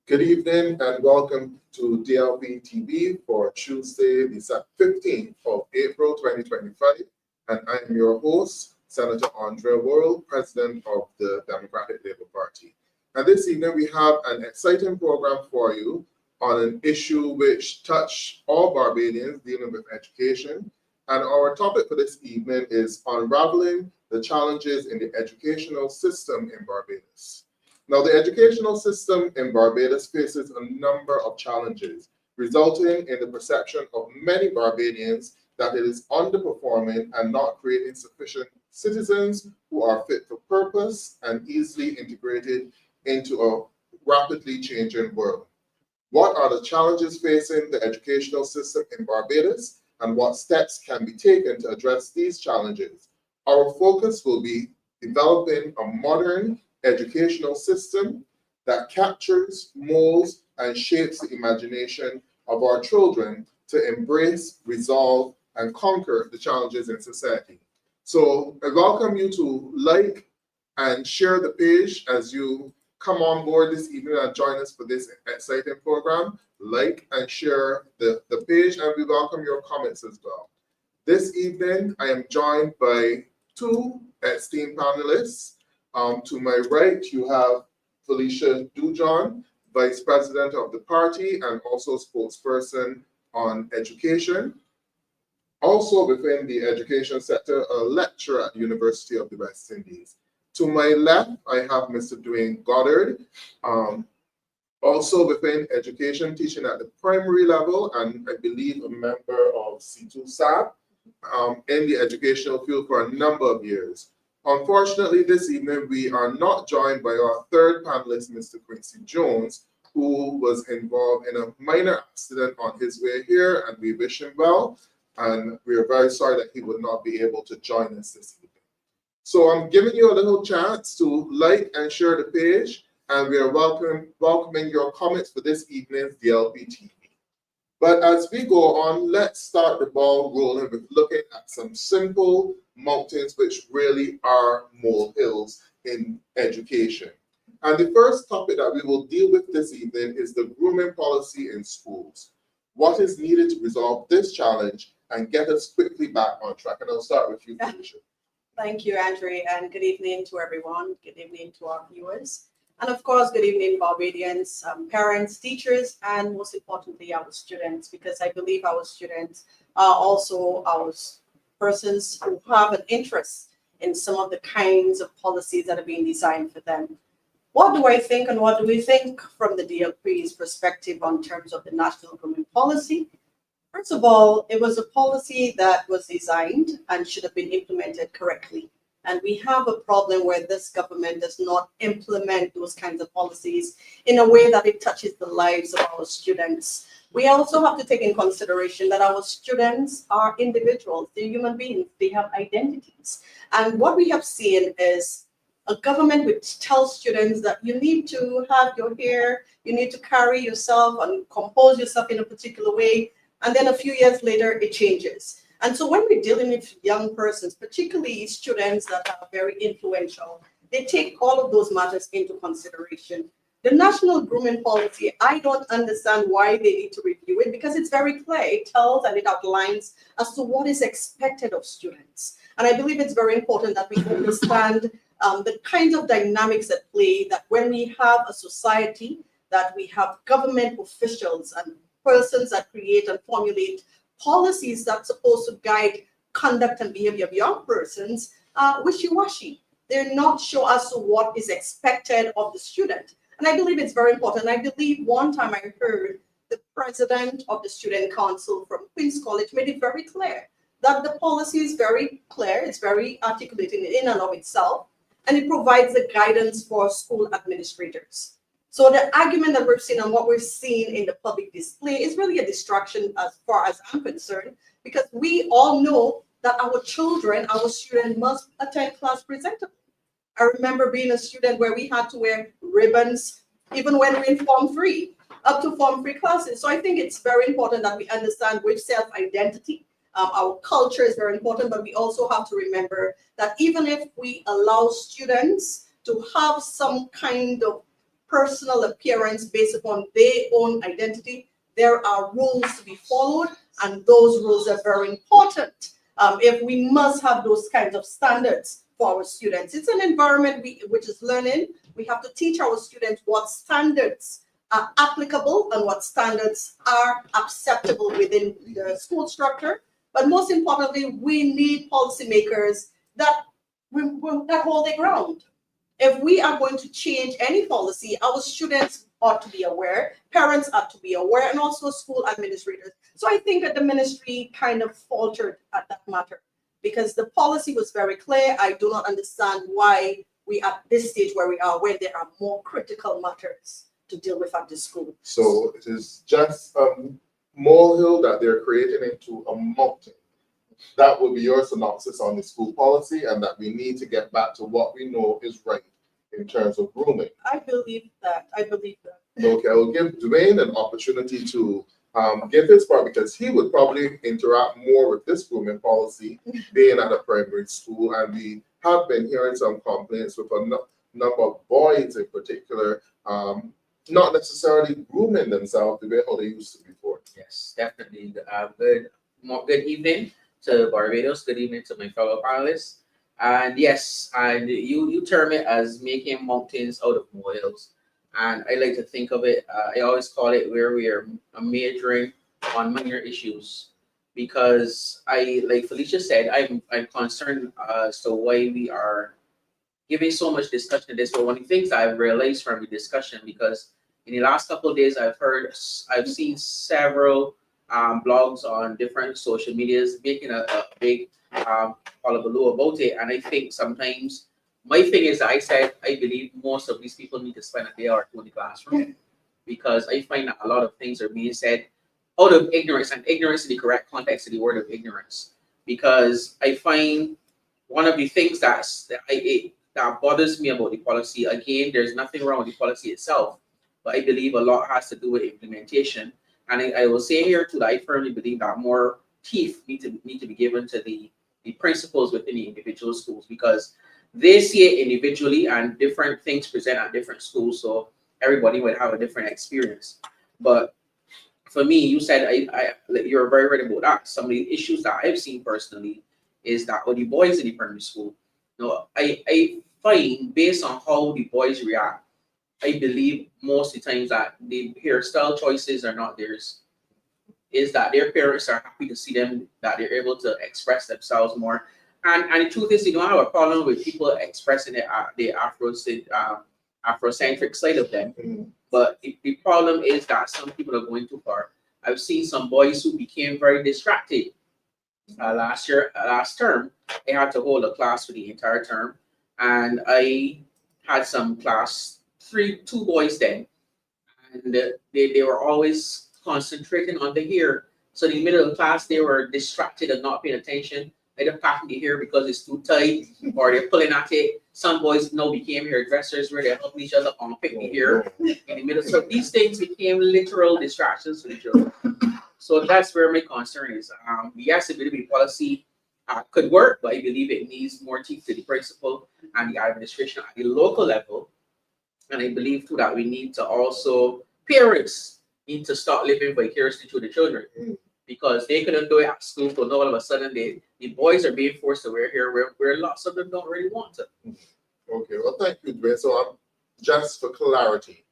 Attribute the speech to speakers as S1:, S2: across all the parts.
S1: Good evening and welcome to DLP TV for Tuesday, the 15th of April 2025. And I am your host, Senator Andre Worrell, President of the Democratic Labour Party. And this evening we have an exciting program for you on an issue which touches all Barbadians dealing with education. And our topic for this evening is unraveling the challenges in the educational system in Barbados. Now, the educational system in Barbados faces a number of challenges, resulting in the perception of many Barbadians that it is underperforming and not creating sufficient citizens who are fit for purpose and easily integrated into a rapidly changing world. What are the challenges facing the educational system in Barbados, and what steps can be taken to address these challenges? Our focus will be developing a modern educational system that captures, molds, and shapes the imagination of our children to embrace, resolve, and conquer the challenges in society. So I welcome you to like and share the page as you come on board this evening and join us for this exciting program. Like and share the page, and we welcome your comments as well. This evening, I am joined by two esteemed panelists. To my right, you have Felicia Dujon, Vice President of the party and also spokesperson on education. Also within the education sector, a lecturer at the University of the West Indies. To my left, I have Mr. Dwane Goddard, also within education, teaching at the primary level, and I believe a member of C2 SAB in the educational field for a number of years. Unfortunately, this evening, we are not joined by our third panelist, Mr. Quincy Jones, who was involved in a minor accident on his way here, and we wish him well. And we are very sorry that he would not be able to join us this evening. So I'm giving you a little chance to like and share the page, and we are welcoming your comments for this evening's DLP TV. But as we go on, let's start the ball rolling with looking at some simple mountains which really are molehills in education. And the first topic that we will deal with this evening is the grooming policy in schools. What is needed to resolve this challenge and get us quickly back on track? And I'll start with you, Felicia.
S2: Thank you, Andre, and good evening to everyone. Good evening to our viewers. And of course, good evening, Barbadians, parents, teachers, and most importantly, our students, because I believe our students are also our persons who have an interest in some of the kinds of policies that are being designed for them. What do I think, and what do we think from the DLP's perspective on terms of the national grooming policy? First of all, it was a policy that was designed and should have been implemented correctly. And we have a problem where this government does not implement those kinds of policies in a way that it touches the lives of our students. We also have to take in consideration that our students are individuals, they're human beings, they have identities. And what we have seen is a government which tells students that you need to have your hair, you need to carry yourself and compose yourself in a particular way. And then a few years later, it changes. And so when we're dealing with young persons, particularly students that are very influential, they take all of those matters into consideration. The national grooming policy, I don't understand why they need to review it, because it's very clear. It tells and it outlines as to what is expected of students. And I believe it's very important that we understand the kinds of dynamics at play, that when we have a society, that we have government officials and persons that create and formulate policies that's supposed to guide conduct and behavior of young persons, wishy-washy. They're not sure as to what is expected of the student. And I believe it's very important. I believe one time I heard the president of the student council from Queen's College made it very clear that the policy is very clear, it's very articulated in and of itself, and it provides the guidance for school administrators. So the argument that we're seeing and what we're seeing in the public display is really a distraction as far as I'm concerned, because we all know that our children, our students must attend class presentable. I remember being a student where we had to wear ribbons, even when we're in Form 3, up to Form 3 classes. So I think it's very important that we understand which self-identity. Our culture is very important, but we also have to remember that even if we allow students to have some kind of personal appearance based upon their own identity. There are rules to be followed, and those rules are very important. If we must have those kinds of standards for our students. It's an environment which is learning. We have to teach our students what standards are applicable and what standards are acceptable within the school structure. But most importantly, we need policymakers that hold their ground. If we are going to change any policy, our students ought to be aware, parents ought to be aware, and also school administrators. So I think that the ministry kind of faltered at that matter because the policy was very clear. I do not understand why we at this stage where we are, where there are more critical matters to deal with at the school.
S1: So it is just a molehill that they're creating into a mountain. That will be your synopsis on the school policy, and that we need to get back to what we know is right in terms of grooming.
S2: I believe that.
S1: Okay, I will give Dwane an opportunity to give his part, because he would probably interact more with this grooming policy being at a primary school, and we have been hearing some complaints with a number of boys in particular, not necessarily grooming themselves the way how they used to before.
S3: Yes, definitely. Good evening to Barbados. Good evening to my fellow panelists. And yes, and you term it as making mountains out of molehills. And I like to think of it, I always call it where we are majoring on minor issues. Because like Felicia said, I'm concerned as to why we are giving so much discussion to this. But one of the things I've realized from the discussion, because in the last couple of days, I've seen several blogs on different social medias making a big hullabaloo about it. And I think sometimes my thing is, I believe most of these people need to spend a day or two in the classroom, because I find that a lot of things are being said out of ignorance, and ignorance in the correct context of the word of ignorance. Because I find one of the things that bothers me about the policy, again, there's nothing wrong with the policy itself, but I believe a lot has to do with implementation. And I will say here too that I firmly believe that more teeth need to be given to the principals within the individual schools, because they see it individually and different things present at different schools, so everybody would have a different experience. But for me, you said you're very right about that. Some of the issues that I've seen personally is that the boys in the primary school, I find based on how the boys react, I believe most of the times that the hairstyle choices are not theirs. Is that their parents are happy to see them, that they're able to express themselves more. And the truth is, you don't have a problem with people expressing the Afrocentric side of them. Mm-hmm. But the problem is that some people are going too far. I've seen some boys who became very distracted. Last term, I had to hold a class for the entire term. And I had some class, two boys then. And they were always concentrating on the hair. So in the middle of the class, they were distracted and not paying attention. Either patting the hair because it's too tight, or they're pulling at it. Some boys now became hairdressers where they're helping each other unpick the hair in the middle. So these things became literal distractions for the children. So that's where my concern is. Yes, the DLP policy could work, but I believe it needs more teeth to the principal and the administration at the local level. And I believe too that we need to also, parents need to start living vicariously through the children. Because they couldn't do it at school, so now all of a sudden the boys are being forced to wear hair where lots of them don't really want to.
S1: Okay, well, thank you, Dwane. So just for clarity,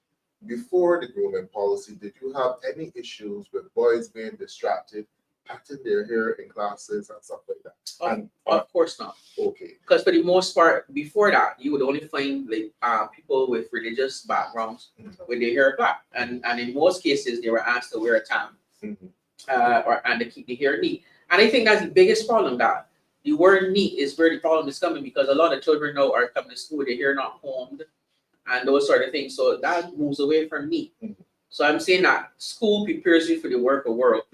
S1: before the grooming policy, did you have any issues with boys being distracted, patting their hair in classes and stuff like that?
S3: Of course not.
S1: Okay.
S3: Because for the most part, before that, you would only find like people with religious backgrounds with their hair black, and in most cases they were asked to wear a tam. And to keep the hair neat. And I think that's the biggest problem, that the word neat is where the problem is coming, because a lot of children now are coming to school with their hair not combed and those sort of things. So that moves away from neat. So I'm saying that school prepares you for the work of work.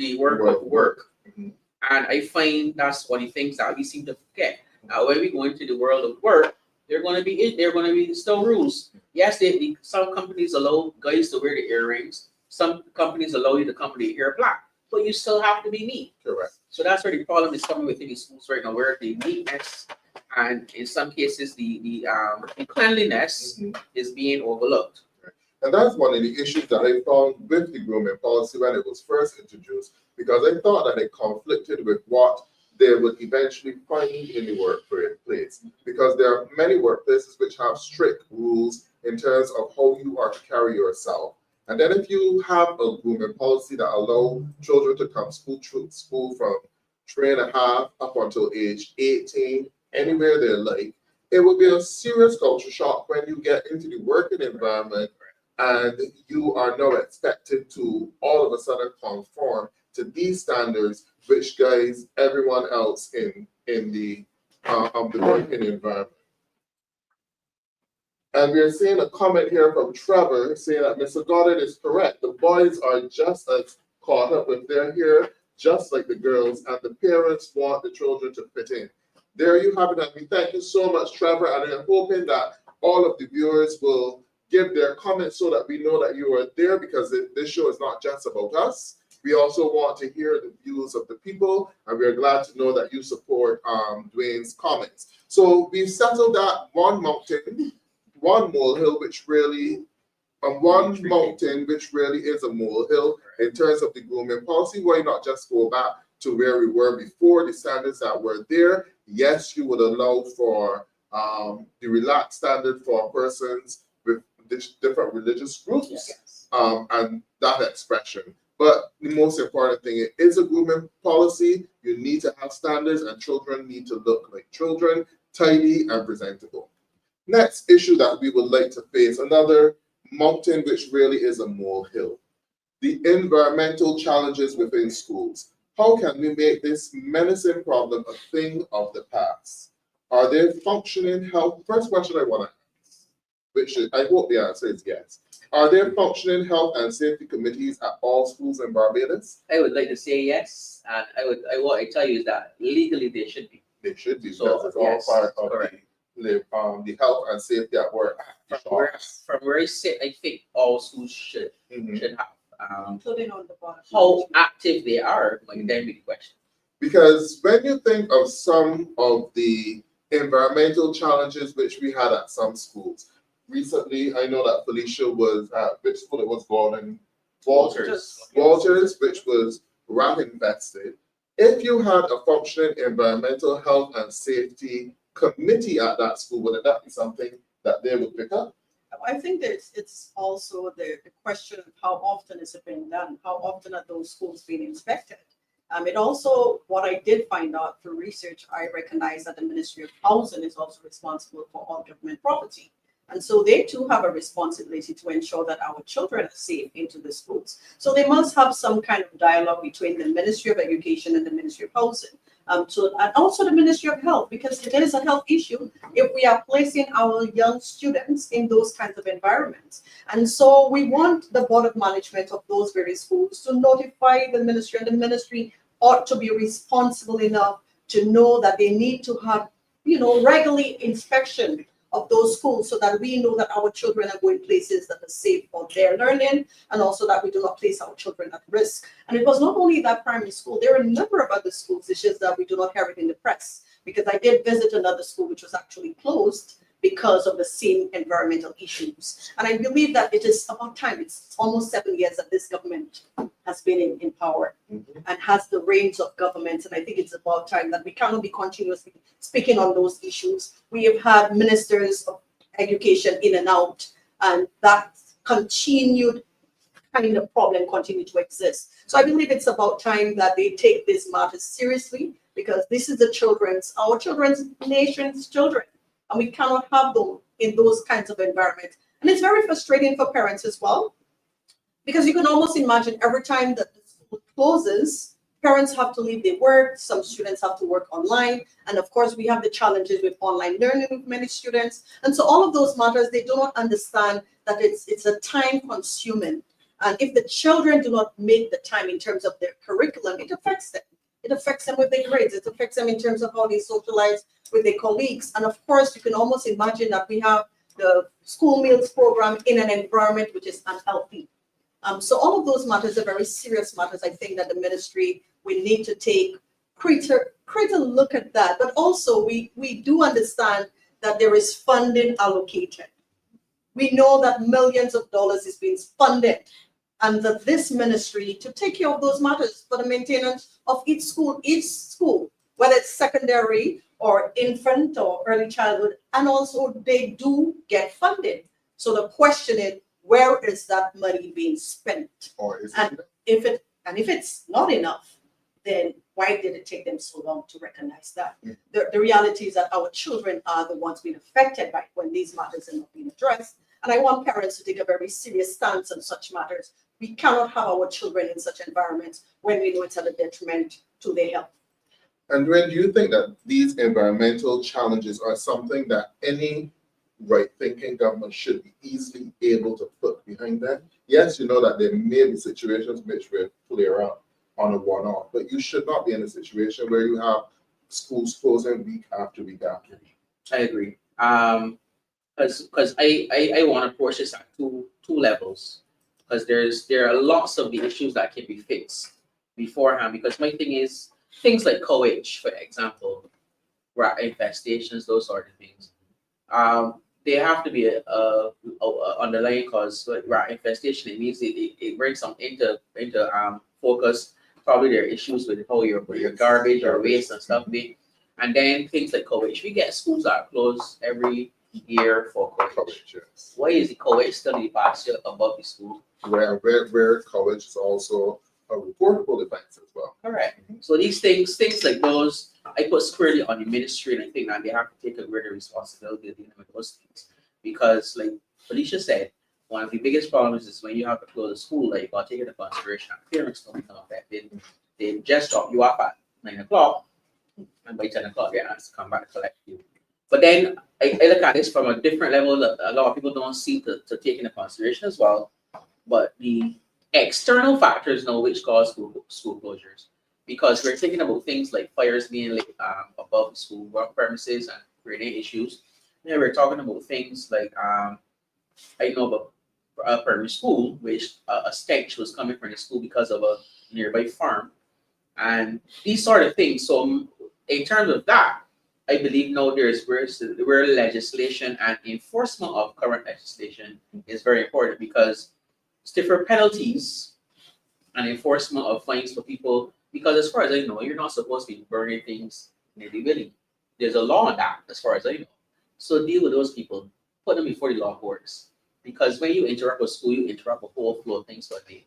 S3: And I find that's one of the things that we seem to forget. Now, when we go into the world of work, there are going to be still rules. Yes, some companies allow guys to wear the earrings. Some companies allow you to come with your hair black. But you still have to be neat.
S1: Correct.
S3: So that's where the problem is coming within the schools right now, where the neatness and in some cases the cleanliness is being overlooked.
S1: And that's one of the issues that I found with the grooming policy when it was first introduced, because I thought that it conflicted with what they would eventually find in the workplace. Because there are many workplaces which have strict rules in terms of how you are to carry yourself. And then if you have a grooming policy that allow children to come through school from 3.5 up until age 18, anywhere they like, it would be a serious culture shock when you get into the working environment and you are now expected to all of a sudden conform to these standards which guides everyone else in the working environment. And we are seeing a comment here from Trevor saying that Mr. Goddard is correct. The boys are just as caught up with their hair, just like the girls, and the parents want the children to fit in. There you have it, and we thank you so much, Trevor, and I'm hoping that all of the viewers will give their comments so that we know that you are there, because this show is not just about us. We also want to hear the views of the people, and we are glad to know that you support Dwane's comments. So we've settled that one mountain, one molehill, which really, one mountain which really is a molehill in terms of the grooming policy. Why not just go back to where we were before, the standards that were there? Yes, you would allow for the relaxed standard for persons with different religious groups, and that expression. But the most important thing, it is a grooming policy. You need to have standards, and children need to look like children, tidy and presentable. Next issue that we would like to face, another mountain which really is a molehill, the environmental challenges within schools. How can we make this menacing problem a thing of the past? Are there functioning health? First question I want to ask, which I hope the answer is yes. Are there functioning health and safety committees at all schools in Barbados?
S3: I would like to say yes, and what I tell you is that legally they should be.
S1: They should be,
S3: So,
S1: because it's all
S3: yes,
S1: part of
S3: correct.
S1: the health and safety at work.
S3: From where I sit, I think all schools should have.
S2: Including on the bottom.
S3: How active they are might then be the question.
S1: Because when you think of some of the environmental challenges which we had at some schools, recently I know that Felicia was at, which school it was, Gordon? Walters, which was rat infested. If you had a functioning environmental health and safety committee at that school, would that be something that they would pick up?
S2: I think it's also the question of how often is it being done? How often are those schools being inspected? It also, what I did find out through research, I recognize that the Ministry of Housing is also responsible for all government property. And so they too have a responsibility to ensure that our children are safe into the schools. So they must have some kind of dialogue between the Ministry of Education and the Ministry of Housing. And also the Ministry of Health, because it is a health issue if we are placing our young students in those kinds of environments. And so we want the board of management of those various schools to notify the ministry, and the ministry ought to be responsible enough to know that they need to have, regularly inspection of those schools, so that we know that our children are going places that are safe for their learning, and also that we do not place our children at risk. And it was not only that primary school, there are a number of other schools. It's just that we do not hear it in the press, because I did visit another school which was actually closed because of the same environmental issues. And I believe that it is about time. It's almost 7 years that this government has been in power and has the reins of government. And I think it's about time that we cannot be continuously speaking on those issues. We have had ministers of education in and out, and that continued kind of problem continue to exist. So I believe it's about time that they take this matter seriously, because this is our children's nation's children. And we cannot have them in those kinds of environments. And it's very frustrating for parents as well, because you can almost imagine every time that the school closes, parents have to leave their work, some students have to work online, and of course we have the challenges with online learning with many students. And so all of those matters, they do not understand that it's a time consuming. And if the children do not make the time in terms of their curriculum, it affects them. It affects them with their grades. It affects them in terms of how they socialize with their colleagues. And of course, you can almost imagine that we have the school meals program in an environment which is unhealthy. So all of those matters are very serious matters. I think that the ministry, we need to take greater look at that. But also we do understand that there is funding allocated. We know that millions of dollars is being funded under this ministry to take care of those matters for the maintenance of each school, whether it's secondary or infant or early childhood, and also they do get funded. So the question is, where is that money being spent?
S1: Or is
S2: And if it's not enough, then why did it take them so long to recognize that? The reality is that our children are the ones being affected by when these matters are not being addressed. And I want parents to take a very serious stance on such matters. We cannot have our children in such environments when we know it's at a detriment to their health.
S1: And Dwane, do you think that these environmental challenges are something that any right-thinking government should be easily able to put behind them? Yes, you know that there may be situations which will flare up on a one-off, but you should not be in a situation where you have schools closing week after week after week.
S3: I agree. Because I want to approach this at two levels. Because there are lots of the issues that can be fixed beforehand. Because my thing is things like coach, for example, rat infestations, those sort of things. They have to be a underlying cause. Like rat infestation, it means it brings some into focus. Probably there are issues with how your garbage or waste and stuff be. And then things like coach. We get schools that are closed every year for coach.
S1: Yes.
S3: Why is the coach still the pasture above the school?
S1: Where college is also a reportable offense as well.
S3: Correct. So these things like those, I put squarely on the ministry, and I think that they have to take a greater responsibility of dealing with those things. Because, like Felicia said, one of the biggest problems is when you have to close a school, like you got to take into consideration parents don't know that they just drop you off at 9 o'clock, and by 10 o'clock they're asked to come back to collect you. But then I look at this from a different level that a lot of people don't seem to take into consideration as well. But the external factors now which cause school closures, because we're thinking about things like fires being lit above the school premises and creating issues. Then we're talking about things like I know about a primary school which a stench was coming from the school because of a nearby farm, and these sort of things. So in terms of that, I believe now where legislation and enforcement of current legislation is very important, because stiffer penalties and enforcement of fines for people, because as far as I know, you're not supposed to be burning things nilly-willy. There's a law on that, as far as I know. So deal with those people, put them before the law courts, because when you interrupt a school, you interrupt a whole flow of things for a day.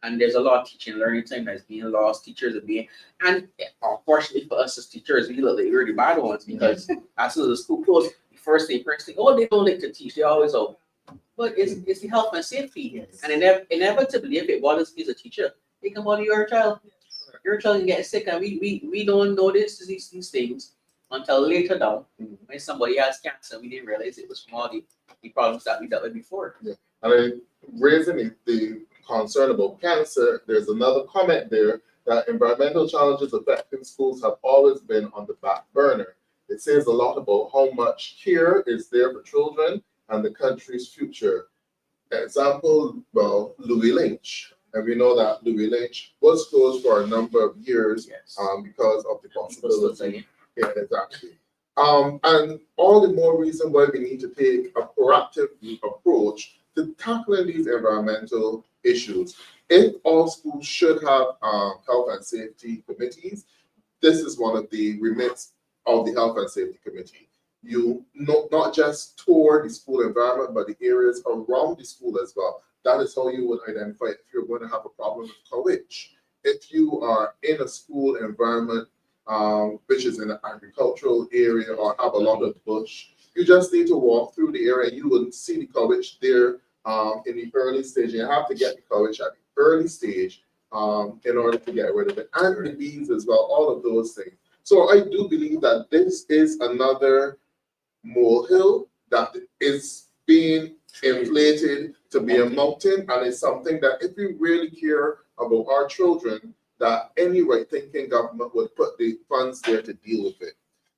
S3: And there's a lot of teaching and learning time that's being lost. Teachers are being, and unfortunately for us as teachers, we look like we're the bad ones, because as soon as the school closed, the first thing, oh, they don't like to teach, they always open. But it's the health and safety.
S2: Yes.
S3: And inevitably, if it bothers me as a teacher, it can bother your child. Your child can get sick, and we don't notice these things until later down, when somebody has cancer. We didn't realize it was from all the problems that we dealt with before.
S1: Yeah. And raising the concern about cancer, there's another comment there that environmental challenges affecting schools have always been on the back burner. It says a lot about how much care is there for children and the country's future. Example, well, Louis Lynch. And we know that Louis Lynch was closed for a number of years because of the possibility. Yeah, exactly. And all the more reason why we need to take a proactive approach to tackling these environmental issues. If all schools should have health and safety committees, this is one of the remits of the Health and Safety Committee. You not just tour the school environment, but the areas around the school as well. That is how you would identify if you're going to have a problem with coverage. If you are in a school environment, which is in an agricultural area or have a lot of bush, you just need to walk through the area. You will see the coverage there in the early stage. You have to get the coverage at the early stage in order to get rid of it. And the bees as well, all of those things. So I do believe that this is another molehill that is being inflated to be a mountain, and it's something that if we really care about our children, that any right-thinking government would put the funds there to deal with it.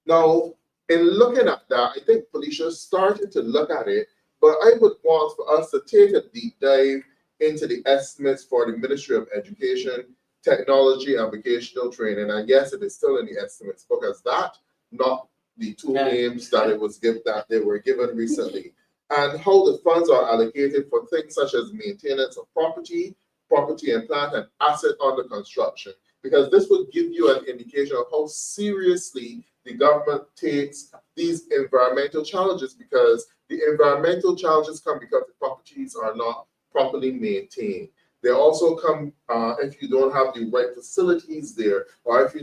S1: Now, in looking at that, I think Felicia started to look at it, but I would want for us to take a deep dive into the estimates for the Ministry of Education, Technology, and Vocational Training. I guess it is still in the estimates because that, not the two names that they were given recently. and how the funds are allocated for things such as maintenance of property, property and plant, and asset under construction, because this would give you an indication of how seriously the government takes these environmental challenges, because the environmental challenges come because the properties are not properly maintained. They also come if you don't have the right facilities there, or if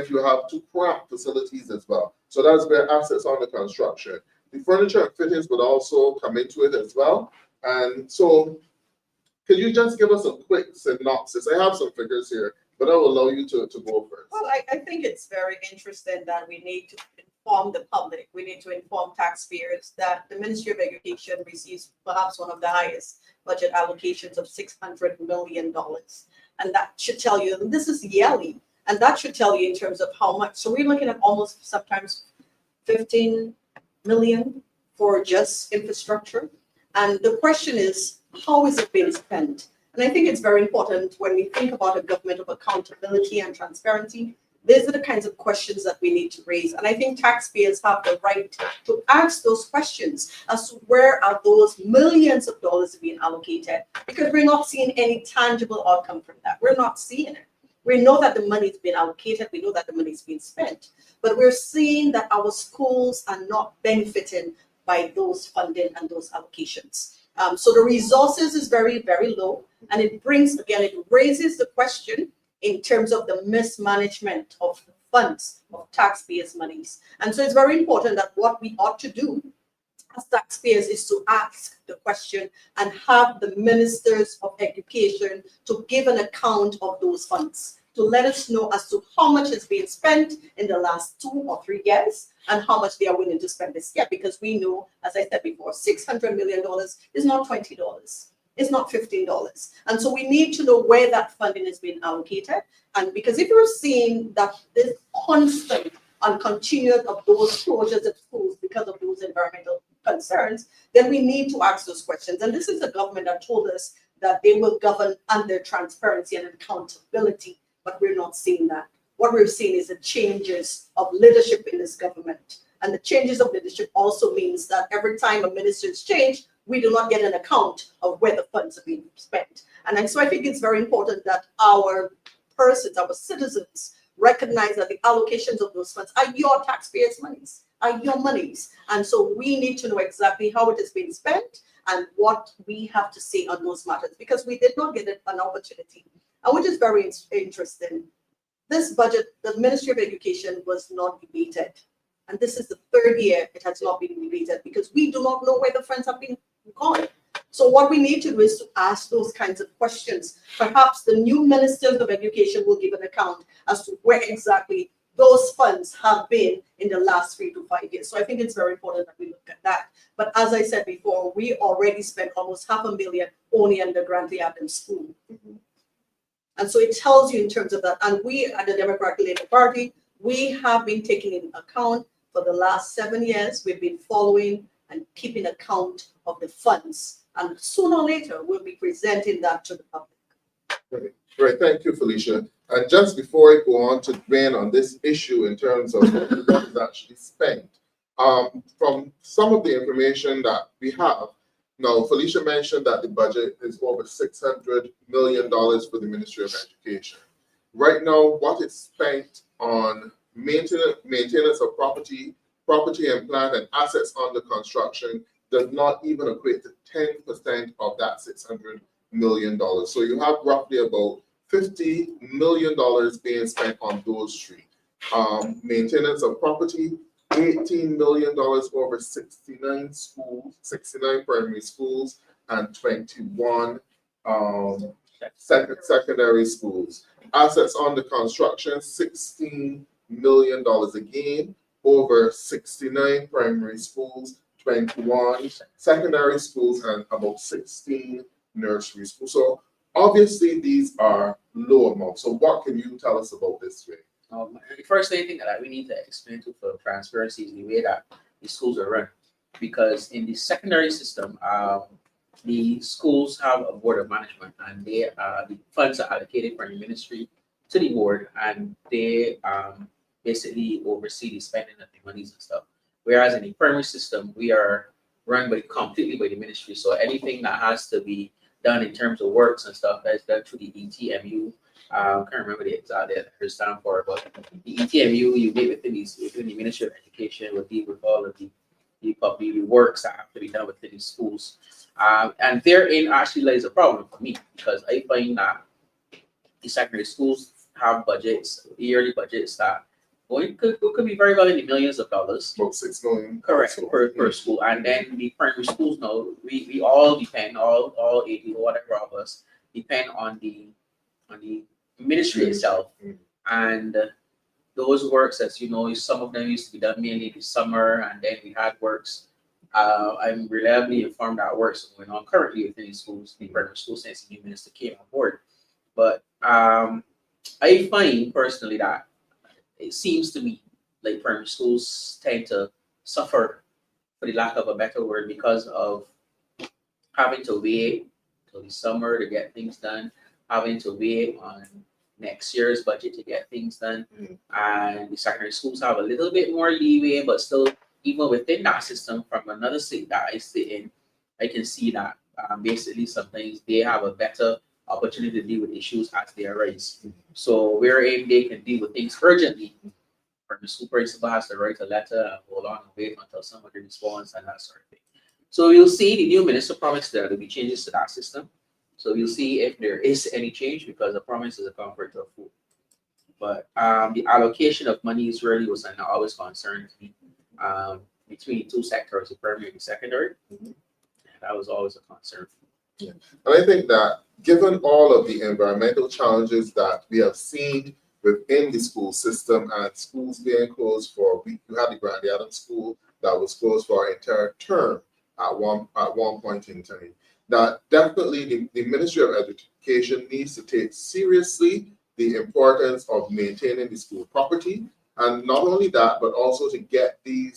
S1: you have too cramped facilities as well. So that's where assets under construction. The furniture and fittings would also come into it as well. And so, could you just give us a quick synopsis? I have some figures here, but I will allow you to go first.
S2: Well, I think it's very interesting that we need to inform the public. We need to inform taxpayers that the Ministry of Education receives perhaps one of the highest budget allocations of $600 million. And that should tell you, and this is yearly, and that should tell you in terms of how much. So we're looking at almost sometimes 15 million for just infrastructure. And the question is, how is it being spent? And I think it's very important when we think about a government of accountability and transparency. These are the kinds of questions that we need to raise. And I think taxpayers have the right to ask those questions as to where are those millions of dollars being allocated, because we're not seeing any tangible outcome from that. We're not seeing it. We know that the money's been allocated. We know that the money's been spent, but we're seeing that our schools are not benefiting by those funding and those allocations. So the resources is very, very low. And it brings, again, it raises the question in terms of the mismanagement of the funds of taxpayers' monies. And so it's very important that what we ought to do as taxpayers is to ask the question and have the ministers of education to give an account of those funds, to let us know as to how much is being spent in the last 2 or 3 years and how much they are willing to spend this year. Because we know, as I said before, $600 million is not $20. It's not $15. And so we need to know where that funding is being allocated. And because if you're seeing that this constant and continued of those closures of schools because of those environmental concerns, then we need to ask those questions. And this is a government that told us that they will govern under transparency and accountability, but we're not seeing that. What we're seeing is the changes of leadership in this government. And the changes of leadership also means that every time a minister is changed, we do not get an account of where the funds are being spent. And so I think it's very important that our persons, our citizens, recognize that the allocations of those funds are your taxpayers' monies, are your monies. And so we need to know exactly how it is being spent and what we have to say on those matters, because we did not get an opportunity. And which is very interesting. This budget, the Ministry of Education was not debated. And this is the 3rd year it has not been debated because we do not know where the funds have been gone. So what we need to do is to ask those kinds of questions. Perhaps the new ministers of education will give an account as to where exactly those funds have been in the last 3 to 5 years. So I think it's very important that we look at that. But as I said before, we already spent almost $500,000 only on the Grantley Adams School. And so it tells you in terms of that. And we at the Democratic Labour Party, we have been taking into account for the last 7 years. We've been following and keeping account of the funds. And sooner or later, we'll be presenting that to the public.
S1: Great. Thank you, Felicia. And just before I go on to Dwane on this issue in terms of what is actually spent, from some of the information that we have, now Felicia mentioned that the budget is over $600 million for the Ministry of Education. Right now, what is spent on maintenance of property and plant and assets under construction does not even equate to 10% of that $600 million. So you have roughly about $50 million being spent on those 3. Maintenance of property, $18 million over 69 schools, 69 primary schools, and 21 secondary schools. Assets under construction, $16 million again, over 69 primary schools, 21 secondary schools, and about 16 nursery schools. So obviously these are low amounts. So what can you tell us about this, Ray?
S3: The first thing that we need to explain to for transparency is the way that the schools are run. Because in the secondary system, the schools have a board of management, and the funds are allocated from the ministry to the board, and they basically oversee the spending of the monies and stuff. Whereas in the primary system, we are run completely by the ministry. So anything that has to be done in terms of works and stuff that's done through the ETMU. I can't remember the exact stand for, but the ETMU you meet within the Ministry of Education will deal with all of the works that have to be done within these schools. And therein actually lies a problem for me, because I find that the secondary schools have budgets, yearly budgets that could be very well in the millions of dollars.
S1: About 6 million.
S3: Correct, per school. And then the primary schools now, we all depend, all 80 or whatever of us depend on the ministry itself. And those works, as you know, some of them used to be done mainly this summer, and then we had works. I'm reliably informed that works are going on currently within the schools, the primary schools, since the new minister came on board. But I find personally that it seems to me like primary schools tend to suffer, for the lack of a better word, because of having to wait till the summer to get things done, having to wait on next year's budget to get things done. And the secondary schools have a little bit more leeway, but still, even within that system, from another state that I sit in, I can see that basically sometimes they have a better opportunity to deal with issues as they arise. So wherein they can deal with things urgently, the school principal has to write a letter and hold on and wait until somebody responds and that sort of thing. So you'll see the new minister promised there will be changes to that system. So you'll see if there is any change, because the promise is a comfort to a fool. But the allocation of monies really was always concerned to me, between two sectors, the primary and the secondary. And that was always a concern.
S1: And I think that given all of the environmental challenges that we have seen within the school system, and schools being closed you had the Grand Adams School that was closed for an entire term at one point in time, that definitely the Ministry of Education needs to take seriously the importance of maintaining the school property, and not only that, but also to get the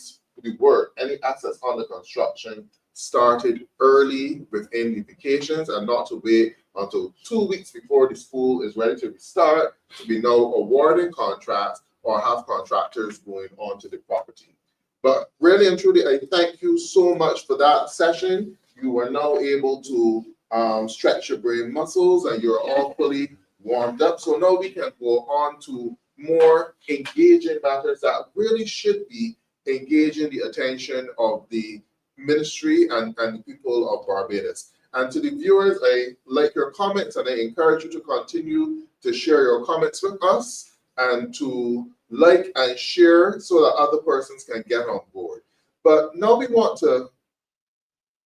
S1: work, any assets under construction, started early within the vacations, and not to wait until 2 weeks before the school is ready to restart to be now awarding contracts or have contractors going on to the property. But really and truly, I thank you so much for that session. You are now able to stretch your brain muscles, and you're all fully warmed up. So now we can go on to more engaging matters that really should be engaging the attention of the ministry and the people of Barbados. And to the viewers, I like your comments, and I encourage you to continue to share your comments with us and to like and share so that other persons can get on board. But now we want to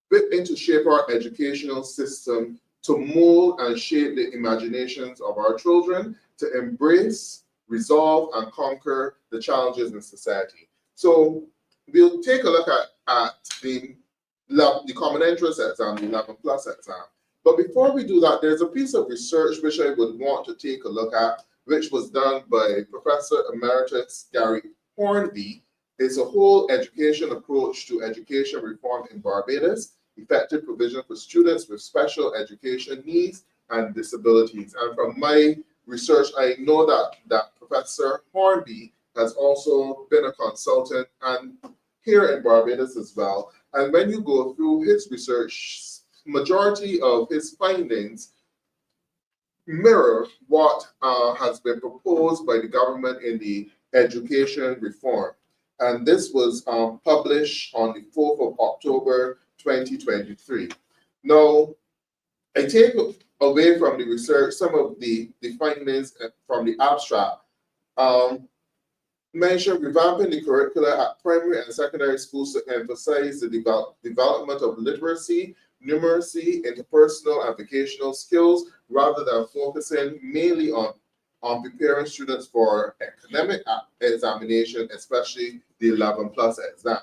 S1: fit into shape our educational system to mold and shape the imaginations of our children to embrace, resolve, and conquer the challenges in society. So we'll take a look at the Common Entrance exam, the 11+ exam. But before we do that, there's a piece of research which I would want to take a look at, which was done by Professor Emeritus Gary Hornby. It's a whole education approach to education reform in Barbados, effective provision for students with special education needs and disabilities. And from my research, I know that Professor Hornby has also been a consultant and here in Barbados as well. And when you go through his research, majority of his findings mirror what has been proposed by the government in the education reform. And this was published on the 4th of October, 2023. Now, I take away from the research some of the findings from the abstract. Mention revamping the curricula at primary and secondary schools to emphasize the development of literacy, numeracy, interpersonal and vocational skills, rather than focusing mainly on preparing students for academic examination, especially the 11+ exam.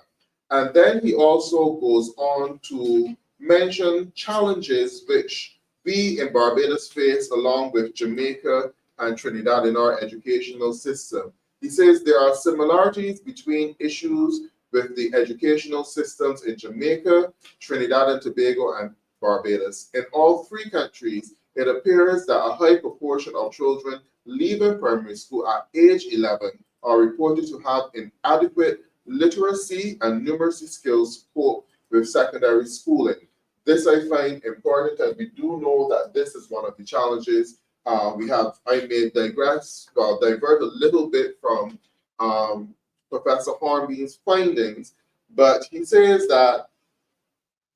S1: And then he also goes on to mention challenges which we in Barbados face along with Jamaica and Trinidad in our educational system. He says there are similarities between issues with the educational systems in Jamaica, Trinidad and Tobago, and Barbados. In all three countries, it appears that a high proportion of children leaving primary school at age 11 are reported to have inadequate literacy and numeracy skills to cope with secondary schooling. This I find important, and we do know that this is one of the challenges. I may divert a little bit from Professor Hornby's findings, but he says that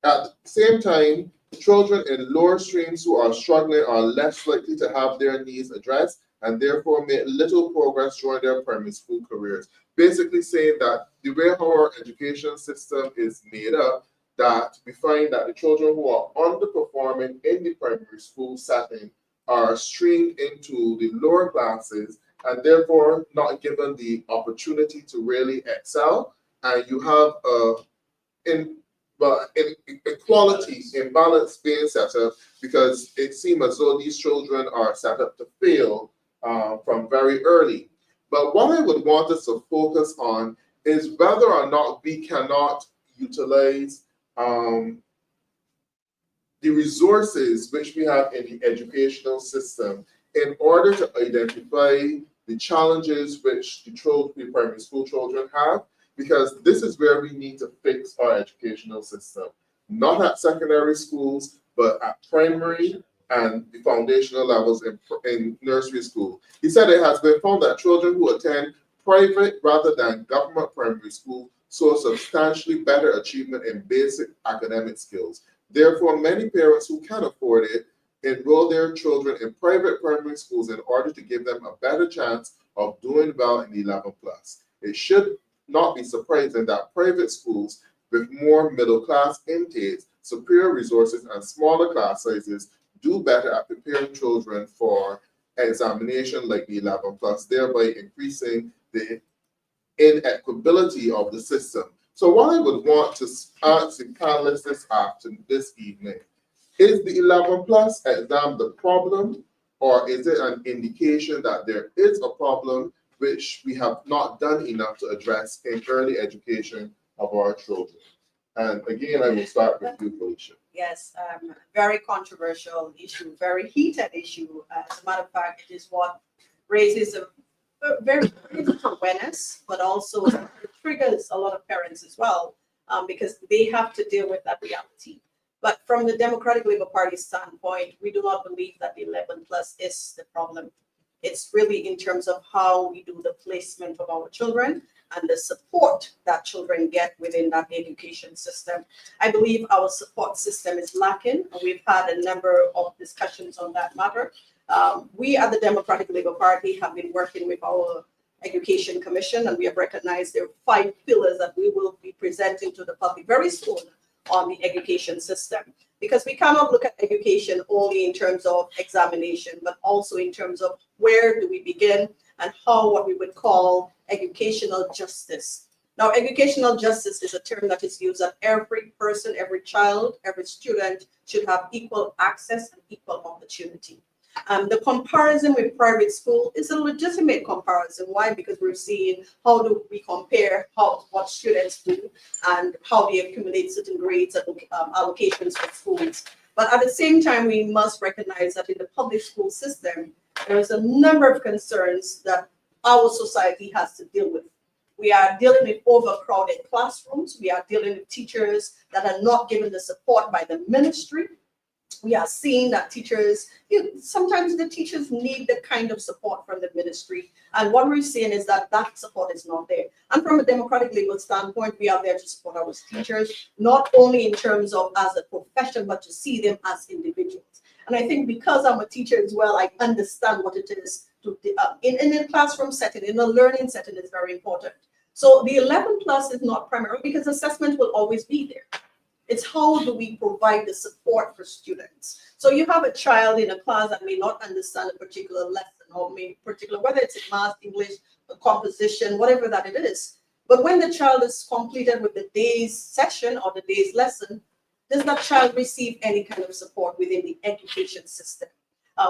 S1: at the same time, children in lower streams who are struggling are less likely to have their needs addressed and therefore make little progress during their primary school careers. Basically saying that the way our education system is made up, that we find that the children who are underperforming in the primary school setting are streamed into the lower classes and therefore not given the opportunity to really excel. And you have inequality, imbalance being set up, because it seems as though these children are set up to fail from very early. But what I would want us to focus on is whether or not we cannot utilize the resources which we have in the educational system in order to identify the challenges which the primary school children have, because this is where we need to fix our educational system, not at secondary schools, but at primary and the foundational levels in nursery school. He said it has been found that children who attend private rather than government primary school show substantially better achievement in basic academic skills. Therefore, many parents who can afford it enroll their children in private primary schools in order to give them a better chance of doing well in 11+. It should not be surprising that private schools with more middle-class intakes, superior resources, and smaller class sizes do better at preparing children for examination like the 11+, thereby increasing the inequability of the system. So what I would want to ask the panelists this evening, is the 11+ exam the problem, or is it an indication that there is a problem which we have not done enough to address in early education of our children? And again, I will start with you, Felicia.
S2: Yes, very controversial issue, very heated issue. As a matter of fact, it is what raises a very awareness, but also it triggers a lot of parents as well, because they have to deal with that reality. But from the Democratic Labour Party standpoint, we do not believe that the 11+ is the problem. It's really in terms of how we do the placement of our children and the support that children get within that education system. I believe our support system is lacking. We've had a number of discussions on that matter. We at the Democratic Labour Party have been working with our Education Commission, and we have recognized there are 5 pillars that we will be presenting to the public very soon on the education system, because we cannot look at education only in terms of examination, but also in terms of where do we begin and how what we would call educational justice. Now, educational justice is a term that is used that every person, every child, every student should have equal access and equal opportunity. The comparison with private school is a legitimate comparison. Why? Because we're seeing how do we compare what students do and how they accumulate certain grades and allocations for schools. But at the same time, we must recognize that in the public school system, there is a number of concerns that our society has to deal with. We are dealing with overcrowded classrooms. We are dealing with teachers that are not given the support by the ministry. We are seeing that teachers, sometimes the teachers need the kind of support from the ministry. And what we're seeing is that that support is not there. And from a Democratic Labour standpoint, we are there to support our teachers, not only in terms of as a profession, but to see them as individuals. And I think because I'm a teacher as well, I understand what it is to, in a classroom setting, in a learning setting is very important. So the 11+ is not primarily because assessment will always be there. It's how do we provide the support for students. So you have a child in a class that may not understand a particular lesson or whether it's in math, English, composition, whatever that it is. But when the child is completed with the day's session or the day's lesson, does that child receive any kind of support within the education system?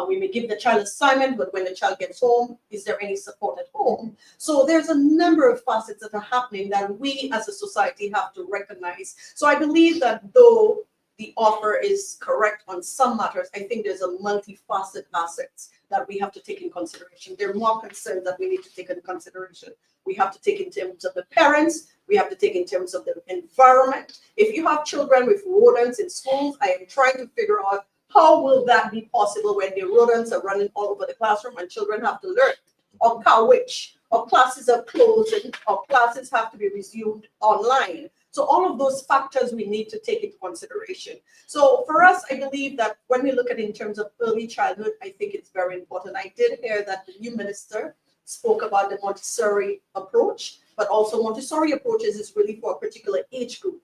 S2: We may give the child assignment, but when the child gets home, is there any support at home? So there's a number of facets that are happening that we as a society have to recognize. So I believe that though the offer is correct on some matters, I think there's a multifaceted aspects that we have to take in consideration. There are more concerns that we need to take into consideration. We have to take in terms of the parents, we have to take in terms of the environment. If you have children with rodents in schools, I am trying to figure out how will that be possible when the rodents are running all over the classroom and children have to learn, or which, or classes are closing, or classes have to be resumed online. So all of those factors we need to take into consideration. So for us, I believe that when we look at it in terms of early childhood, I think it's very important. I did hear that the new minister spoke about the Montessori approach, but also Montessori approaches is really for a particular age group.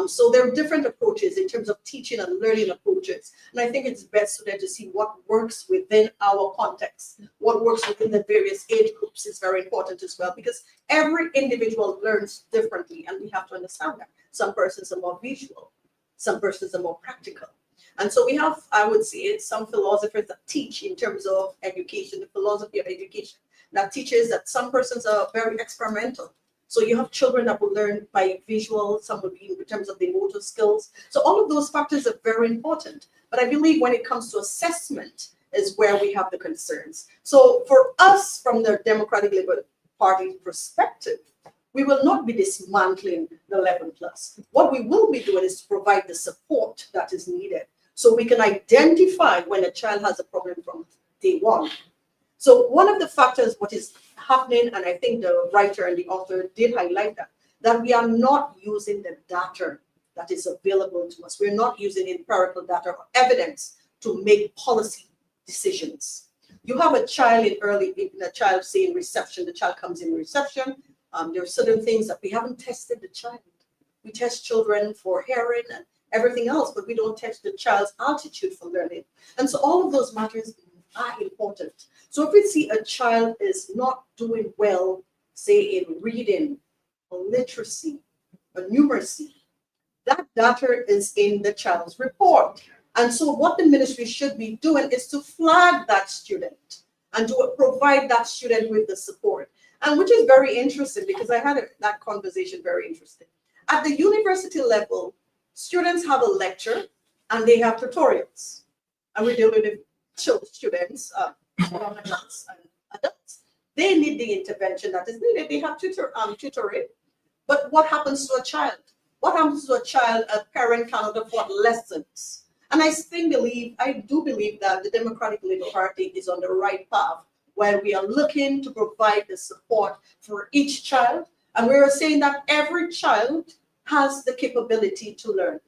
S2: So there are different approaches in terms of teaching and learning approaches. And I think it's best so that to see what works within our context, what works within the various age groups is very important as well, because every individual learns differently and we have to understand that. Some persons are more visual, some persons are more practical. And so we have, I would say, some philosophers that teach in terms of education, the philosophy of education, that teaches that some persons are very experimental. So you have children that will learn by visual, some will be in terms of the motor skills. So all of those factors are very important. But I believe when it comes to assessment is where we have the concerns. So for us, from the Democratic Labour Party perspective, we will not be dismantling the 11 plus. What we will be doing is to provide the support that is needed so we can identify when a child has a problem from day one. So one of the factors, what is happening, and I think the writer and the author did highlight that we are not using the data that is available to us. We're not using empirical data or evidence to make policy decisions. You have a child say in reception, the child comes in reception. There are certain things that we haven't tested the child. We test children for hearing and everything else, but we don't test the child's altitude for learning. And so all of those matters are important. So if we see a child is not doing well, say in reading or literacy or numeracy, that data is in the child's report. And so what the ministry should be doing is to flag that student and to provide that student with the support. And which is very interesting because I had that conversation very interesting. At the university level, students have a lecture and they have tutorials. And we're dealing with students, adults, and adults. They need the intervention that is needed. They have tutoring. But what happens to a child? What happens to a child? A parent cannot afford lessons. And I do believe that the Democratic Labour Party is on the right path where we are looking to provide the support for each child. And we are saying that every child has the capability to learn.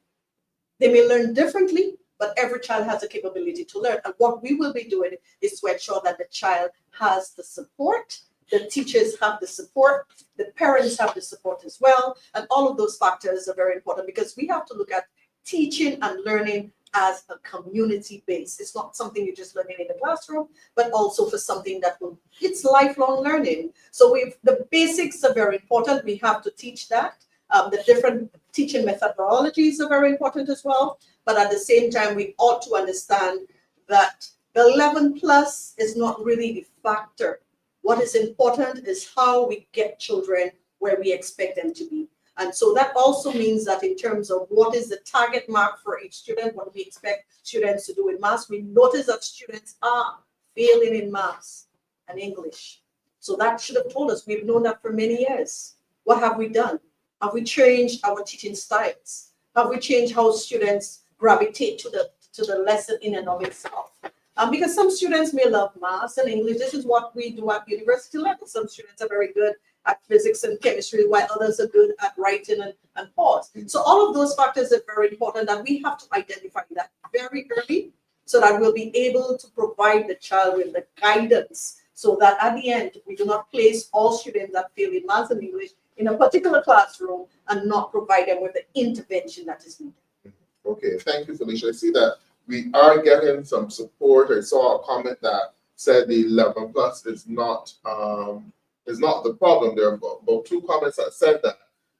S2: They may learn differently, but every child has the capability to learn. And what we will be doing is to ensure that the child has the support, the teachers have the support, the parents have the support as well. And all of those factors are very important because we have to look at teaching and learning as a community base. It's not something you're just learning in the classroom, but also for something that it's lifelong learning. So the basics are very important. We have to teach that. The different teaching methodologies are very important as well. But at the same time, we ought to understand that the 11 plus is not really the factor. What is important is how we get children where we expect them to be. And so that also means that in terms of what is the target mark for each student, what we expect students to do in maths, we notice that students are failing in maths and English. So that should have told us, we've known that for many years. What have we done? Have we changed our teaching styles? Have we changed how students gravitate to the lesson in and of itself? Because some students may love maths and English. This is what we do at university level. Some students are very good at physics and chemistry, while others are good at writing and pause. So all of those factors are very important, and we have to identify that very early so that we'll be able to provide the child with the guidance so that at the end, we do not place all students that fail in maths and English in a particular classroom and not provide them with the intervention that is needed.
S1: Okay, thank you, Felicia. I see that we are getting some support. I saw a comment that said the 11 plus is not the problem. There are about 2 comments that said that.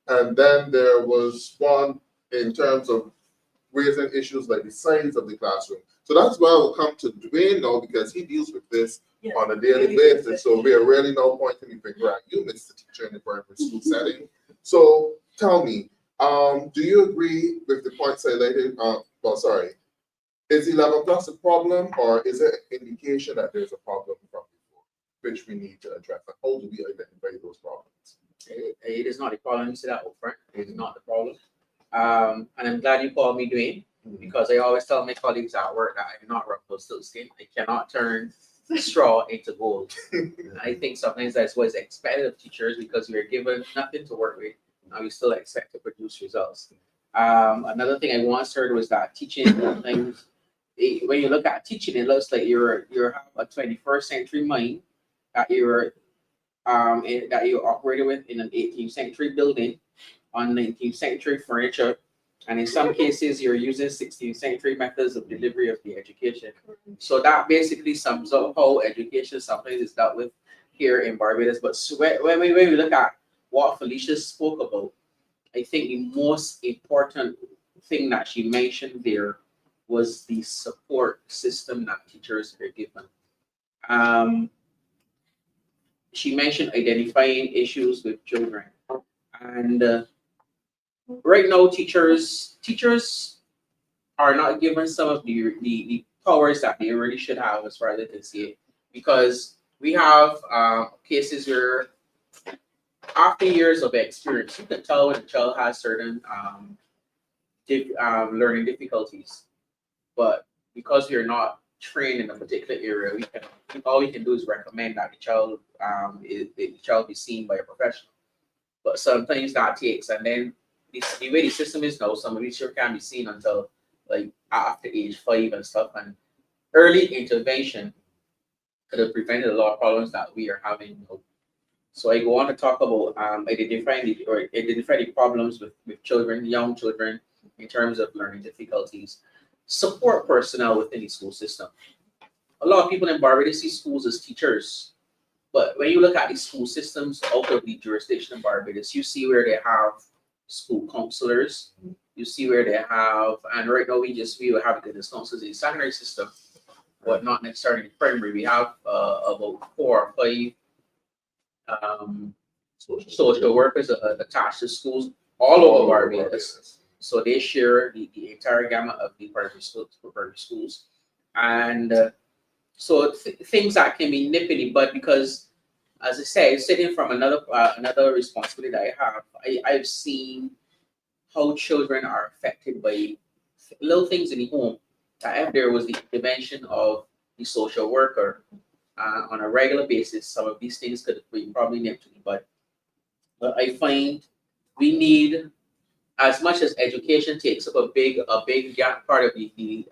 S1: And then there was one in terms of raising issues like the size of the classroom. So that's why we'll come to Dwane now because he deals with this on a daily basis. So we are really now pointing the finger at you, Mr. Teacher in the primary school setting. So tell me, Do you agree with the points highlighted? Is 11 plus a problem, or is it an indication that there's a problem from before, which we need to address? And how do we identify those problems?
S3: It is not a problem. You say that up front. It is not the problem. And I'm glad you called me Dwane, because I always tell my colleagues at work that I'm not Rumpelstiltskin. I cannot turn straw into gold. I think sometimes that's what's expected of teachers, because we're given nothing to work with and we still expect to produce results. Another thing I once heard was that teaching things, when you look at teaching, it looks like you're have a 21st century mind that that you're operating with in an 18th century building on 19th century furniture, and in some cases you're using 16th century methods of delivery of the education. So that basically sums up how education sometimes is dealt with here in Barbados. But when we look at what Felicia spoke about, I think the most important thing that she mentioned there was the support system that teachers are given. She mentioned identifying issues with children, and right now teachers are not given some of the powers that they really should have, as far as I can see it, because we have cases where after years of experience, you can tell when a child has certain learning difficulties, but because we're not trained in a particular area, all we can do is recommend that the child be seen by a professional. But sometimes that takes, and then the way the system is now, some of these children can't be seen until like after age 5 and stuff. And early intervention could have prevented a lot of problems that we are having now. So I go on to talk about identifying the problems with children, young children, in terms of learning difficulties. Support personnel within the school system. A lot of people in Barbados see schools as teachers, but when you look at the school systems out of the jurisdiction of Barbados, you see where they have school counselors, you see where they have, and right now we have guidance counselors in the secondary system, but not necessarily in primary. We have about 4 or 5 social workers attached to schools all over Barbados. So they share the entire gamut of the primary schools. And so things that can be nipped in the bud, because, as I said, sitting from another responsibility that I have, I've seen how children are affected by little things in the home. That if there was the intervention of the social worker on a regular basis, some of these things could be probably nipped in the bud. But I find we need, as much as education takes up a big part of the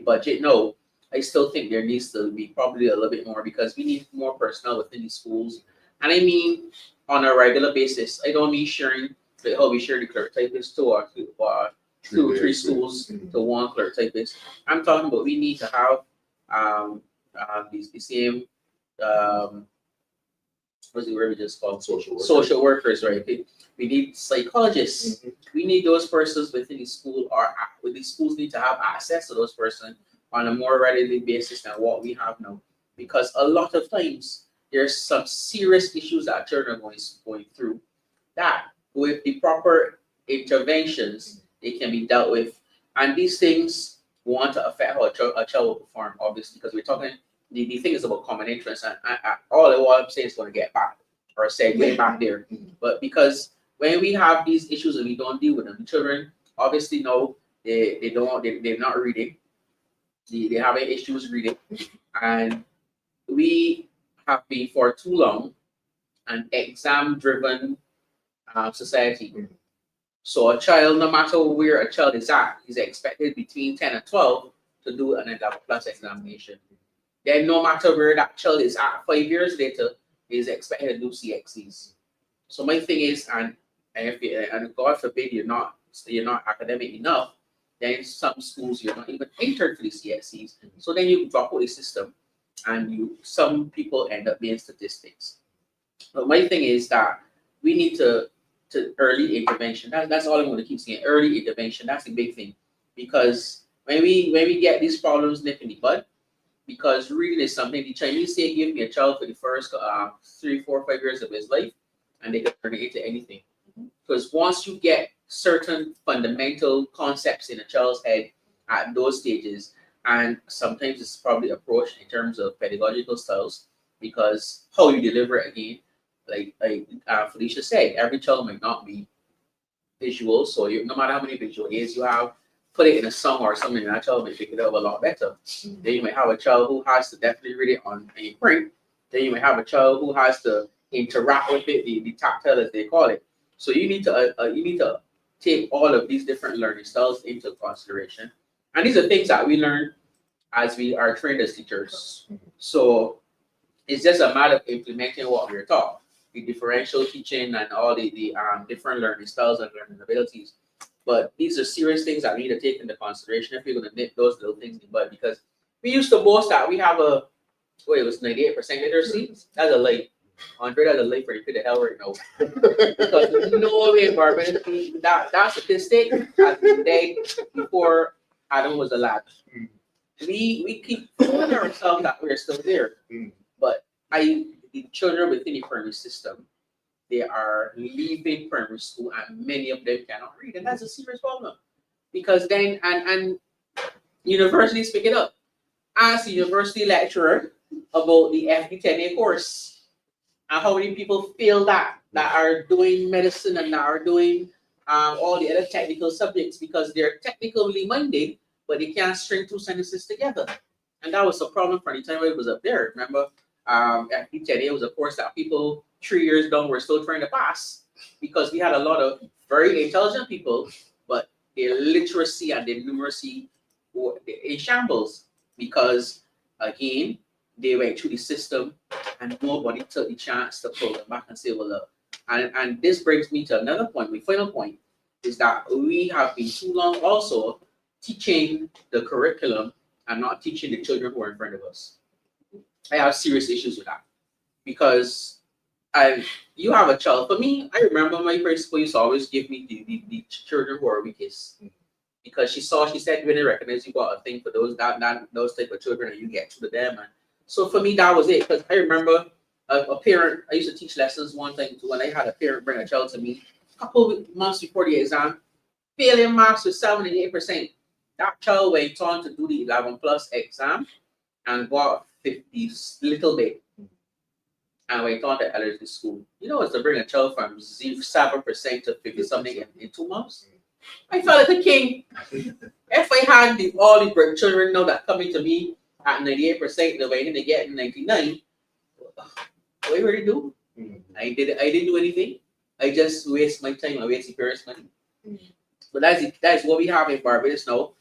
S3: budget, no, I still think there needs to be probably a little bit more, because we need more personnel within the schools. And I mean on a regular basis. I don't mean sharing how we share the clerk typist to two or three schools to one clerk typist. I'm talking about we need to have the same what's the word we just called? Social workers, right? We need psychologists. We need those persons within the school, or the schools need to have access to those persons on a more regular basis than what we have now. Because a lot of times there's some serious issues that children are going through that with the proper interventions, they can be dealt with. And these things want to affect how a child will perform, obviously, because we're talking, the thing is about common interest, and all I'm saying is going to get back, or segue back there. But because when we have these issues and we don't deal with them, the children obviously know they're not reading, they're having issues reading, and we have been for too long an exam-driven society. So a child, no matter where a child is at, is expected between 10 and 12 to do an 11+ examination. Then no matter where that child is at 5 years later, is expected to do CXCs. So my thing is, and God forbid you're not academic enough, then in some schools you're not even entered for the CXCs. So then you drop out the system, and some people end up being statistics. But my thing is that we need to early intervention. That's all I'm going to keep saying. Early intervention. That's the big thing, because when we get these problems nipped in the bud, because reading is something the Chinese say, give me a child for the first 3, 4, 5 years of his life, and they can turn it into anything. Because once you get certain fundamental concepts in a child's head at those stages. And sometimes it's probably approached in terms of pedagogical styles, because how you deliver it again, like Felicia said, every child might not be visual. So no matter how many visual aids you have, put it in a song or something, and that child may pick it up a lot better. Then you might have a child who has to definitely read it on a print. Then you might have a child who has to interact with it, the tactile as they call it. So you need to take all of these different learning styles into consideration. And these are things that we learn as we are trained as teachers. So it's just a matter of implementing what we're taught, the differential teaching and all the different learning styles and learning abilities. But these are serious things that we need to take into consideration if we're going to nip those little things in the bud. Because we used to boast that we have it was 98% literacy. That's a lie. Andre, that's a lie for the pit of hell right now. Because no way in Barbados, that statistic has been dead before Adam was alive. We keep fooling ourselves that we're still there. But the children within the primary system, they are leaving primary school and many of them cannot read. And that's a serious problem. Because then, and universities pick it up. Ask the university lecturer about the FD10A course and how many people feel that are doing medicine and that are doing all the other technical subjects because they're technically minded, but they can't string two sentences together. And that was a problem for the time it was up there. Remember, FD10A was a course that people 3 years down were still trying to pass because we had a lot of very intelligent people, but their literacy and their numeracy were in shambles because, again, they went through the system and nobody took the chance to pull them back and say, well, look. And this brings me to another point. My final point is that we have been too long also teaching the curriculum and not teaching the children who are in front of us. I have serious issues with that because you have a child. For me, I remember my principal used to always give me the children who are weakest because she said when they recognize you got a thing for those type of children and you get to them. And so for me, that was it. Because I remember a parent, I used to teach lessons one time too, and I had a parent bring a child to me a couple of months before the exam, failing marks with 78%. That child went on to do the 11+ exam and got 50 little bit. And went on to elementary school. You know, it's to bring a child from 7% to 50 something in 2 months. I felt like a king. If I had all the great children now that coming to me at 98%, the way they get 99, what were they do? I didn't do anything. I just waste my time. I waste the parents' money. But that's what we have in Barbados now.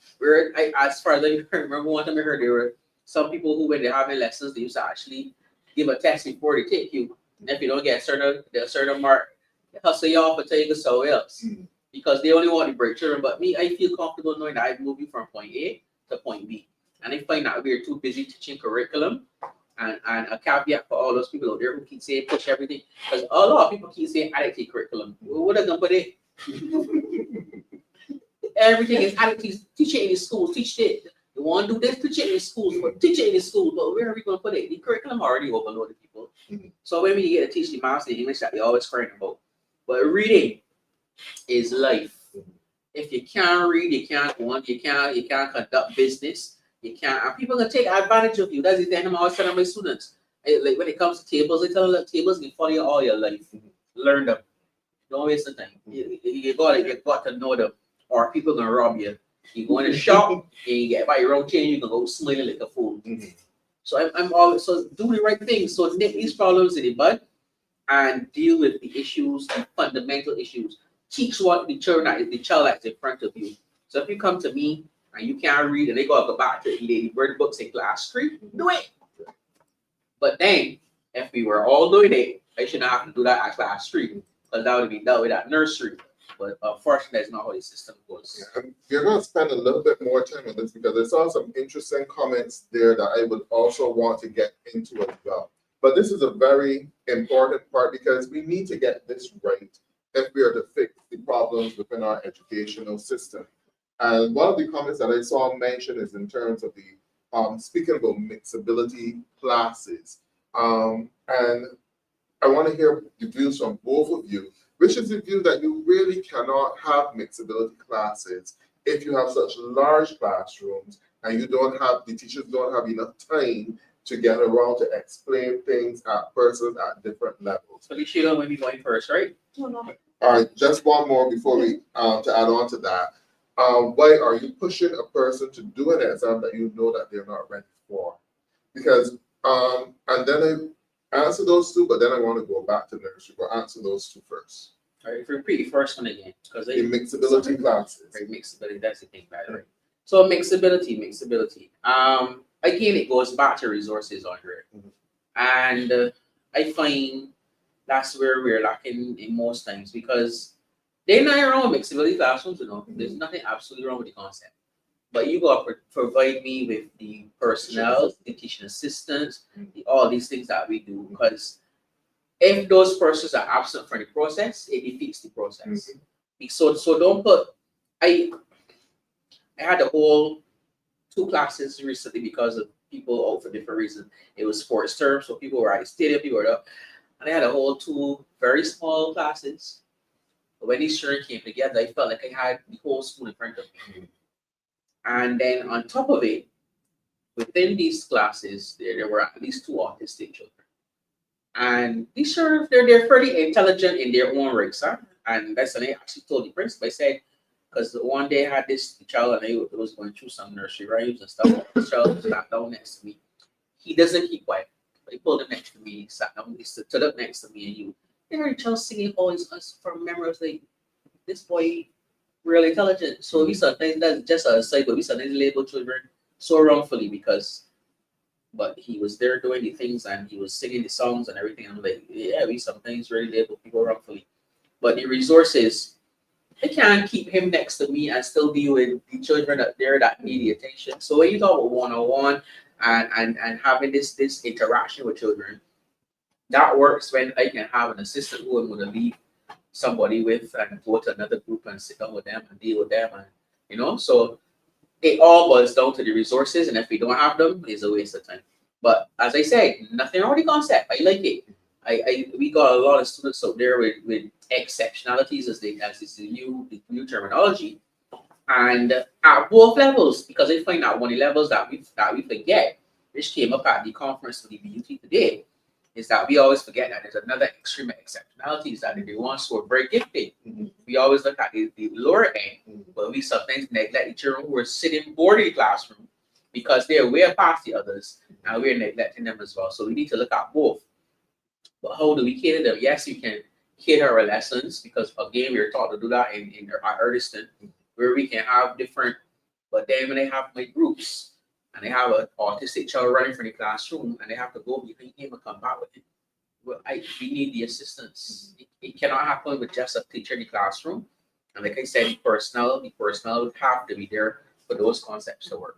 S3: As far as I remember, one time I heard there were some people who, when they're having lessons, they used to actually give a test before they take you. And if you don't get a certain mark, they hustle you off and tell you to go somewhere else. Because they only want to break children. But me, I feel comfortable knowing that I've moved you from point A to point B. And I find that we're too busy teaching curriculum. And a caveat for all those people out there who keep saying push everything. Because a lot of people keep saying additive curriculum. What are they going to put it? Everything is additive. Teach it in the schools. Teach it. You want to do this? Teach it in the schools. But teach it in the schools. But where are we going to put it? The curriculum already overloaded people. So when we get to teach the maths and English that they always crying about. But reading is life. If you can't read, you can't conduct business. You can't, and people are gonna take advantage of you. That's the thing I'm always telling my students. Like when it comes to tables, I tell them tables can follow you all your life. Learn them. Don't waste the time. You got to know them, or people gonna rob you. You go in a shop and you get by your own change, you can go smiling like a fool. So I'm always do the right thing. So nip these problems in the bud and deal with the issues, the fundamental issues. Teach what the child that's in front of you. So if you come to me and you can't read and they go back to the word books in class 3, do it. But then, if we were all doing it, I shouldn't have to do that at class 3 because that would be done with that nursery. But unfortunately, that's not how the system goes.
S1: Yeah, we're going to spend a little bit more time on this because I saw some interesting comments there that I would also want to get into as well. But this is a very important part because we need to get this right if we are to fix the problems within our educational system. And one of the comments that I saw mentioned is in terms of the speaking about mixability classes. And I want to hear the views from both of you which is the view that you really cannot have mixability classes if you have such large classrooms and the teachers don't have enough time to get around to explain things at persons at different levels.
S3: Felicia, you want me going first, right?
S2: No.
S1: All right, just one more before we to add on to that. Why are you pushing a person to do an exam that you know that they're not ready for? Because and then I answer those two, but then I want to go back to nursery. But answer those two first.
S3: All right, repeat the first one again, because
S1: The mixability classes.
S3: right, mixability, that's the thing, by the way. So mixability. Again, it goes back to resources, Andre, and I find that's where we're lacking in most times, because they're not wrong with mixability classrooms, you know. There's nothing absolutely wrong with the concept. But you got to provide me with the personnel, the teaching assistants, all these things that we do. Because if those persons are absent from the process, it defeats the process. So don't put. I had a whole 2 classes recently because of people out for different reasons. It was sports term, so people were at the stadium, people were up, and I had a whole 2 very small classes. But when these children came together, I felt like I had the whole school in front of me. And then on top of it, within these classes, there were at least 2 autistic children. And these children, they're fairly intelligent in their own rights, huh? And that's when I actually told the principal. I said, because one day I had this child and I was going through some nursery rhymes and stuff. This child sat down next to me. He doesn't keep quiet. I pulled him next to me, he sat down, he stood up next to me, and you heard the child singing all his from memory. I was like, this boy really intelligent. So we sometimes, that's just a side, but we sometimes label children so wrongfully but he was there doing the things and he was singing the songs and everything. I'm like, yeah, we sometimes really label people wrongfully. But the resources, I can't keep him next to me and still be with the children up there that need the attention. So when you talk about one-on-one and having this interaction with children, that works when I can have an assistant who I'm going to leave somebody with and go to another group and sit down with them and deal with them, and so it all boils down to the resources, and if we don't have them, it's a waste of time. But as I said, nothing wrong with the concept. I like it. We got a lot of students out there with exceptionalities, as is the new terminology, and at both levels, because I find that one of the levels that we forget, which came up at the conference for the BUT today, is that we always forget that there's another extreme exceptionalities, that the ones who are very gifted. We always look at the lower end, but we sometimes neglect the children who are sitting bored in the classroom because they are way past the others, and we're neglecting them as well. So we need to look at both. But how do we cater them? Yes, you can cater our lessons, because again, we are taught to do that in our Erdiston, where we can have different, but then when they have my groups, and they have an autistic child running from the classroom, and they have to go behind him and come back with him. Well, we need the assistance. It cannot happen with just a teacher in the classroom. And like I said, the personnel would have to be there for those concepts to work.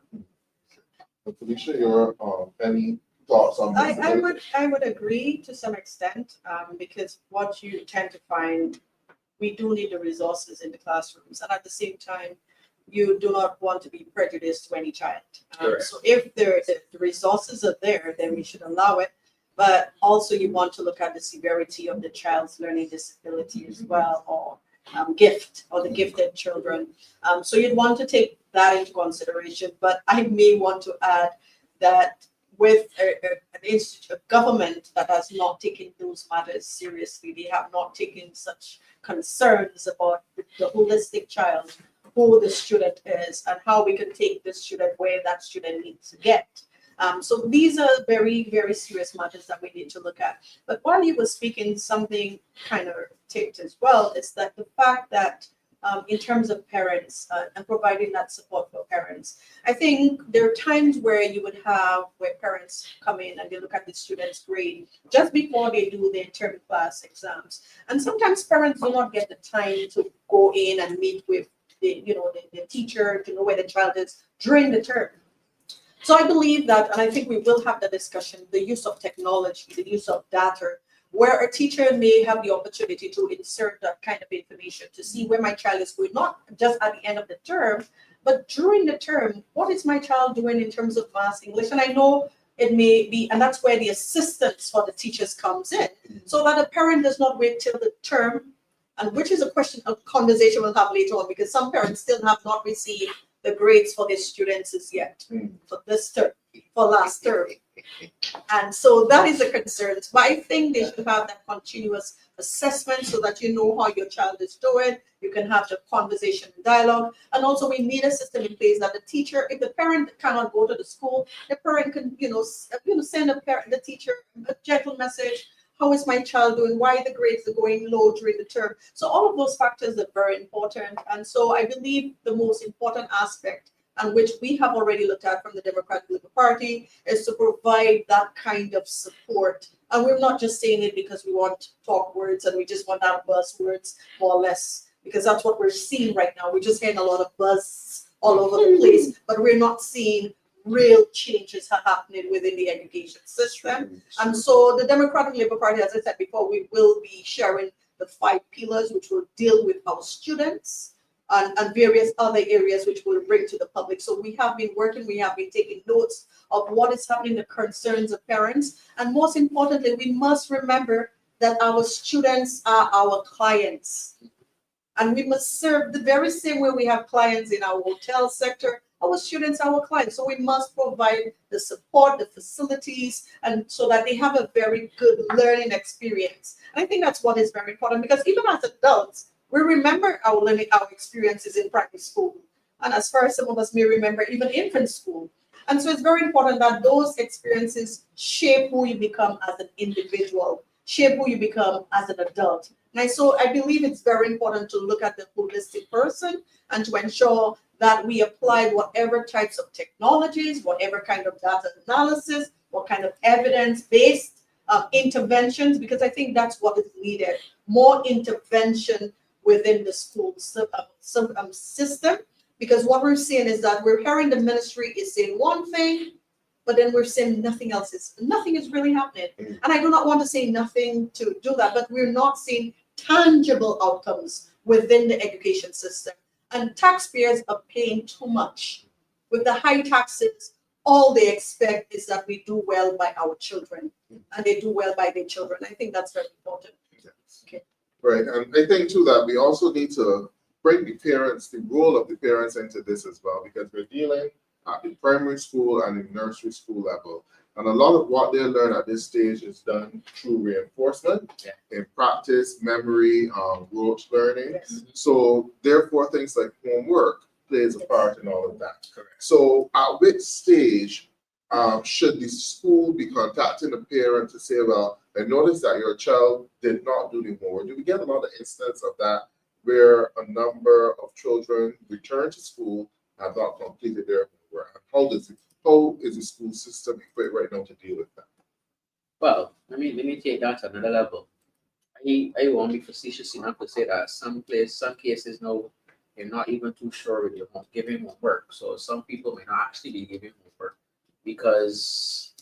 S1: Felicia, your any thoughts on this?
S2: I would agree to some extent, because what you tend to find, we do need the resources in the classrooms, and at the same time, you do not want to be prejudiced to any child. So if the resources are there, then we should allow it. But also you want to look at the severity of the child's learning disability as well, or gift, or the gifted children. So you'd want to take that into consideration. But I may want to add that with a government that has not taken those matters seriously, they have not taken such concerns about the holistic child, who the student is, and how we can take the student where that student needs to get. So these are very, very serious matters that we need to look at. But while you were speaking, something kind of ticked as well, is that the fact that in terms of parents and providing that support for parents, I think there are times where parents come in and they look at the student's grade just before they do their term class exams. And sometimes parents do not get the time to go in and meet with the teacher to know where the child is during the term. So I believe that, and I think we will have the discussion, the use of technology, the use of data, where a teacher may have the opportunity to insert that kind of information to see where my child is going, not just at the end of the term, but during the term, what is my child doing in terms of math, English? And I know it may be, and that's where the assistance for the teachers comes in, so that a parent does not wait till the term and which is a conversation we'll have later on, because some parents still have not received the grades for their students as yet for this term, for last term. And so that is a concern. But I think they should have that continuous assessment so that you know how your child is doing. You can have the conversation and dialogue. And also we need a system in place that the teacher, if the parent cannot go to the school, the parent can, send the teacher a gentle message. How is my child doing? Why the grades are going low during the term? So all of those factors are very important. And so I believe the most important aspect, and which we have already looked at from the Democratic Labour Party, is to provide that kind of support. And we're not just saying it because we want talk words and we just want our buzzwords, more or less, because that's what we're seeing right now. We're just hearing a lot of buzz all over the place, but we're not seeing real changes are happening within the education system. And so the Democratic Labour Party, as I said before, we will be sharing the 5 pillars which will deal with our students and various other areas which we'll bring to the public. So we have been working, we have been taking notes of what is happening, the concerns of parents. And most importantly, we must remember that our students are our clients. And we must serve the very same way we have clients in our hotel sector. Our students are our clients. So we must provide the support, the facilities, and so that they have a very good learning experience. And I think that's what is very important, because even as adults, we remember our experiences in primary school. And as far as some of us may remember, even infant school. And so it's very important that those experiences shape who you become as an individual, shape who you become as an adult. And so I believe it's very important to look at the holistic person and to ensure that we apply whatever types of technologies, whatever kind of data analysis, what kind of evidence-based interventions, because I think that's what is needed, more intervention within the school system. Because what we're seeing is that we're hearing the ministry is saying one thing, but then we're saying nothing is really happening. And I do not want to say nothing to do that, but we're not seeing tangible outcomes within the education system. And taxpayers are paying too much. With the high taxes, all they expect is that we do well by our children, and they do well by their children. I think that's very important.
S1: Yes. Okay. Right, and I think too that we also need to bring the role of the parents into this as well, because we're dealing at the primary school and the nursery school level. And a lot of what they learn at this stage is done through reinforcement, in practice, memory, rote learning.
S3: Yes.
S1: So therefore, things like homework plays a part in all of that. Correct. So at which stage should the school be contacting the parent to say, well, I noticed that your child did not do the homework? Do we get a lot of instances of that where a number of children return to school and have not completed their homework? And how is the school system equipped right now to deal with that?
S3: Well, let me take that to another level. I won't be facetious enough to say that some cases now they're not even too sure if they're giving homework. So some people may not actually be giving homework because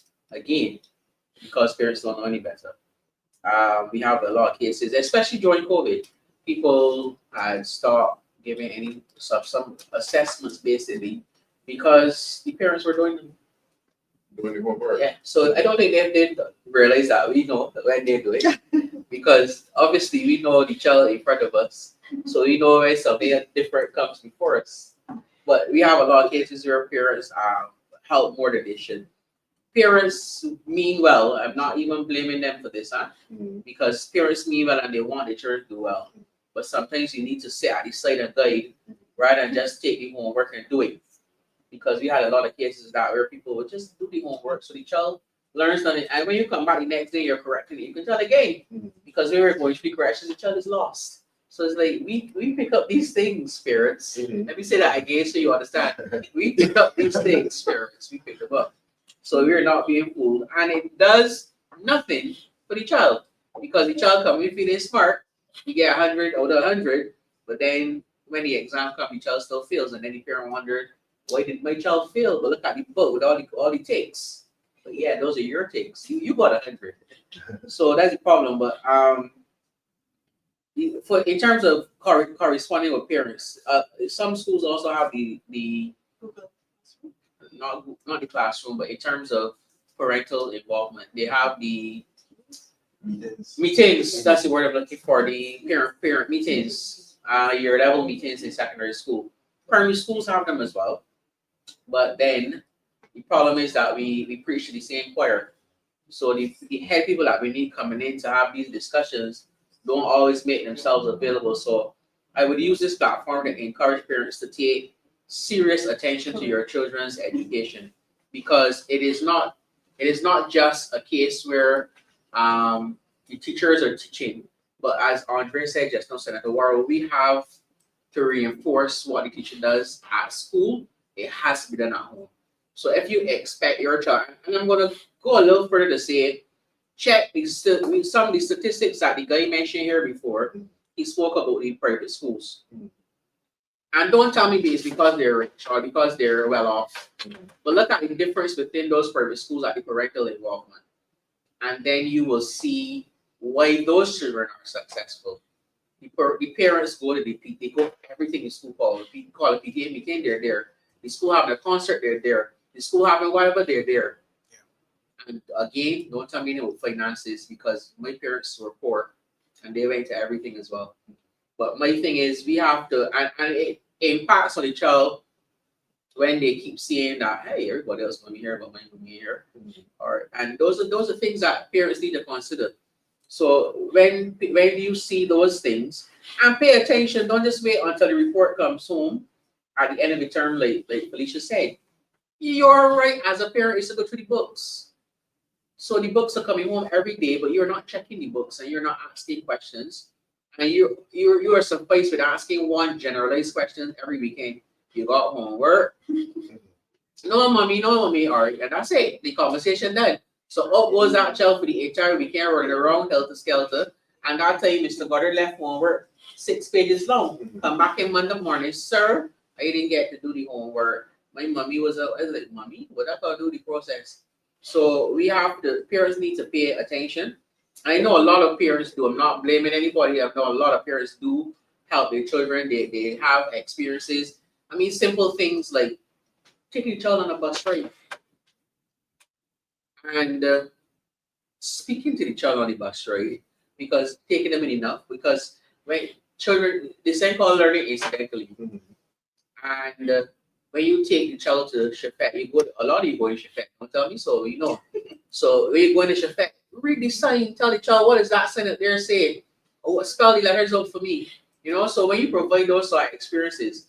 S3: parents don't know any better. We have a lot of cases, especially during COVID. People had stopped giving some assessments basically because the parents were doing
S1: the homework.
S3: Yeah, so I don't think they did realize that we know when they do it because obviously we know the child in front of us, so we know when something different comes before us. But we have a lot of cases where parents help more than they should. Parents mean well. I'm not even blaming them for this, because parents mean well and they want their children to do well. But sometimes you need to sit at the side and guide rather than just take the homework and do it. Because we had a lot of cases that where people would just do the homework so the child learns on it. And when you come back the next day, you're correcting it. You can tell again. Because we were going through the corrections, the child is lost. So it's like we pick up these things, parents. Let me say that again so you understand. We pick up these things, parents. We pick them up. So we're not being fooled. And it does nothing for the child. Because the child comes in feeling smart, you get 100 out of 100, but then when the exam comes, the child still fails, and then the parent wondered, why did my child fail? But look at the book with all the takes. But yeah, those are your takes. You got 100. So that's the problem. But in terms of corresponding with parents, some schools also have the not the classroom, but in terms of parental involvement, they have the Meetings, that's the word I'm looking for, the parent meetings, your level meetings in secondary school. Primary schools have them as well. But then the problem is that we preach to the same choir. So the head people that we need coming in to have these discussions don't always make themselves available. So I would use this platform to encourage parents to take serious attention to your children's education, because it is not just a case where the teachers are teaching, but as Andre said just now, Senator Worrell, we have to reinforce what the teacher does at school. It has to be done at home. So if you expect your child, and I'm going to go a little further to say, check some of the statistics that the guy mentioned here before. He spoke about the private schools. And don't tell me it's because they're rich or because they're well off. But look at the difference within those private schools at the parental involvement. And then you will see why those children are successful. The parents go to they go everything in school call it PTA meeting, they're there. The school having a concert, they're there. The school having whatever, they're there. And again, don't tell me about finances, because my parents were poor and they went to everything as well. But my thing is, we have to, and it impacts on the child when they keep seeing that, hey, everybody else want me here, but mine want me here. And those are things that parents need to consider. So when you see those things, and pay attention, don't just wait until the report comes home at the end of the term, like Felicia said. Your right as a parent is to go through the books. So the books are coming home every day, but you're not checking the books and you're not asking questions. And you are sufficed with asking one generalized question every weekend. You got homework? No, mommy, all right, and that's it. The conversation done. So up goes that child for the entire weekend running around helter skelter. And that time Mr. Goddard left homework 6 pages long. Come back in Monday morning, sir, I didn't get to do the homework. My mommy I was like, mommy, what I thought do the process? So parents need to pay attention. I know a lot of parents do. I'm not blaming anybody. I know a lot of parents do help their children. They have experiences. I mean, simple things like taking your child on a bus ride and speaking to the child on the bus ride, because taking them in enough, because when children, this thing called learning incidentally. And when you take the child to Shafet, a lot of you go to Shafet, don't tell me so, you know. So when you go to Shafet, read the sign, tell the child what is that sign that they're saying, or what spell the letters out for me. You know, so when you provide those sort of experiences,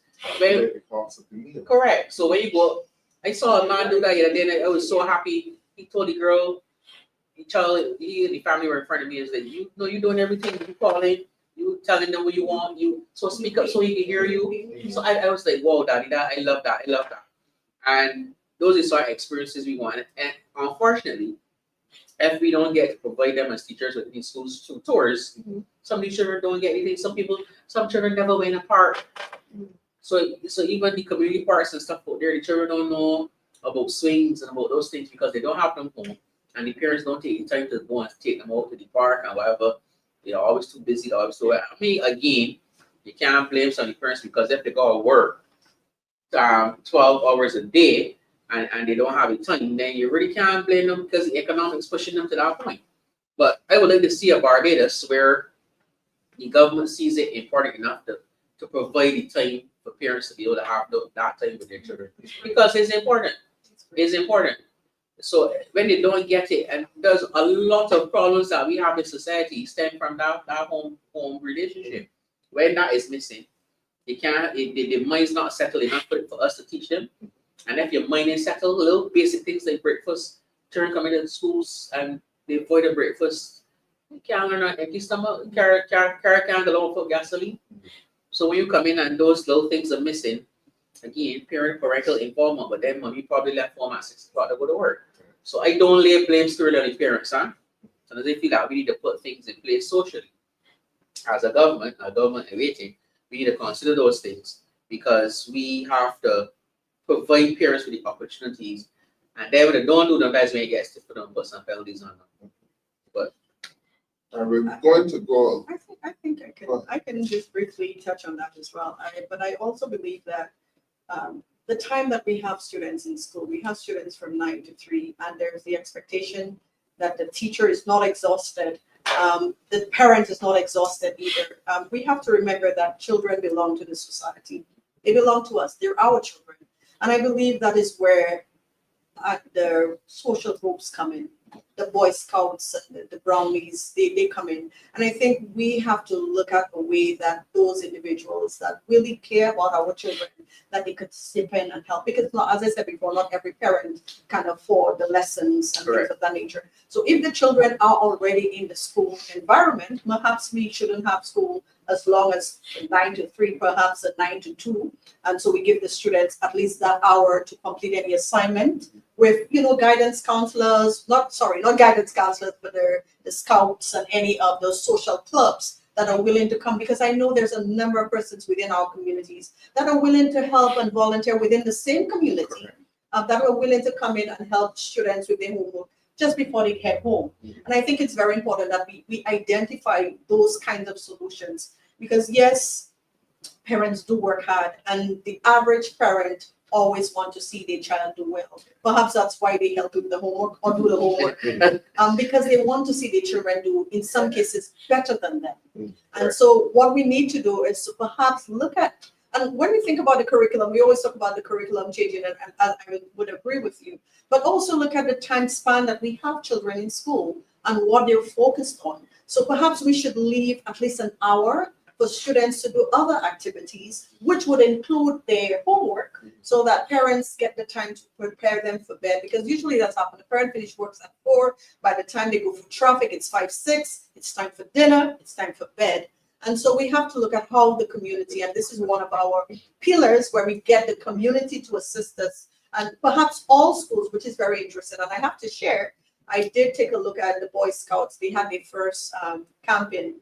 S3: correct. So when you go, I saw a man do that the other day, and I was so happy. He told the girl, the child, he and the family were in front of me, is that you know you're doing everything, you calling, you telling them what you want, you so speak up so he can hear you. So I was like, whoa, daddy, I love that. And those are sort of experiences we want. And unfortunately, if we don't get to provide them as teachers with these schools through tours, some of these children don't get anything. Some children never went in a park. So even the community parks and stuff out there, the children don't know about swings and about those things because they don't have them home. And the parents don't take the time to go and take them out to the park and whatever. They're always too busy, always too. I mean, again, you can't blame some of the parents, because if they go to work 12 hours a day and they don't have the time, then you really can't blame them, because the economics pushing them to that point. But I would like to see a Barbados where the government sees it important enough to provide the time for parents to be able to have that time with their children, because it's important. It's important. So when they don't get it, and there's a lot of problems that we have in society stem from that home relationship. When that is missing, the mind's not settled enough for us to teach them. And if your mind is settled, little basic things like breakfast, children coming to schools and they avoid the breakfast, you can't learn an empty stomach, carry can alone for gasoline. So when you come in and those little things are missing, again, parental involvement, but then mommy probably left home at 6 o'clock to go to work. So I don't lay blame squarely on the parents, huh? So they feel that we need to put things in place socially. As a government waiting, we need to consider those things, because we have to provide parents with the opportunities. And then when they don't do them, that's when it gets to put them, put some penalties on them. But
S1: we're going to go.
S2: I think I can just briefly touch on that as well. But I also believe that the time that we have students in school, we have students from 9 to 3, and there's the expectation that the teacher is not exhausted the parent is not exhausted either. We have to remember that children belong to the society. They belong to us. They're our children. And I believe that is where the social groups come in. The Boy Scouts, the Brownies, they come in. And I think we have to look at the way that those individuals that really care about our children, that they could step in and help. Because not, as I said before, not every parent can afford the lessons and things of that nature. So if the children are already in the school environment, perhaps we shouldn't have school as long as 9 to 3, perhaps at 9 to 2. And so we give the students at least that hour to complete any assignment with, guidance counselors, not guidance counselors, but the scouts and any of those social clubs that are willing to come, because I know there's a number of persons within our communities that are willing to help and volunteer within the same community, that are willing to come in and help students with their homework just before they head home. And I think it's very important that we identify those kinds of solutions, because yes, parents do work hard, and the average parent always want to see their child do well. Perhaps that's why they help with the homework or do the homework, because they want to see their children do, in some cases, better than them. And so what we need to do is to perhaps look at, and when we think about the curriculum, we always talk about the curriculum changing, and I would agree with you, but also look at the time span that we have children in school and what they're focused on. So perhaps we should leave at least an hour for students to do other activities, which would include their homework, so that parents get the time to prepare them for bed. Because usually that's happened. The parent finishes work at 4. By the time they go through traffic, it's 5, 6. It's time for dinner. It's time for bed. And so we have to look at how the community, and this is one of our pillars where we get the community to assist us, and perhaps all schools, which is very interesting. And I have to share, I did take a look at the Boy Scouts. They had their first campaign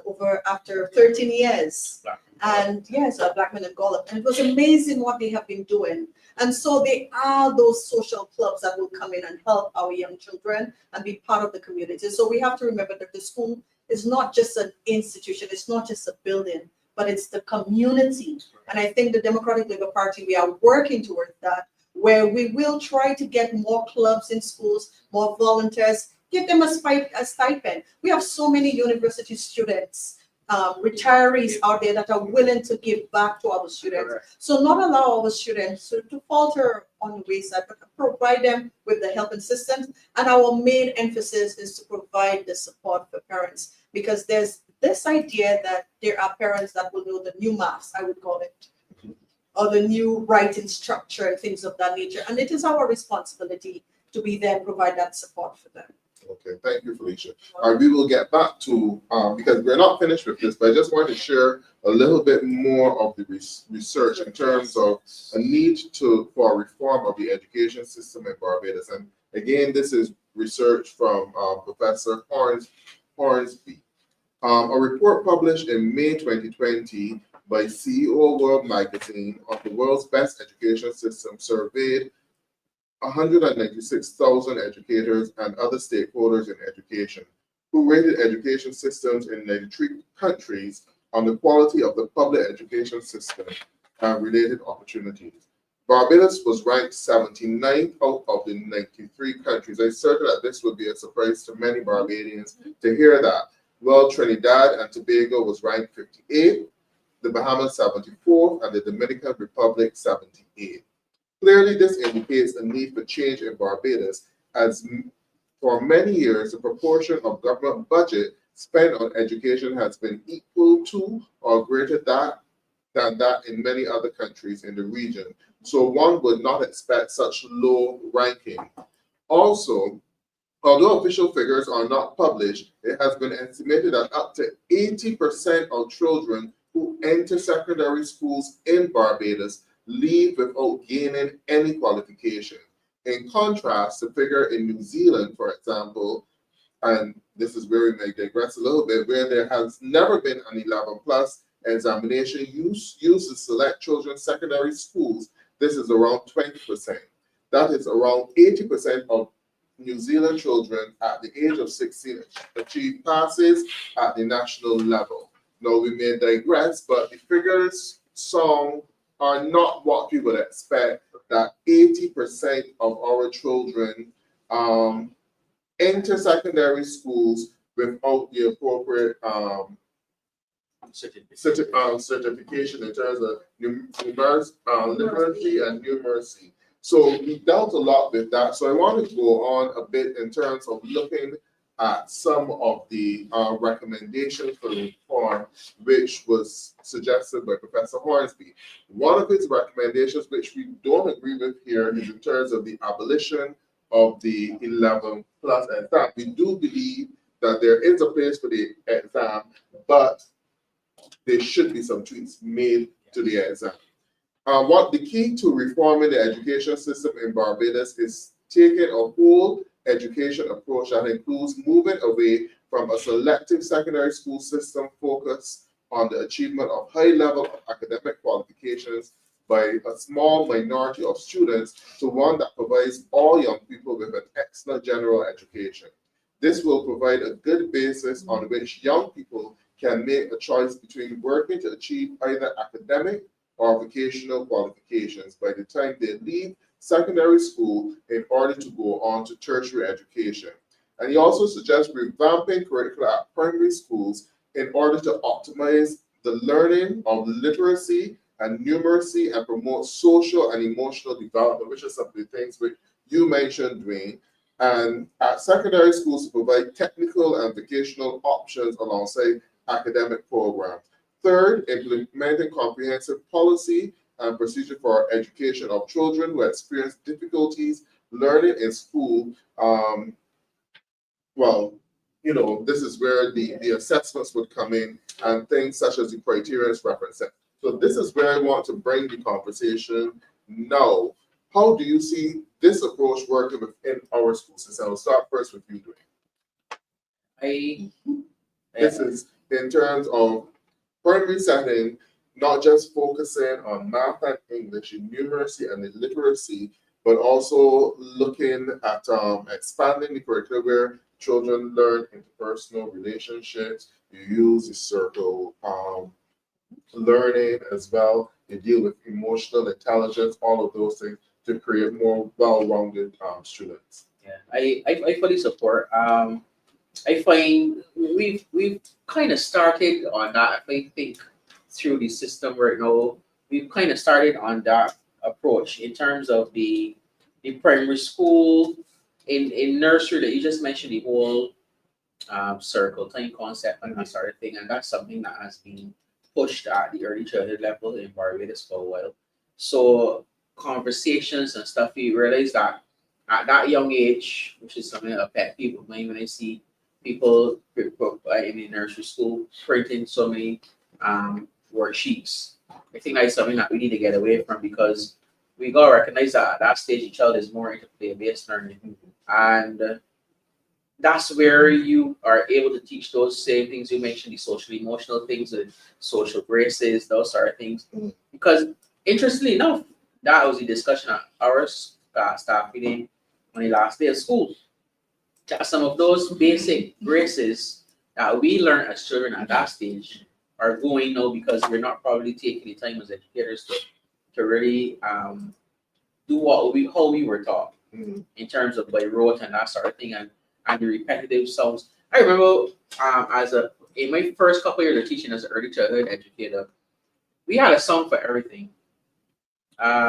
S2: over after 13 years. And yes, Black Men and Goddard. And it was amazing what they have been doing. And so they are those social clubs that will come in and help our young children and be part of the community. So we have to remember that the school is not just an institution, it's not just a building, but it's the community. And I think the Democratic Labour Party, we are working towards that, where we will try to get more clubs in schools, more volunteers, give them a stipend. We have so many university students, retirees out there that are willing to give back to our students. So not allow our students to falter on the wayside, but provide them with the help and assistance. And our main emphasis is to provide the support for parents, because there's this idea that there are parents that will know the new maths, I would call it, or the new writing structure and things of that nature. And it is our responsibility to be there and provide that support for them.
S1: Okay, thank you, Felicia. We will get back to, because we're not finished with this, but I just wanted to share a little bit more of the research in terms of a need for a reform of the education system in Barbados. And again, this is research from Professor Hornsby. A report published in May 2020 by CEO World Magazine of the world's best education system surveyed 196,000 educators and other stakeholders in education who rated education systems in 93 countries on the quality of the public education system and related opportunities. Barbados was ranked 79th out of the 93 countries. I certain that this would be a surprise to many Barbadians to hear that. Well, Trinidad and Tobago was ranked 58th, the Bahamas 74th, and the Dominican Republic 78th. Clearly, this indicates a need for change in Barbados, as for many years, the proportion of government budget spent on education has been equal to or greater than that in many other countries in the region. So one would not expect such low ranking. Also, although official figures are not published, it has been estimated that up to 80% of children who enter secondary schools in Barbados leave without gaining any qualification. In contrast, the figure in New Zealand, for example, and this is where we may digress a little bit, where there has never been an 11+ examination used to select children's secondary schools, this is around 20%. That is around 80% of New Zealand children at the age of 16 achieve passes at the national level. Now, we may digress, but the figures are not what we would expect, that 80% of our children enter secondary schools without the appropriate certification in terms of literacy and numeracy. So we dealt a lot with that. So I want to go on a bit in terms of looking at some of the recommendations for reform, which was suggested by Professor Hornsby. One of his recommendations, which we don't agree with here, is in terms of the abolition of the 11 plus exam. We do believe that there is a place for the exam, but there should be some tweaks made to the exam. What the key to reforming the education system in Barbados is taking a whole education approach that includes moving away from a selective secondary school system focused on the achievement of high level of academic qualifications by a small minority of students to one that provides all young people with an excellent general education. This will provide a good basis on which young people can make a choice between working to achieve either academic or vocational qualifications by the time they leave secondary school in order to go on to tertiary education. And he also suggests revamping curricula at primary schools in order to optimize the learning of literacy and numeracy and promote social and emotional development, which are some of the things which you mentioned, Dwane. And at secondary schools to provide technical and vocational options alongside academic programs. Third, implementing comprehensive policy and procedure for education of children who experience difficulties learning in school. Well, you know, this is where the assessments would come in and things such as the criteria reference set. So this is where I want to bring the conversation now. How do you see this approach working within our school system? I'll start first with you, Dwane. This is in terms of primary setting, not just focusing on math and English, numeracy and literacy, but also looking at expanding the curriculum where children learn interpersonal relationships. You use the circle learning as well. You deal with emotional intelligence, all of those things to create more well-rounded students.
S3: Yeah, I fully support. I find we've kind of started on that. I think through the system right now, we've kind of started on that approach in terms of the primary school, in nursery that you just mentioned, the whole circle time concept and that sort of thing, and that's something that has been pushed at the early childhood level in Barbados for a while. So conversations and stuff, you realize that at that young age, which is something that affects people, when I see people in the nursery school printing so many worksheets, I think that's something that we need to get away from, because we gotta recognize that at that stage, the child is more into play-based learning, and that's where you are able to teach those same things you mentioned, the social emotional things, the social graces, those sort of things. Because interestingly enough, that was the discussion at our staff meeting on the last day of school. Some of those basic graces that we learned as children at that stage are going now, because we're not probably taking the time as educators to really do how we were taught in terms of by rote and that sort of thing, and the repetitive songs. I remember in my first couple of years of teaching as an early childhood educator, we had a song for everything.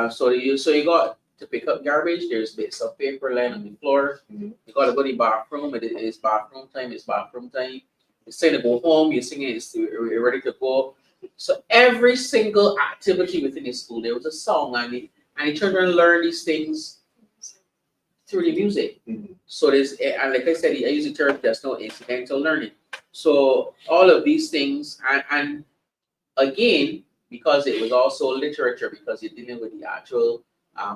S3: So you got to pick up garbage, there's bits of paper lying on the floor. You got to go to the bathroom, it's bathroom time, it's bathroom time. You say to go home, you're singing, you're ready to go. So every single activity within the school, there was a song, and the children learn these things through the music. So there's, and like I said, I use the term, there's no incidental learning. So all of these things, and again, because it was also literature, because you're dealing with the actual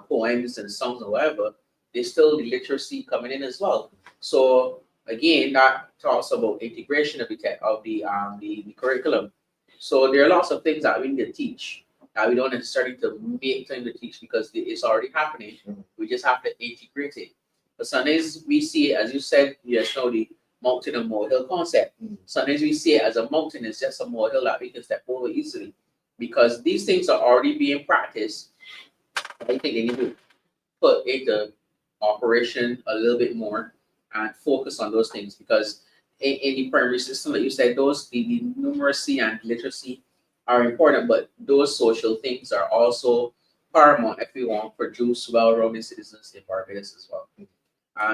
S3: poems and songs or whatever, there's still the literacy coming in as well. So again, that talks about integration of the curriculum. So there are lots of things that we need to teach that we don't necessarily to make time to teach, because it's already happening. We just have to integrate it. But sometimes we see it, as you said, yes, now the mountain and molehill concept. Sometimes we see it as a mountain, it's just a molehill that we can step over easily, because these things are already being practiced. I think they need to put into operation a little bit more and focus on those things, because in the primary system, like you said, the numeracy and literacy are important, but those social things are also paramount if we want to produce well-rounded citizens in Barbados as well.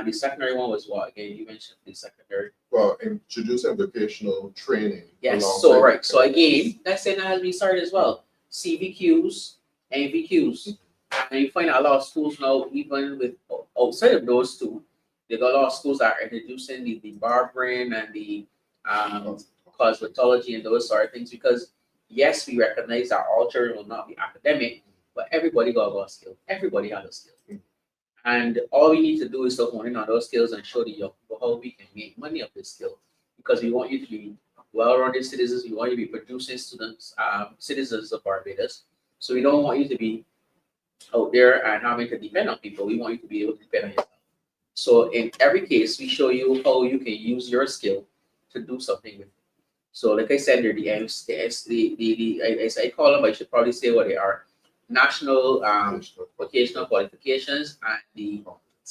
S3: The secondary one was what again? You mentioned the secondary.
S1: Well, introducing vocational training.
S3: Yes.
S1: alongside
S3: So right. So
S1: academics.
S3: again, that's it has been started as well. CVQs, NVQs, and you find a lot of schools now, even with outside of those two, they got a lot of schools that are introducing the barbering and the cosmetology and those sort of things because yes, we recognize that all children will not be academic, but everybody got a skill. Everybody has a skill. And all we need to do is to hone in on those skills and show the young people how we can make money of this skill. Because we want you to be well-rounded citizens, we want you to be producing students, citizens of Barbados. So we don't want you to be out there and having to depend on people. We want you to be able to depend on yourself. So in every case, we show you how you can use your skill to do something with it. So like I said, they're I call them, I should probably say what they are. National vocational qualifications and the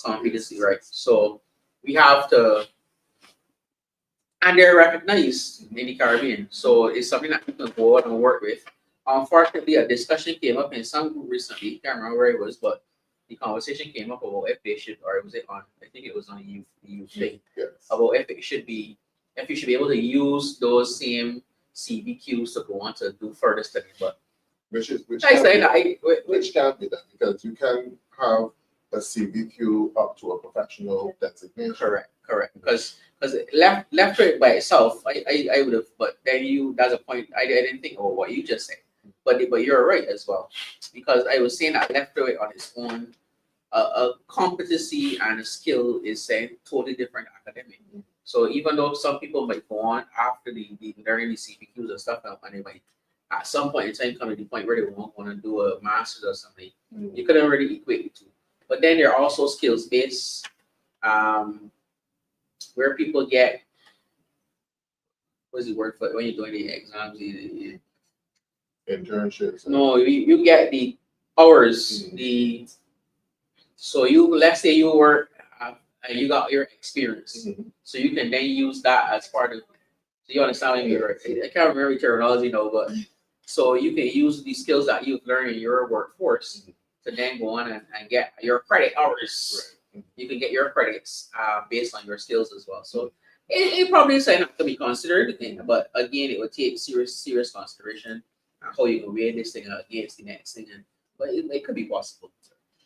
S3: competency, right? So we have to, and they're recognized in the Caribbean. So it's something that you can go out and work with. Unfortunately, a discussion came up in some group recently. Can't remember where it was, but the conversation came up about if they should, or was it on? I think it was on youth thing.
S1: Yes.
S3: About if you should be able to use those same CVQs to go on to do further study, but.
S1: Which
S3: I say
S1: which can be done because you can have a CVQ up to a professional designation.
S3: Correct. Because left to it by itself, I would have. But then that's a point. I didn't think about what you just said. But you're right as well, because I was saying that left to it on its own, a competency and a skill is saying totally different academic. So even though some people might go on after the learning the CVQs and stuff, and they might at some point in time come to the point where they won't want to do a master's or something, you couldn't really equate the two. But then there are also skills based, where people get, what's the word for it when you're doing the exams?
S1: Internships.
S3: No, you get the hours. So let's say you work and you got your experience, so you can then use that as part of. So you understand me, right? I can't remember the terminology now, but. So you can use the skills that you've learned in your workforce to then go on and get your credit hours. Right. You can get your credits based on your skills as well. So it probably is not to be considered, but again, it would take serious consideration on how you can weigh this thing against the next thing. But it could be possible.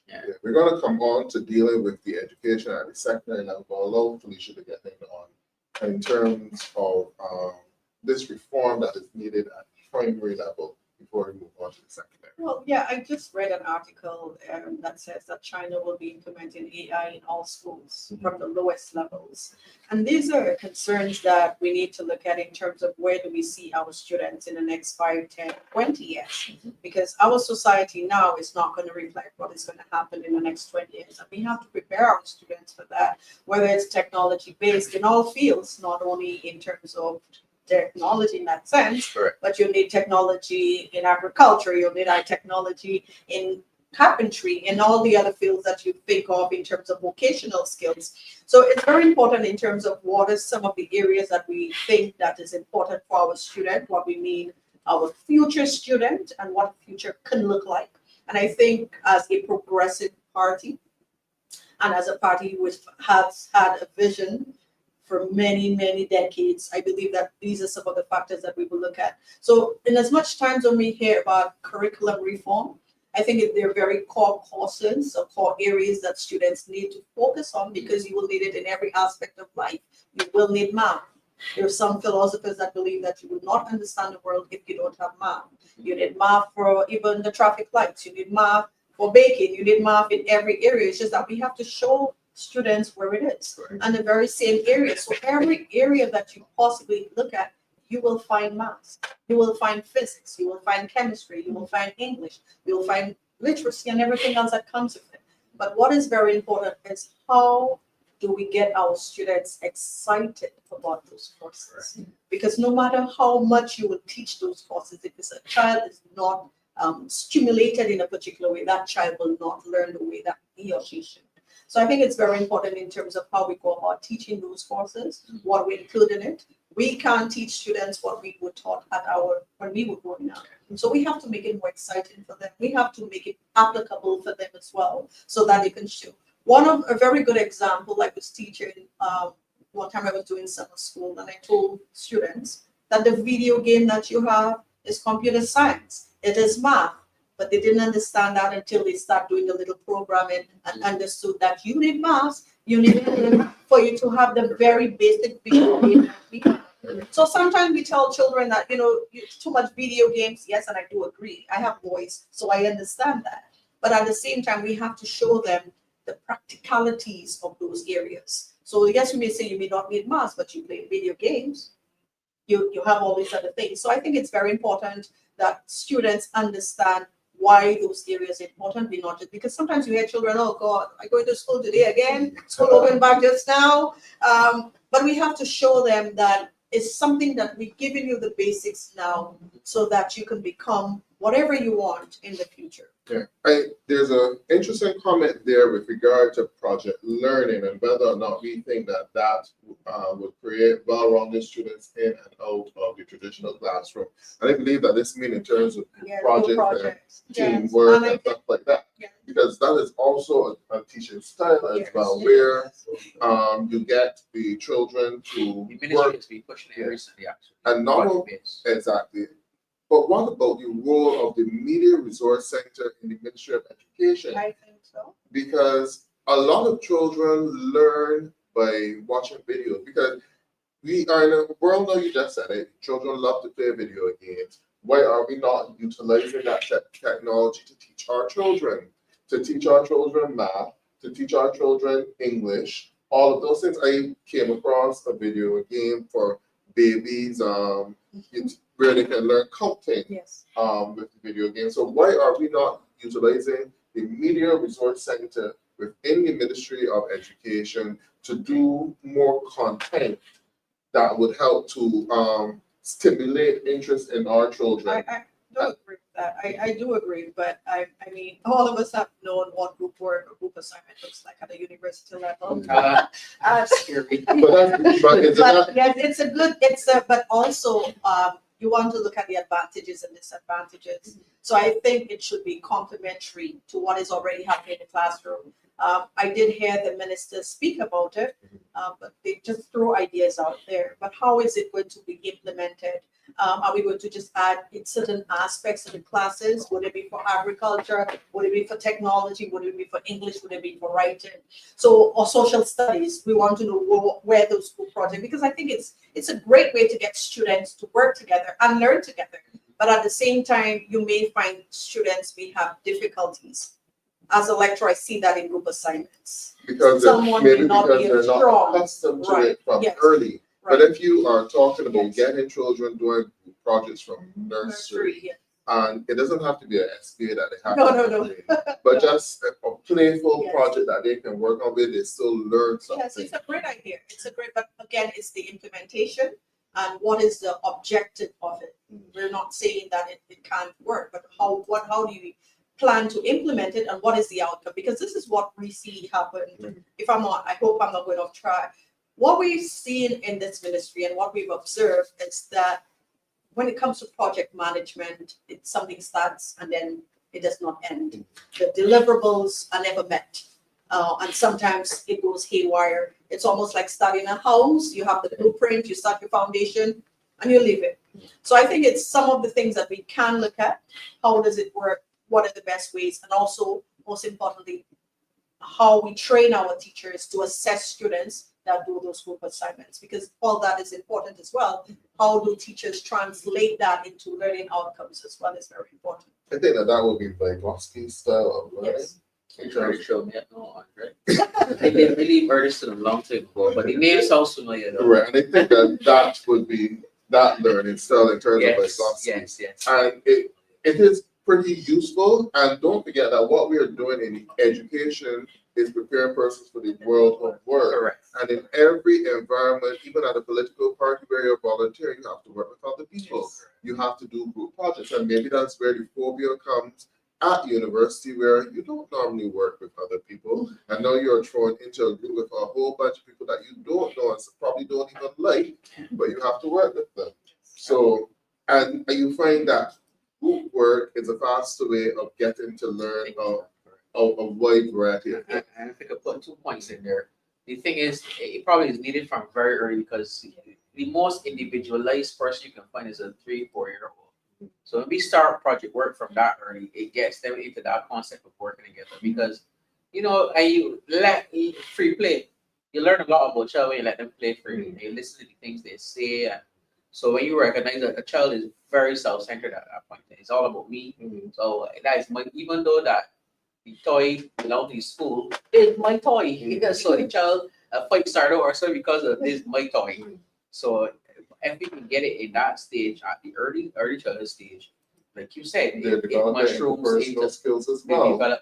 S3: Yeah.
S1: We're going to come on to dealing with the education and the sector, and I'm going to allow Felicia to get on in terms of this reform that is needed at primary level before we move on to the secondary.
S2: Well, yeah, I just read an article that says that China will be implementing AI in all schools from the lowest levels. And these are concerns that we need to look at in terms of where do we see our students in the next 5, 10, 20 years. Because our society now is not going to reflect what is going to happen in the next 20 years. And we have to prepare our students for that, whether it's technology based in all fields, not only in terms of technology in that sense,
S3: correct,
S2: but you need technology in agriculture, you'll need technology in carpentry, and all the other fields that you think of in terms of vocational skills. So it's very important in terms of what are some of the areas that we think that is important for our student, what we mean our future student, and what future can look like. And I think as a progressive party, and as a party which has had a vision for many, many decades, I believe that these are some of the factors that we will look at. So in as much times when we hear about curriculum reform, I think they're very core courses or core areas that students need to focus on, because you will need it in every aspect of life. You will need math. There are some philosophers that believe that you will not understand the world if you don't have math. You need math for even the traffic lights. You need math for baking. You need math in every area. It's just that we have to show students where it is, and the very same area. So every area that you possibly look at, you will find math, you will find physics, you will find chemistry, you will find English, you will find literacy and everything else that comes with it. But what is very important is how do we get our students excited about those courses? Because no matter how much you will teach those courses, if a child is not stimulated in a particular way, that child will not learn the way that he or she should. So I think it's very important in terms of how we go about teaching those courses, what we include in it. We can't teach students what we were taught when we were growing up. So we have to make it more exciting for them. We have to make it applicable for them as well, so that they can show. A very good example, I was teaching one time I was doing summer school, and I told students that the video game that you have is computer science. It is math. But they didn't understand that until they start doing a little programming and understood that you need math, you need it for you to have the very basic video game. So sometimes we tell children that, too much video games. Yes, and I do agree. I have boys, so I understand that. But at the same time, we have to show them the practicalities of those areas. So yes, you may say you may not need math, but you play video games. You have all these other things. So I think it's very important that students understand why those areas are important, not just because sometimes you hear children, oh God, I go to school today again, school opened back just now. But we have to show them that it's something that we've given you the basics now so that you can become whatever you want in the future.
S1: Yeah, there's an interesting comment there with regard to project learning and whether or not we think that would create well-rounded students in and out of the traditional classroom. And I believe that this means in terms of projects and teamwork and stuff like that.
S2: Yeah.
S1: Because that is also a teaching style as well, where you get the children to work.
S3: Has been pushing it recently, actually.
S1: And not exactly. But what about the role of the Media Resource Center in the Ministry of Education?
S2: I think so.
S1: Because a lot of children learn by watching videos. Because we are in a world now, you just said it, children love to play video games. Why are we not utilizing that technology to teach our children? To teach our children math, to teach our children English, all of those things. I came across a video game for babies, where they can learn counting with the video game. So why are we not utilizing the Media Resource Center within the Ministry of Education to do more content that would help to stimulate interest in our children?
S2: I do agree with that. I do agree, but I mean, all of us have known what group work or group assignment looks like at a university level.
S3: Scary.
S2: But also, you want to look at the advantages and disadvantages. So I think it should be complementary to what is already happening in the classroom. I did hear the minister speak about it, but they just throw ideas out there. But how is it going to be implemented? Are we going to just add certain aspects of the classes? Would it be for agriculture? Would it be for technology? Would it be for English? Would it be for writing? Or social studies? We want to know where those group projects, because I think it's a great way to get students to work together and learn together. But at the same time, you may find students may have difficulties. As a lecturer, I see that in group assignments.
S1: Because
S2: someone may not be
S1: they're not
S2: strong.
S1: accustomed to it from early.
S2: Right.
S1: But if you are talking about getting children doing projects from nursery, and it doesn't have to be an SPA that they have to do, but just a playful project that they can work on with, they still learn something.
S2: Yes, it's a great idea. But again, it's the implementation and what is the objective of it. We're not saying that it can't work, but how do you plan to implement it and what is the outcome? Because this is what we see happen. I hope I'm not going off track. What we've seen in this ministry and what we've observed is that when it comes to project management, something starts and then it does not end. The deliverables are never met. And sometimes it goes haywire. It's almost like starting a house. You have the blueprint, you start your foundation, and you leave it. So I think it's some of the things that we can look at. How does it work? What are the best ways? And also, most importantly, how we train our teachers to assess students that do those group assignments, because all that is important as well. How do teachers translate that into learning outcomes as well is very important.
S1: I think that would be Vygotsky's style of learning.
S3: Yes. Trying to show me no, Andre. I didn't really heard a long time ago, but the name sounds familiar though.
S1: Right, and I think that would be that learning style in terms of Vygotsky.
S3: Yes.
S1: And it is pretty useful. And don't forget that what we are doing in education is preparing persons for the world of work.
S3: Correct.
S1: And in every environment, even at a political party where you're volunteering, you have to work with other people. Yes. You have to do group projects. And maybe that's where the phobia comes at university where you don't normally work with other people, and now you're thrown into a group with a whole bunch of people that you don't know and probably don't even like, but you have to work with them. So, and you find that group work is a faster way of getting to learn a wide variety of things.
S3: And if I could put 2 points in there, the thing is, it probably is needed from very early because the most individualized person you can find is a 3-4-year-old. So when we start project work from that early, it gets them into that concept of working together because, you know, and you let free play, you learn a lot about child when you let them play freely. And you listen to the things they say. And so when you recognize that a child is very self-centered at that point, it's all about me. So that is my, even though that the toy belongs to the school, it's my toy. So the child, a fight started or so because of this my toy. So if we can get it in that stage, at the early childhood stage, like you said, it mushrooms
S1: personal
S3: into
S1: skills as
S3: they
S1: well,
S3: develop.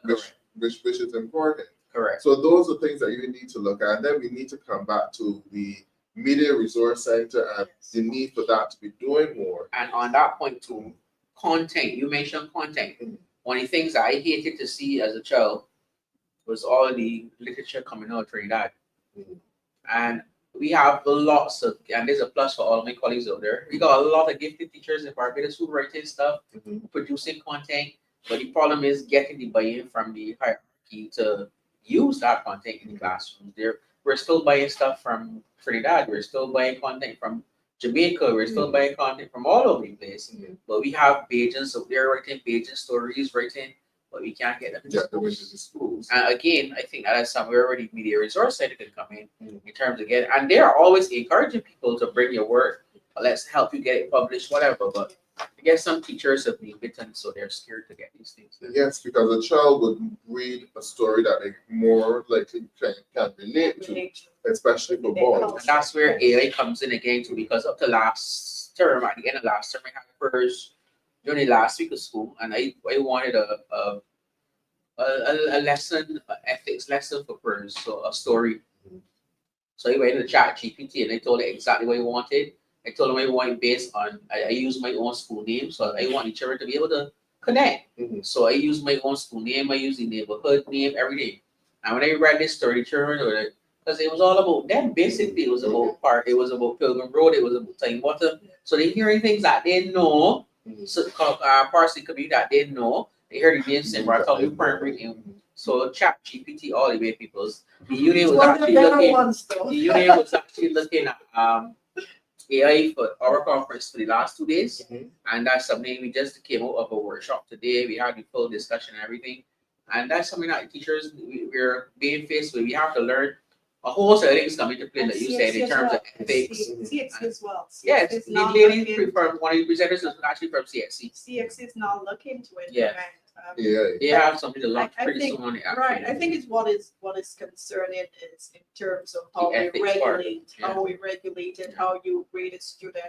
S1: which is important.
S3: Correct.
S1: So those are things that you need to look at. And then we need to come back to the Media Resource Center and the need for that to be doing more.
S3: And on that point too, content, you mentioned content. One of the things I hated to see as a child was all the literature coming out of Trinidad. And we have lots of, and there's a plus for all my colleagues out there. We got a lot of gifted teachers in Barbados who writing stuff, producing content. But the problem is getting the buy-in from the hierarchy to use that content in the classroom. We're still buying stuff from Trinidad. We're still buying content from Jamaica. We're still buying content from all over the place. But we have pages out there writing pages, stories, writing, but we can't get them into schools. And again, I think that's somewhere where the Media Resource Center can come in terms of getting, and they're always encouraging people to bring your work. Let's help you get it published, whatever. But I guess some teachers have been bitten, so they're scared to get these things.
S1: Yes, because a child would read a story that they more likely can relate to, especially for boys.
S3: And that's where AI comes in again too, because up to last term, at the end of last term, I had first during the last week of school, and I wanted a lesson, an ethics lesson for PERS, so a story. So I went to the chat GPT and I told it exactly what I wanted. I told them I wanted based on, I use my own school name, so I want the children to be able to connect. So I use my own school name, I use the neighborhood name, everything. And when I read this story, children, because it was all about them, basically, it was about park, it was about Pilgrim Road, it was about Time Water. So they're hearing things that they know, so parsley community that they know. They heard the name Simba, told you primary. So chat GPT all the way people's the union was actually looking at AI for our conference for the last 2 days, and that's something we just came out of a workshop today. We had the full discussion and everything, and that's something that teachers we're being faced with. We have to learn a whole set of things come into play, like you said, in terms of ethics.
S2: CX as well.
S3: Yes, the lady from one of the presenters is actually from CXC.
S2: CX is now looking to it.
S3: Yeah. They have something to launch pretty soon on the app.
S2: Right. I think it's what is concerning is in terms of how we regulate, and how you grade a student,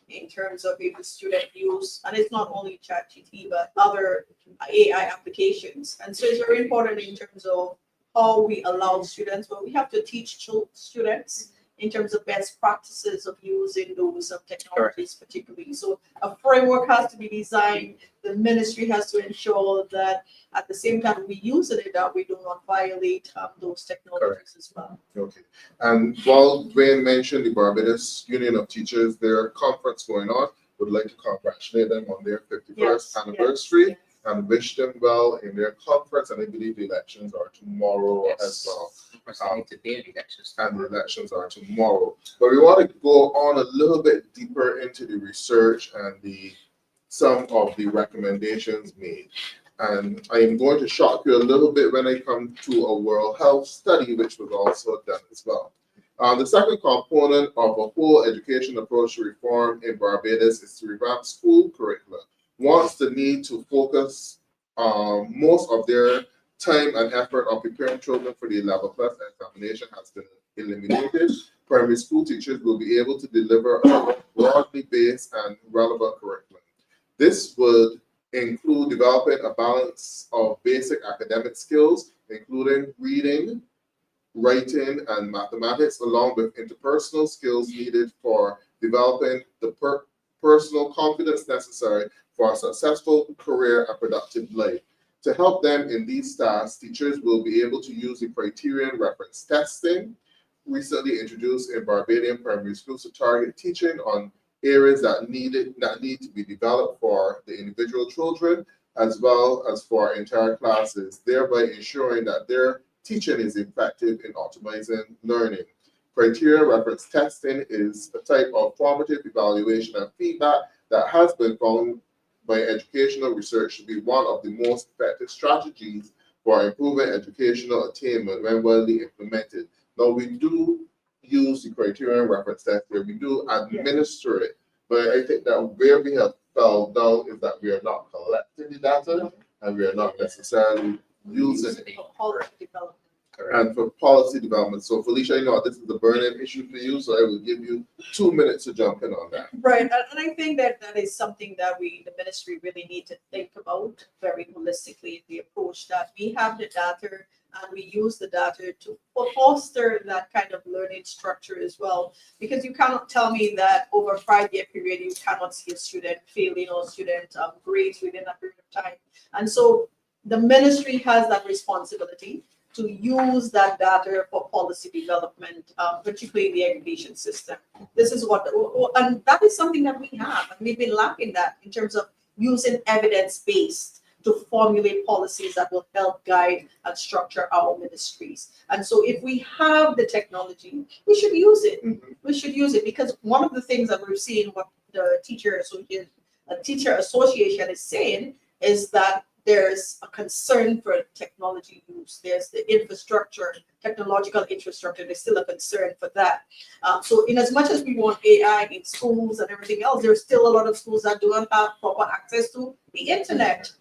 S2: in terms of if the student use, and it's not only ChatGPT but other AI applications. And so it's very important in terms of how we allow students, but we have to teach students in terms of best practices of using those technologies particularly. So a framework has to be designed. The ministry has to ensure that at the same time we use it, that we do not violate those technologies as well.
S1: Okay. And while Dwane mentioned the Barbados Union of Teachers, their conference going on, would like to congratulate them on their 51st anniversary and wish them well in their conference. And I believe the elections are tomorrow as well.
S3: Today, the elections.
S1: And the elections are tomorrow. But we want to go on a little bit deeper into the research and some of the recommendations made. And I am going to shock you a little bit when I come to a World Health study, which was also done as well. The second component of a whole education approach to reform in Barbados is to revamp school curricula. Wants the need to focus most of their time and effort on preparing children for the level plus examination has been eliminated. Primary school teachers will be able to deliver a broadly based and relevant curriculum. This would include developing a balance of basic academic skills, including reading, writing, and mathematics, along with interpersonal skills needed for developing the personal confidence necessary for a successful career and productive life. To help them in these tasks, teachers will be able to use the criterion reference testing, recently introduced in Barbadian primary schools, to target teaching on areas that need to be developed for the individual children as well as for entire classes, thereby ensuring that their teaching is effective in optimizing learning. Criteria reference testing is a type of formative evaluation and feedback that has been found by educational research to be one of the most effective strategies for improving educational attainment when widely implemented. Now, we do use the criterion reference test where we do administer it, but I think that where we have fell down is that we are not collecting the data and we are not necessarily using it.
S2: Policy development.
S1: And for policy development. So Felicia, this is a burning issue for you, so I will give you 2 minutes to jump in on that.
S2: Right, and I think that is something that the ministry really need to think about very holistically, the approach that we have the data and we use the data to foster that kind of learning structure as well. Because you cannot tell me that over a 5-year period, you cannot see a student failing or student grades within that period of time. And so the ministry has that responsibility to use that data for policy development, particularly in the education system. This is and that is something that we have, and we've been lacking that in terms of using evidence-based to formulate policies that will help guide and structure our ministries. And so if we have the technology, we should use it. We should use it, because one of the things that we're seeing, what the teacher association is saying, is that there's a concern for technology use. There's the infrastructure, technological infrastructure. There's still a concern for that. So in as much as we want AI in schools and everything else, there's still a lot of schools that do not have proper access to the internet.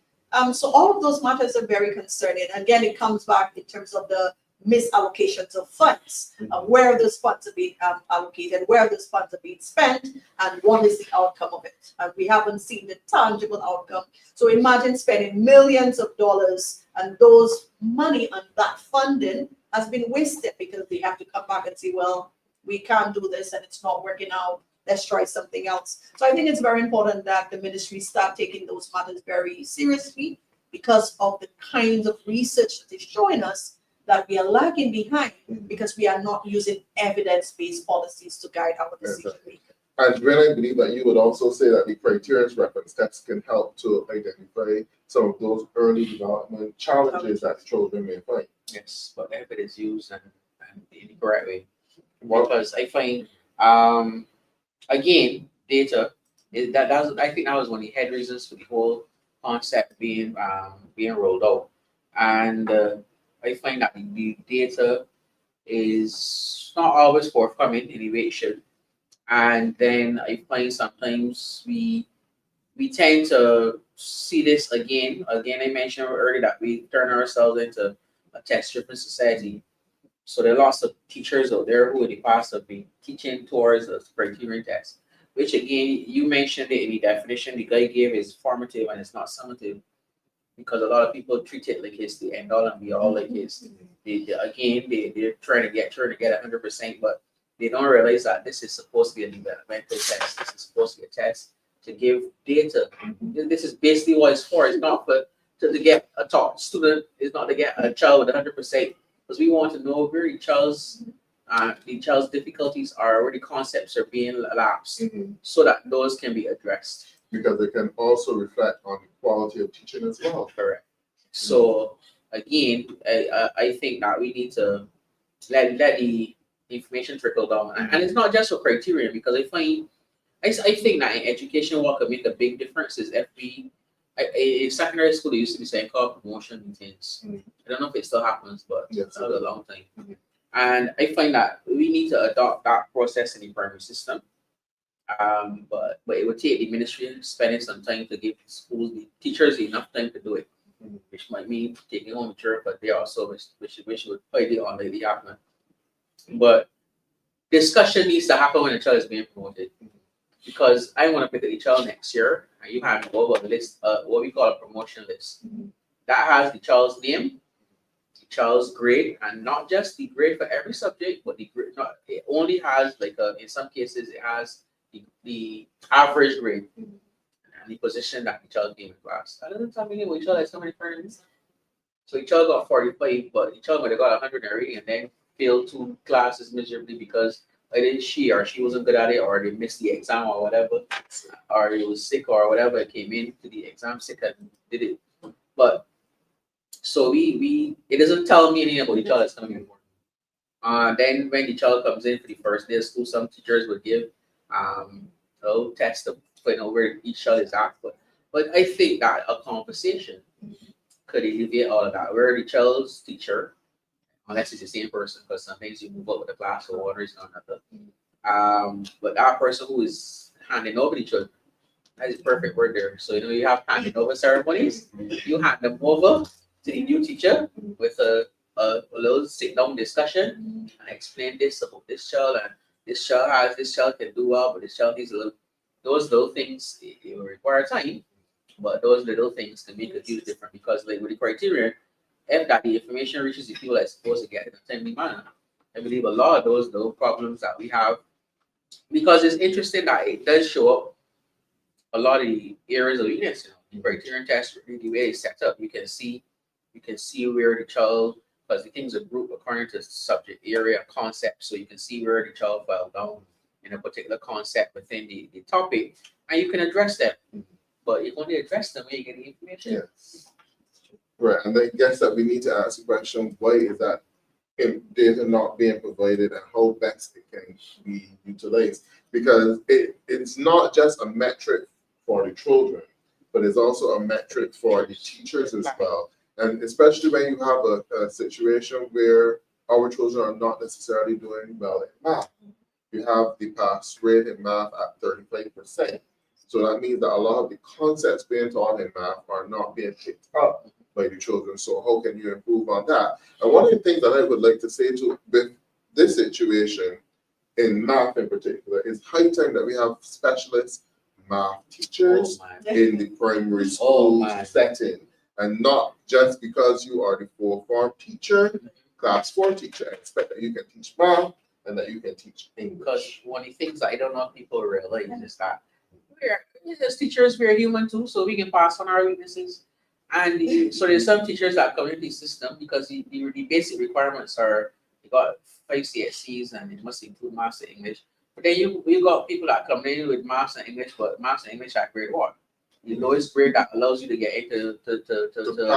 S2: So all of those matters are very concerning. Again, it comes back in terms of the misallocations of funds, where those funds are being allocated, where those funds are being spent, and what is the outcome of it. And we haven't seen the tangible outcome. So imagine spending millions of dollars, and those money and that funding has been wasted because they have to come back and say, well, we can't do this and it's not working out. Let's try something else. So I think it's very important that the ministry start taking those matters very seriously, because of the kinds of research that is showing us that we are lagging behind because we are not using evidence-based policies to guide our decision making.
S1: And when I believe that you would also say that the criterion reference test can help to identify some of those early development challenges that children may find.
S3: Yes, but evidence used and in the correct way.
S1: Well,
S3: Because I find, again, data, I think that was one of the head reasons for the whole concept being rolled out. And I find that the data is not always forthcoming in the way it should. And then I find sometimes we tend to see this again. Again, I mentioned earlier that we turn ourselves into a test-driven society. So there are lots of teachers out there who in the past have been teaching towards a criterion test, which again, you mentioned it in the definition the guy gave is formative and it's not summative. Because a lot of people treat it like it's the end all and be all, like it's they're trying to get 100%, but they don't realize that this is supposed to be a developmental test. This is supposed to be a test to give data. This is basically what it's for. It's not for to get a top student. It's not to get a child with 100%, because we want to know where the child's difficulties are, where the concepts are being lapsed, so that those can be addressed.
S1: Because it can also reflect on the quality of teaching as well.
S3: Correct. So again, I think that we need to let the information trickle down, and it's not just a criterion, because I think that in education, what could make a big difference is if in secondary school they used to be saying called promotion meetings. I don't know if it still happens, but
S1: Yes,
S3: that was a long time. And I find that we need to adopt that process in the primary system. But it would take the ministry spending some time to give schools, the teachers, enough time to do it, which might mean taking home a chair, but they also which would probably on the happening. But discussion needs to happen when a child is being promoted, because I want to pick up the child next year, and you have to go over the list, what we call a promotion list, that has the child's name, the child's grade, and not just the grade for every subject, but the grade. It only has in some cases it has the average grade and the position that the child came in class. I don't tell me what each child has so many friends. So each child got 45, but each child might have got 100 already and then failed 2 classes miserably because either she wasn't good at it, or they missed the exam or whatever, or he was sick or whatever, it came in to the exam sick and did it. But so we it doesn't tell me anything about the child that's coming in. Then when the child comes in for the first day of school, some teachers would give a little test to find out where each child is at. But I think that a conversation could alleviate all of that. Where the child's teacher, unless it's the same person, because sometimes you move up with the class for one reason or another. But that person who is handing over the children, that is perfect word there. So you have handing over ceremonies. You hand them over to the new teacher with a little sit-down discussion and explain this about this child, and this child can do well, but this child needs those little things. It will require time, but those little things can make a huge difference, because like with the criteria, if that the information reaches the people that's supposed to get in a timely manner, I believe a lot of those little problems that we have, because it's interesting that it does show up a lot of the areas of weakness. The criterion test, the way it's set up, you can see where the child, because the things are grouped according to subject area concept, so you can see where the child fell down in a particular concept within the topic, and you can address them. But you only address them when you get the information.
S1: Yes. Right, and I guess that we need to ask the question, why is that data not being provided and how best it can be utilized? Because it's not just a metric for the children, but it's also a metric for the teachers as well. And especially when you have a situation where our children are not necessarily doing well in math. You have the pass rate in math at 35%. So that means that a lot of the concepts being taught in math are not being picked up by the children. So how can you improve on that? And one of the things that I would like to say to with this situation in math in particular is high time that we have specialist math teachers in the primary school setting, and not just because you are the 4th form teacher, class 4 teacher, expect that you can teach math and that you can teach English.
S3: Because one of the things I don't know if people realize is that as teachers, we're human too, so we can pass on our weaknesses. And so there's some teachers that come into the system because the basic requirements are, you got 5 CSCs and it must include maths and English. But then you got people that come in with maths and English, but maths and English at grade 1. The lowest grade that allows you to get into a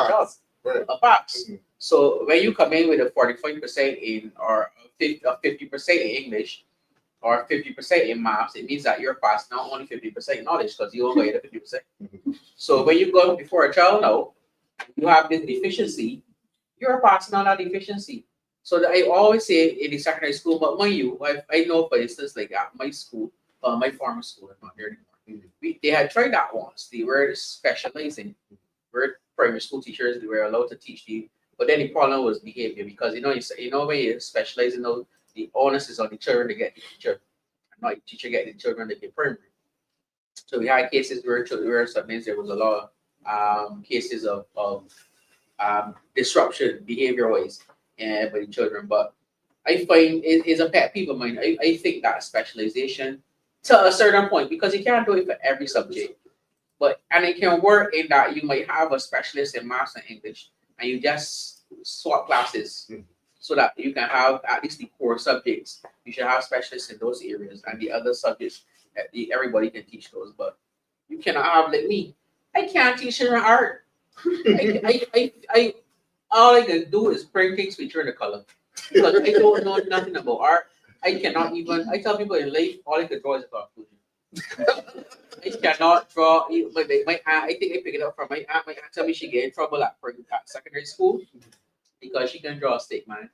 S3: job,
S1: right.
S3: A pass. So when you come in with a 45% in or a 50% in English or 50% in maths, it means that you're passing not only 50% knowledge, because you only get a 50%. So when you go before a child now, you have this deficiency, you're passing on that deficiency. So that I always say in the secondary school, but mind you, I know for instance, like at my school, my former school, I'm not there anymore. They had tried that once. They were specializing. We're primary school teachers, they were allowed to teach you. But then the problem was behavior, because you know when you specialize in those, the onus is on the children to get the teacher, and not the teacher get the children to get primary. So we had cases where sometimes there was a lot of cases of disruption behavior-wise by the children. But I find it is a pet peeve of mine. I think that specialization to a certain point, because you can't do it for every subject, and it can work in that you might have a specialist in maths and English, and you just swap classes so that you can have at least the core subjects. You should have specialists in those areas, and the other subjects, everybody can teach those. But you cannot have like me. I can't teach in art. I all I can do is bring things with the color, because I don't know nothing about art. I cannot even. I tell people in life, all I can draw is a conclusion. I cannot draw. My aunt, I think I picked it up from my aunt. My aunt told me she get in trouble at secondary school because she can draw a stick, man.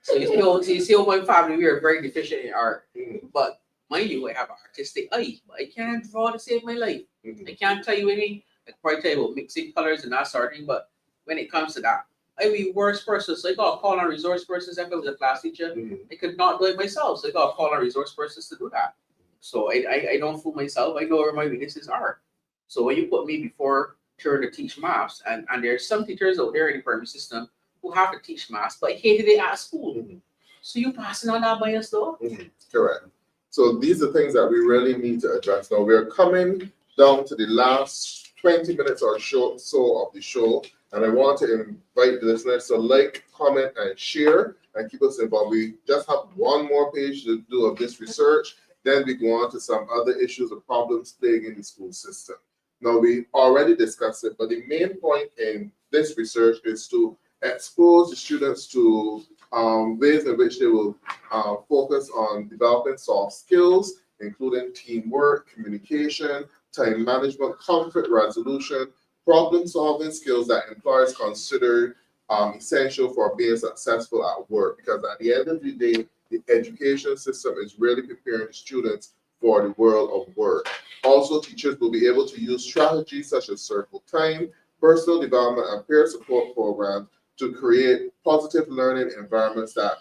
S3: So you see, my family, we are very deficient in art. But mind you, I have an artistic eye, but I can't draw to save my life. I can't tell you anything. I can probably tell you about mixing colors and that sort of thing, but when it comes to that, I'd be worst person. So I got to call on resource persons. If I was a class teacher, I could not do it myself. So I got to call on resource persons to do that. So I don't fool myself. I know where my weaknesses are. So when you put me before children to teach maths, and there's some teachers out there in the primary system who have to teach maths, but hated it at school. So you passing on that bias though?
S1: Correct. So these are things that we really need to address. Now we're coming down to the last 20 minutes or so of the show, and I want to invite the listeners to like, comment, and share, and keep us involved. We just have one more page to do of this research, then we go on to some other issues or problems plaguing the school system. Now, we already discussed it, but the main point in this research is to expose the students to ways in which they will focus on developing soft skills, including teamwork, communication, time management, conflict resolution, problem-solving skills that employers consider essential for being successful at work. Because at the end of the day, the education system is really preparing students for the world of work. Also, teachers will be able to use strategies such as circle time, personal development, and peer support programs to create positive learning environments that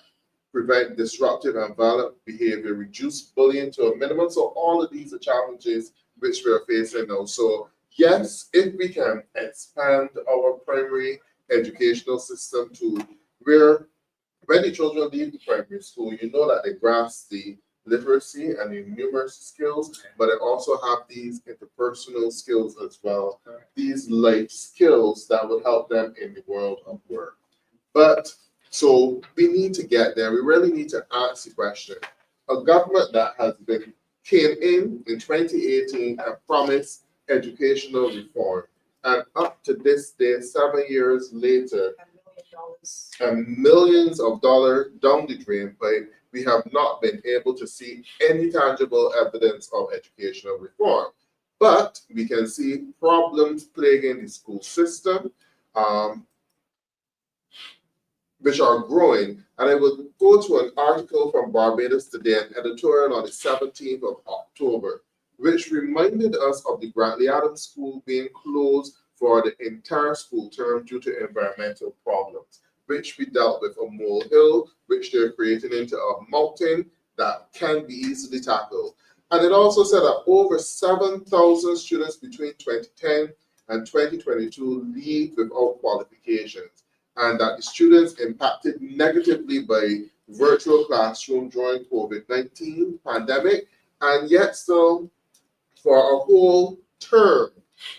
S1: prevent disruptive and violent behavior, reduce bullying to a minimum. So all of these are challenges which we are facing now. So yes, if we can expand our primary educational system to where when the children leave the primary school, you know that they grasp the literacy and the numeracy skills, but they also have these interpersonal skills as well, these life skills that will help them in the world of work. But so we need to get there. We really need to ask the question. A government that has been came in 2018 and promised educational reform, and up to this day, 7 years later, and millions of dollars down the drain pipe, we have not been able to see any tangible evidence of educational reform. But we can see problems plaguing the school system, which are growing. And I will go to an article from Barbados today, an editorial on the 17th of October, which reminded us of the Grantley Adams School being closed for the entire school term due to environmental problems, which we dealt with a molehill, which they're creating into a mountain that can be easily tackled. And it also said that over 7,000 students between 2010 and 2022 leave without qualifications, and that the students impacted negatively by virtual classroom during COVID-19 pandemic, and yet still for a whole term,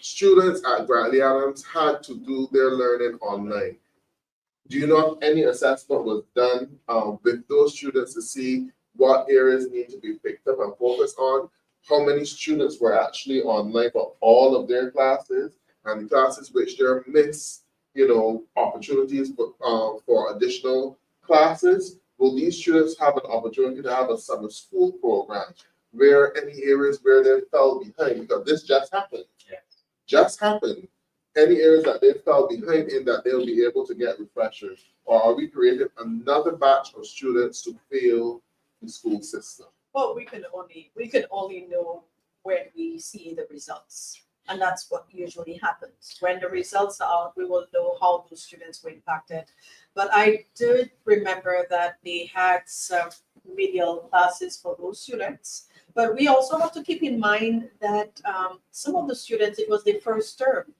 S1: students at Grantley Adams had to do their learning online. Do you know if any assessment was done with those students to see what areas need to be picked up and focused on? How many students were actually online for all of their classes, and the classes which they're missed, opportunities for additional classes? Will these students have an opportunity to have a summer school program where any areas where they fell behind? Because this just happened. Yeah. Just happened. Any areas that they fell behind in, that they'll be able to get refreshers? Or are we creating another batch of students to fail the school system?
S2: Well, we can only know when we see the results. And that's what usually happens. When the results are out, we will know how those students were impacted. But I did remember that they had some remedial classes for those students. But we also have to keep in mind that some of the students, it was their first term,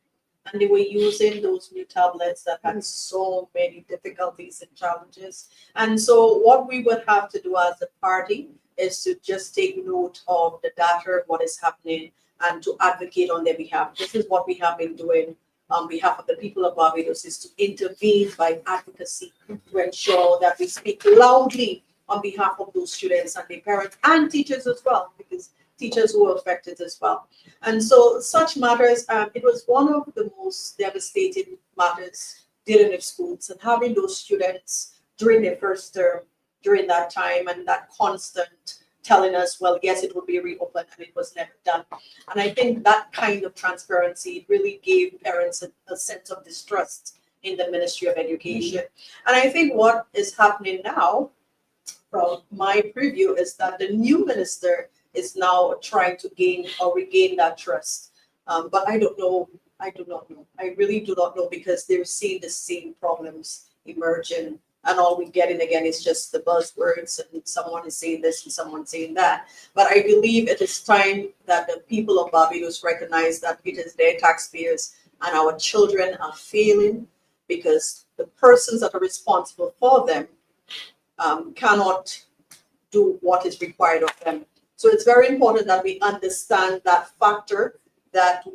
S2: and they were using those new tablets that had so many difficulties and challenges. And so what we would have to do as a party is to just take note of the data, what is happening, and to advocate on their behalf. This is what we have been doing on behalf of the people of Barbados, is to intervene by advocacy to ensure that we speak loudly on behalf of those students and their parents and teachers as well, because teachers were affected as well. And so such matters, it was one of the most devastating matters dealing with schools, and having those students during their first term, during that time, and that constant telling us, well, yes, it will be reopened, and it was never done. And I think that kind of transparency really gave parents a sense of distrust in the Ministry of Education. And I think what is happening now, from my preview, is that the new minister is now trying to gain or regain that trust. But I don't know. I do not know. I really do not know, because they're seeing the same problems emerging. And all we're getting again is just the buzzwords, and someone is saying this and someone saying that. But I believe it is time that the people of Barbados recognize that it is their taxpayers and our children are failing, because the persons that are responsible for them cannot do what is required of them So it's very important that we understand that factor, that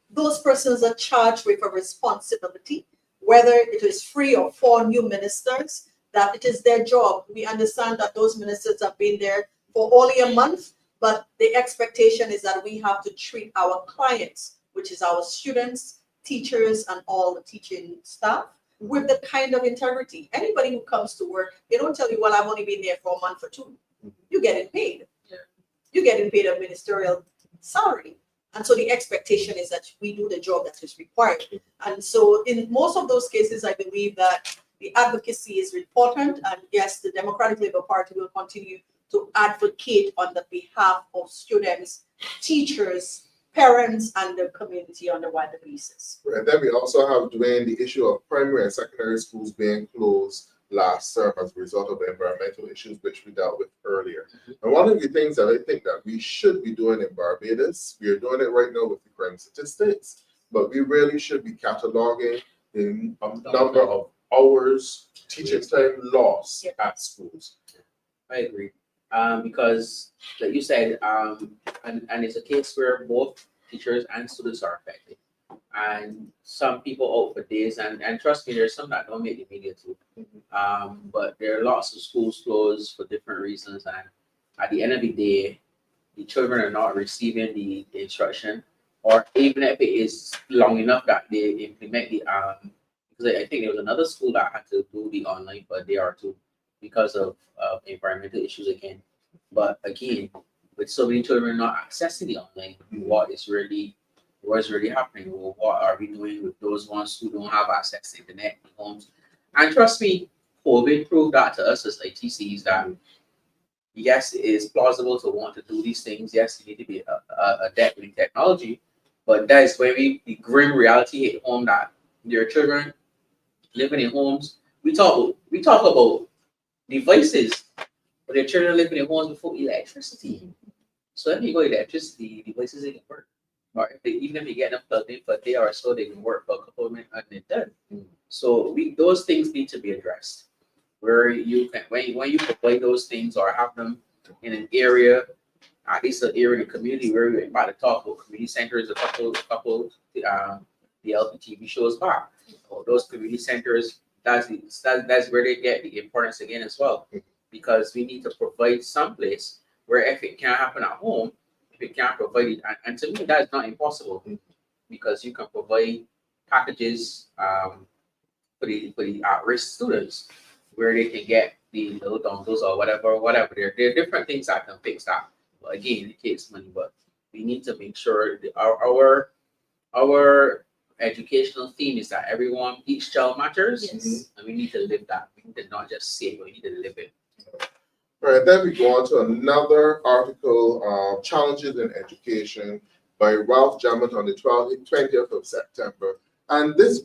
S2: those persons are charged with a responsibility, whether it is 3 or 4 new ministers, that it is their job. We understand that those ministers have been there for only a month, but the expectation is that we have to treat our clients, which is our students, teachers, and all the teaching staff, with the kind of integrity. Anybody who comes to work, they don't tell you, well, I've only been there for a month or 2. You're getting paid.
S3: Yeah.
S2: You're getting paid a ministerial salary. And so the expectation is that we do the job that is required. And so in most of those cases, I believe that the advocacy is important. And yes, the Democratic Labour Party will continue to advocate on the behalf of students, teachers, parents, and the community on a wider basis.
S1: And then we also have, Dwane, the issue of primary and secondary schools being closed last term as a result of environmental issues, which we dealt with earlier. And one of the things that I think that we should be doing in Barbados, we are doing it right now with the crime statistics, but we really should be cataloging the number of hours teaching time lost at schools.
S3: I agree. Because, like you said, and it's a case where both teachers and students are affected. And some people out for days, and trust me, there's some that don't make the media too. But there are lots of schools closed for different reasons, and at the end of the day, the children are not receiving the instruction, or even if it is long enough that they implement the because I think there was another school that had to do the online for a day or 2 because of environmental issues again. But again, with so many children not accessing the online, what's really happening? Well, what are we doing with those ones who don't have access to internet in homes? And trust me, COVID proved that to us as ITCs that yes, it is plausible to want to do these things. Yes, you need to be adept with technology, but that is where the grim reality hit home that there are children living in homes. We talk about devices, but there are children living in homes without electricity. So if you go electricity, devices ain't work. Or even if you get them plugged in for a day or so, they can work for a couple of minutes and they're done. So those things need to be addressed. Where you can, when you provide those things or have them in an area, at least an area in the community where we're about to talk about community centers, a couple DLP TV shows back. Or those community centers, that's where they get the importance again as well. Because we need to provide some place where if it can't happen at home, if it can't provide it, and to me that is not impossible, because you can provide packages for the at-risk students where they can get the little dongles or whatever. There are different things that can fix that. But again, it takes money, but we need to make sure that our educational theme is that each child matters, and we need to live that. We need to not just say it, but we need to live it.
S1: All right, then we go on to another article, Challenges in Education by Ralph Jammett on the 20th of September. And this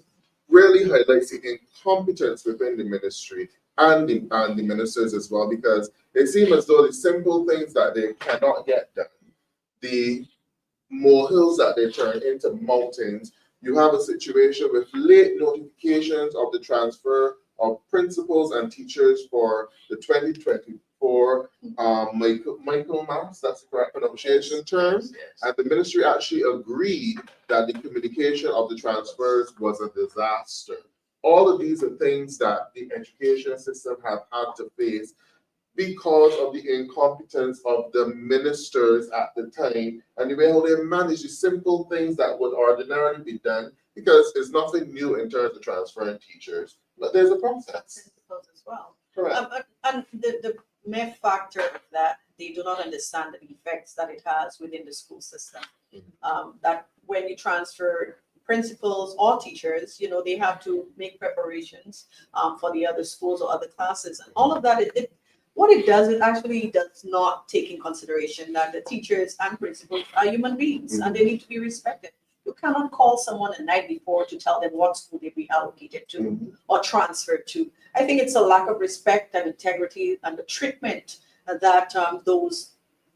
S1: really highlights the incompetence within the ministry and the ministers as well, because it seems as though the simple things that they cannot get done, the molehills that they turn into mountains. You have a situation with late notifications of the transfer of principals and teachers for the 2024 Michaelmas, that's the correct pronunciation term. And the ministry actually agreed that the communication of the transfers was a disaster. All of these are things that the education system have had to face because of the incompetence of the ministers at the time and the way how they manage the simple things that would ordinarily be done, because it's nothing new in terms of transferring teachers, but there's a process.
S2: As well.
S1: Correct.
S2: And the mere factor that they do not understand the effects that it has within the school system. That when you transfer principals or teachers, they have to make preparations for the other schools or other classes, and all of that. What it does, it actually does not take in consideration that the teachers and principals are human beings and they need to be respected. You cannot call someone the night before to tell them what school they be allocated to or transferred to. I think it's a lack of respect and integrity and the treatment that those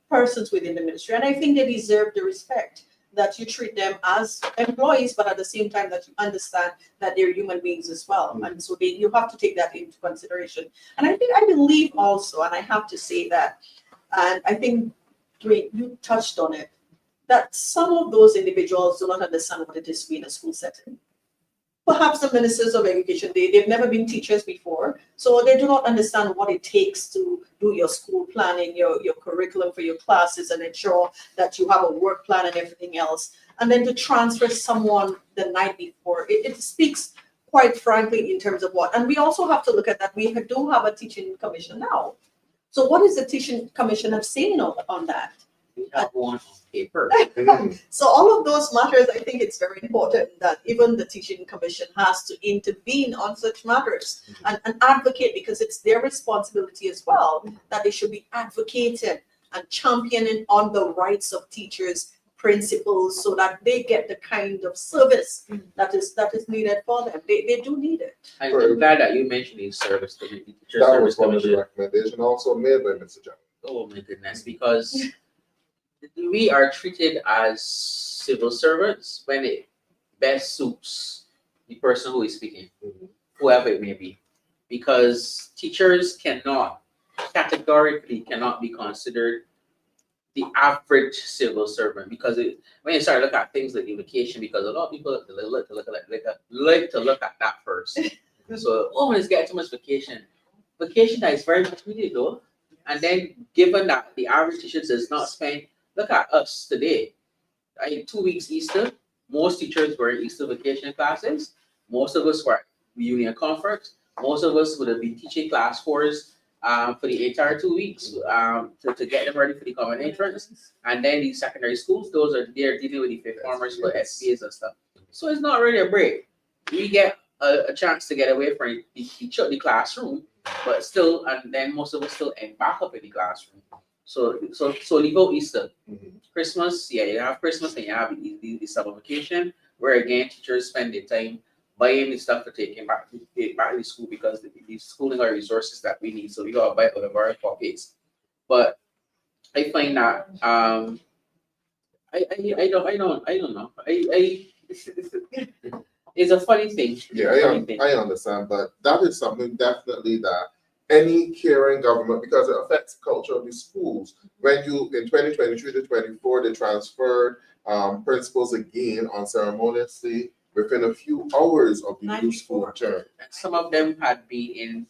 S2: persons within the ministry, and I think they deserve the respect that you treat them as employees, but at the same time that you understand that they're human beings as well. And so you have to take that into consideration. And I believe also, and I have to say that, and I think Dwane, you touched on it, that some of those individuals do not understand what it is to be in a school setting. Perhaps the ministers of education, they've never been teachers before, so they do not understand what it takes to do your school planning, your curriculum for your classes, and ensure that you have a work plan and everything else. And then to transfer someone the night before, it speaks quite frankly in terms of what. And we also have to look at that. We do have a teaching commission now. So what is the teaching commission have saying on that?
S3: We have one on paper.
S2: So all of those matters, I think it's very important that even the teaching commission has to intervene on such matters and advocate, because it's their responsibility as well, that they should be advocating and championing on the rights of teachers, principals, so that they get the kind of service that is needed for them. They do need it.
S3: I'm glad that you mentioned the service committee. Teacher
S1: That
S3: service
S1: was one of the
S3: commission.
S1: recommendations also made by Mr. John.
S3: Oh my goodness, because we are treated as civil servants when it best suits the person who is speaking, whoever it may be. Because teachers categorically cannot be considered the average civil servant, because when you start looking at things like education, because a lot of people like to look at that first. So, oh, let's get too much vacation. Vacation that is very much needed though. And then given that the average teacher does not spend, look at us today. 2 weeks Easter, most teachers were in Easter vacation classes. Most of us were union conference. Most of us would have been teaching class 4s for the entire 2 weeks to get them ready for the common entrance. And then the secondary schools, they're dealing with the fifth formers for SPAs and stuff. So it's not really a break. We get a chance to get away from the classroom, but still, and then most of us still end back up in the classroom. So leave out Easter. Christmas, yeah, you have Christmas and you have the summer vacation, where again teachers spend their time buying the stuff to take back to school, because the schooling are resources that we need. So we gotta buy out of our pockets. But I find that I don't know. It's a funny thing.
S1: Yeah, I understand, but that is something definitely that any caring government, because it affects the culture of the schools. When you, in 2023 to 24, they transferred principals again unceremoniously within a few hours of the new school term.
S3: And some of them had been in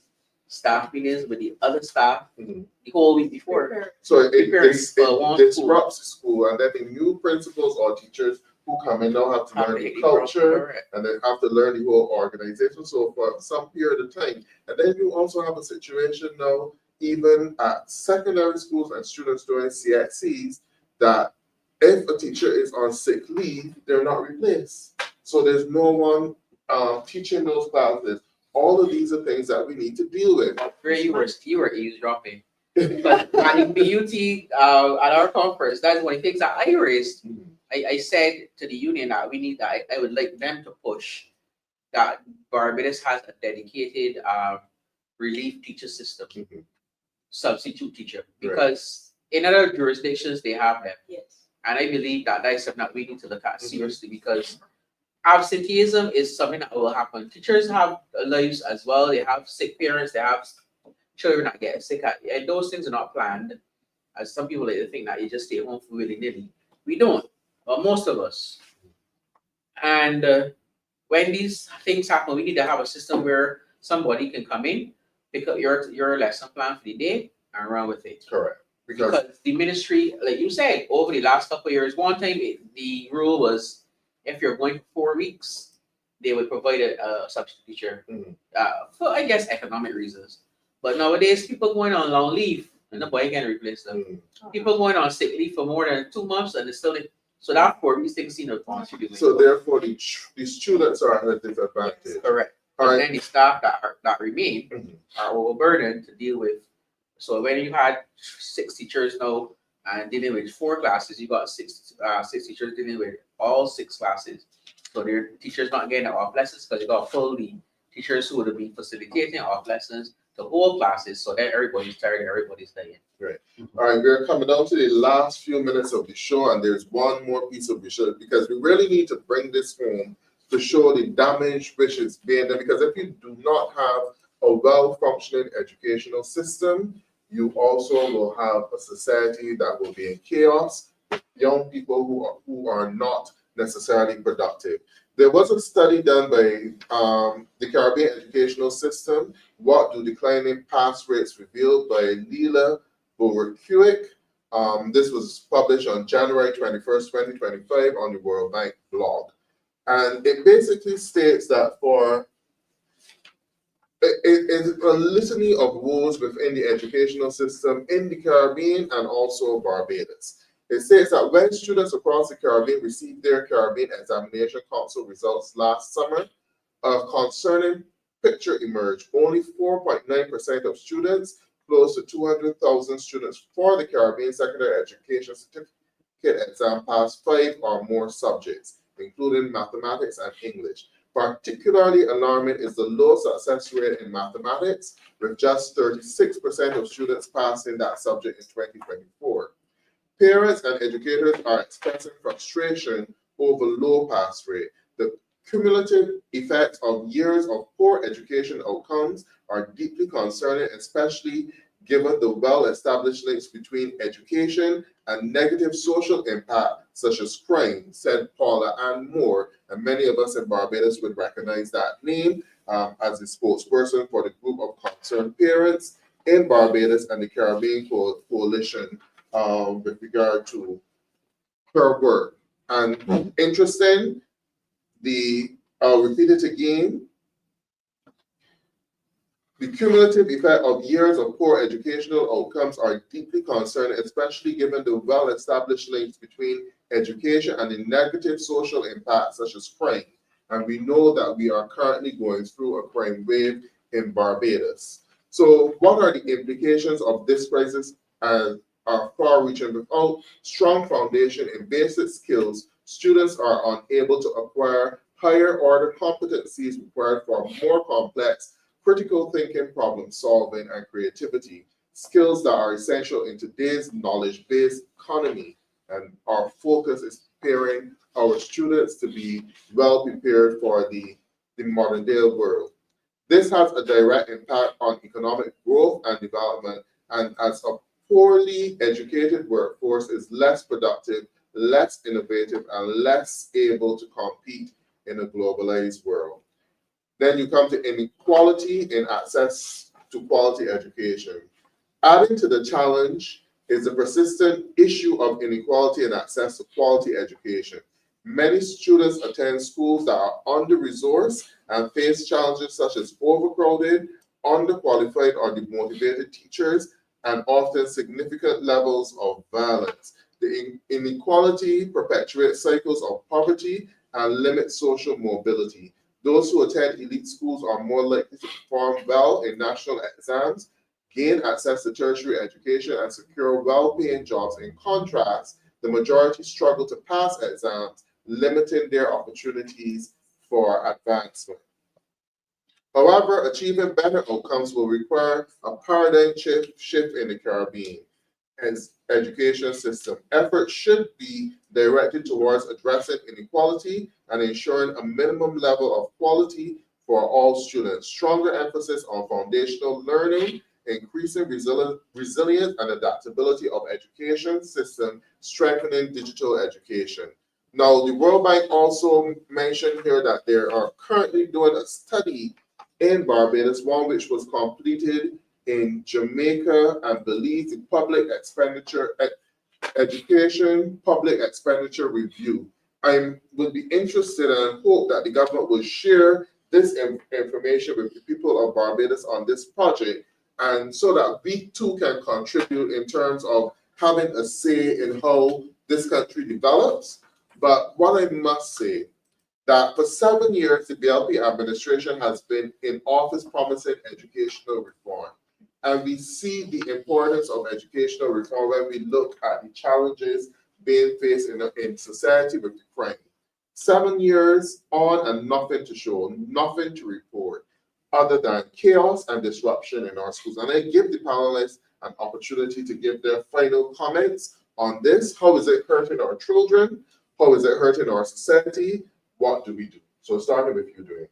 S3: staff meetings with the other staff the whole week before.
S1: So it disrupts the school, and then the new principals or teachers who come in now have to learn the culture, and they have to learn the whole organization. So for some period of time, and then you also have a situation now, even at secondary schools and students doing CXCs, that if a teacher is on sick leave, they're not replaced. So there's no one teaching those classes. All of these are things that we need to deal with.
S3: You were eavesdropping. But at the BUT at our conference, that's one of the things that I raised. I said to the union that we need that. I would like them to push that Barbados has a dedicated relief teacher system, substitute teacher, because in other jurisdictions they have them.
S2: Yes.
S3: And I believe that is something that we need to look at seriously, because absenteeism is something that will happen. Teachers have lives as well. They have sick parents. They have children that get sick, and those things are not planned. As some people like to think that you just stay home for willy-nilly. We don't. Well, most of us. And when these things happen, we need to have a system where somebody can come in, pick up your lesson plan for the day, and run with it.
S1: Correct.
S3: Because the ministry, like you said, over the last couple of years, one time the rule was if you're going for 4 weeks, they would provide a substitute teacher for, I guess, economic reasons. But nowadays, people going on long leave, and nobody can replace them. People going on sick leave for more than 2 months, and they still. So that 4 weeks, things
S1: So therefore, the students are at a disadvantage.
S3: Correct. And then the staff that remain are overburdened to deal with. So when you had 6 teachers now and dealing with 4 classes, you got 6 teachers dealing with all 6 classes. So their teachers not getting off lessons because you got fully teachers who would have been facilitating off lessons to whole classes. So then everybody's tired, everybody's dying.
S1: Great. All right, we're coming down to the last few minutes of the show, and there's one more piece of the show, because we really need to bring this home to show the damage which is being done. Because if you do not have a well-functioning educational system, you also will have a society that will be in chaos, with young people who are not necessarily productive. There was a study done by the Caribbean Educational System, What Do Declining Pass Rates Reveal, by Leela Bowerquick. This was published on January 21st, 2025 on the World Bank blog. And it basically states that it's a litany of woes within the educational system in the Caribbean and also Barbados. It says that when students across the Caribbean received their Caribbean Examination Council results last summer, a concerning picture emerged. Only 4.9% of students, close to 200,000 students for the Caribbean Secondary Education Certificate exam, passed 5 or more subjects, including mathematics and English. Particularly alarming is the low success rate in mathematics, with just 36% of students passing that subject in 2024. Parents and educators are expressing frustration over low pass rate. The cumulative effects of years of poor education outcomes are deeply concerning, especially given the well-established links between education and negative social impact, such as crime, said Paula Ann Moore, and many of us in Barbados would recognize that name as the spokesperson for the group of concerned parents in Barbados and the Caribbean Coalition with regard to her work. And interesting, I'll repeat it again, the cumulative effect of years of poor educational outcomes are deeply concerning, especially given the well-established links between education and the negative social impacts such as crime. And we know that we are currently going through a crime wave in Barbados. So what are the implications of this crisis as are far-reaching? Without strong foundation in basic skills, students are unable to acquire higher order competencies required for more complex critical thinking, problem solving, and creativity, skills that are essential in today's knowledge-based economy. And our focus is preparing our students to be well prepared for the modern day world. This has a direct impact on economic growth and development, and as a poorly educated workforce is less productive, less innovative, and less able to compete in a globalized world. Then you come to inequality in access to quality education. Adding to the challenge is the persistent issue of inequality in access to quality education. Many students attend schools that are under-resourced and face challenges such as overcrowded, underqualified or demotivated teachers, and often significant levels of violence. The inequality perpetuates cycles of poverty and limits social mobility. Those who attend elite schools are more likely to perform well in national exams, gain access to tertiary education, and secure well-paying jobs. In contrast, the majority struggle to pass exams, limiting their opportunities for advancement. However, achieving better outcomes will require a paradigm shift in the Caribbean education system. Efforts should be directed towards addressing inequality and ensuring a minimum level of quality for all students. Stronger emphasis on foundational learning, increasing resilience and adaptability of education system, strengthening digital education. Now, the World Bank also mentioned here that they are currently doing a study in Barbados, one which was completed in Jamaica and Belize, the Public Expenditure Education Public Expenditure Review. I would be interested and hope that the government will share this information with the people of Barbados on this project, and so that we too can contribute in terms of having a say in how this country develops. But what I must say, that for 7 years, the DLP administration has been in office promising educational reform. And we see the importance of educational reform when we look at the challenges being faced in society with the crime. 7 years on and nothing to show, nothing to report, other than chaos and disruption in our schools. And I give the panelists an opportunity to give their final comments on this. How is it hurting our children? How is it hurting our society? What do we do? So starting with you, Dwane.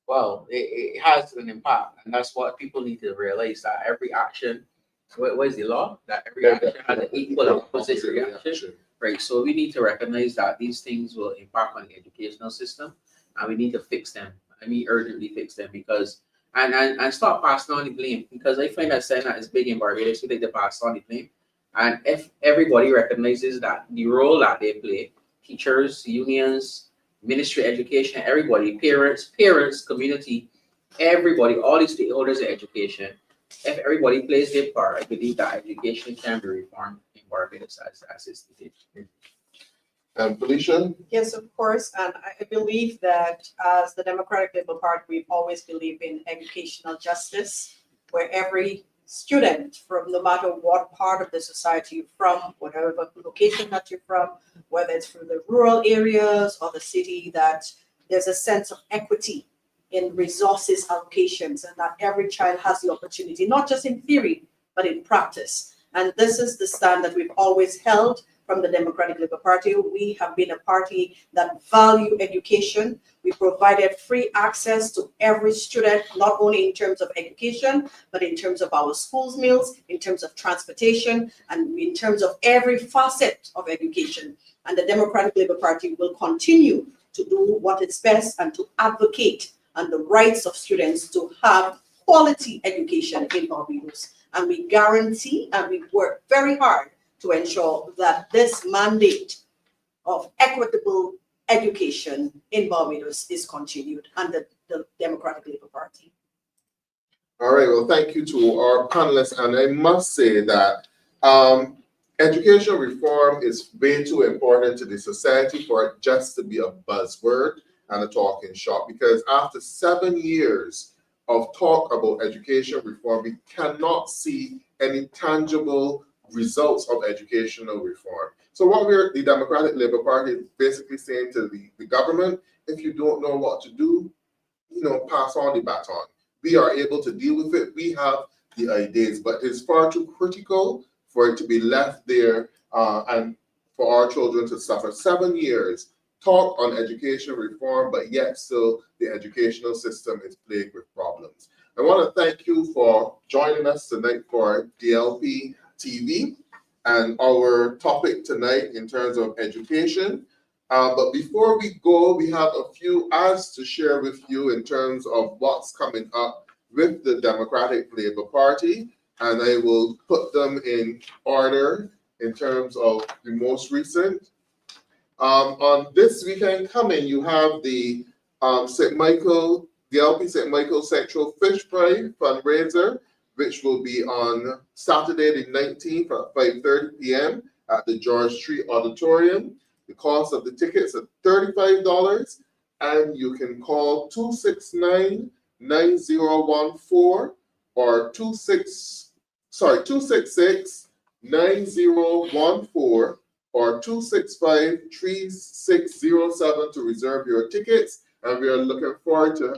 S3: Well, it has an impact, and that's what people need to realize, that every action what is the law? That every action has an equal and opposite reaction. Right. So we need to recognize that these things will impact on the educational system, and we need to fix them. I mean, urgently fix them because and stop passing on the blame, because I find that Senate is big in Barbados. We like to pass on the blame, and if everybody recognizes that the role that they play, teachers, unions, ministry, education, everybody, parents, community, everybody, all these stakeholders in education. If everybody plays their part, I believe that education can be reformed in Barbados as is the case.
S1: And Felicia?
S2: Yes, of course. And I believe that as the Democratic Labour Party, we've always believed in educational justice, where every student, from no matter what part of the society you're from, whatever location that you're from, whether it's from the rural areas or the city, that there's a sense of equity in resources allocations, and that every child has the opportunity, not just in theory, but in practice. And this is the stand that we've always held from the Democratic Labour Party. We have been a party that value education. We provided free access to every student, not only in terms of education, but in terms of our schools meals, in terms of transportation, and in terms of every facet of education. And the Democratic Labour Party will continue to do what is best and to advocate on the rights of students to have quality education in Barbados. And we guarantee and we work very hard to ensure that this mandate of equitable education in Barbados is continued under the Democratic Labour Party.
S1: All right, well, thank you to our panelists. And I must say that education reform is way too important to the society for it just to be a buzzword and a talking shop, because after 7 years of talk about education reform, we cannot see any tangible results of educational reform. So what the Democratic Labour Party is basically saying to the government, if you don't know what to do, pass on the baton. We are able to deal with it. We have the ideas, but it's far too critical for it to be left there and for our children to suffer. 7 years talk on education reform, but yet still the educational system is plagued with problems. I want to thank you for joining us tonight for DLP TV and our topic tonight in terms of education. But before we go, we have a few ads to share with you in terms of what's coming up with the Democratic Labour Party, and I will put them in order in terms of the most recent. On this weekend coming, you have the DLP St. Michael Central Fish Fry fundraiser, which will be on Saturday the 19th at 5:30 p.m. at the George Street Auditorium. The cost of the tickets is $35, and you can call 269-9014 or 266-9014 or 265-3607 to reserve your tickets. And we are looking forward to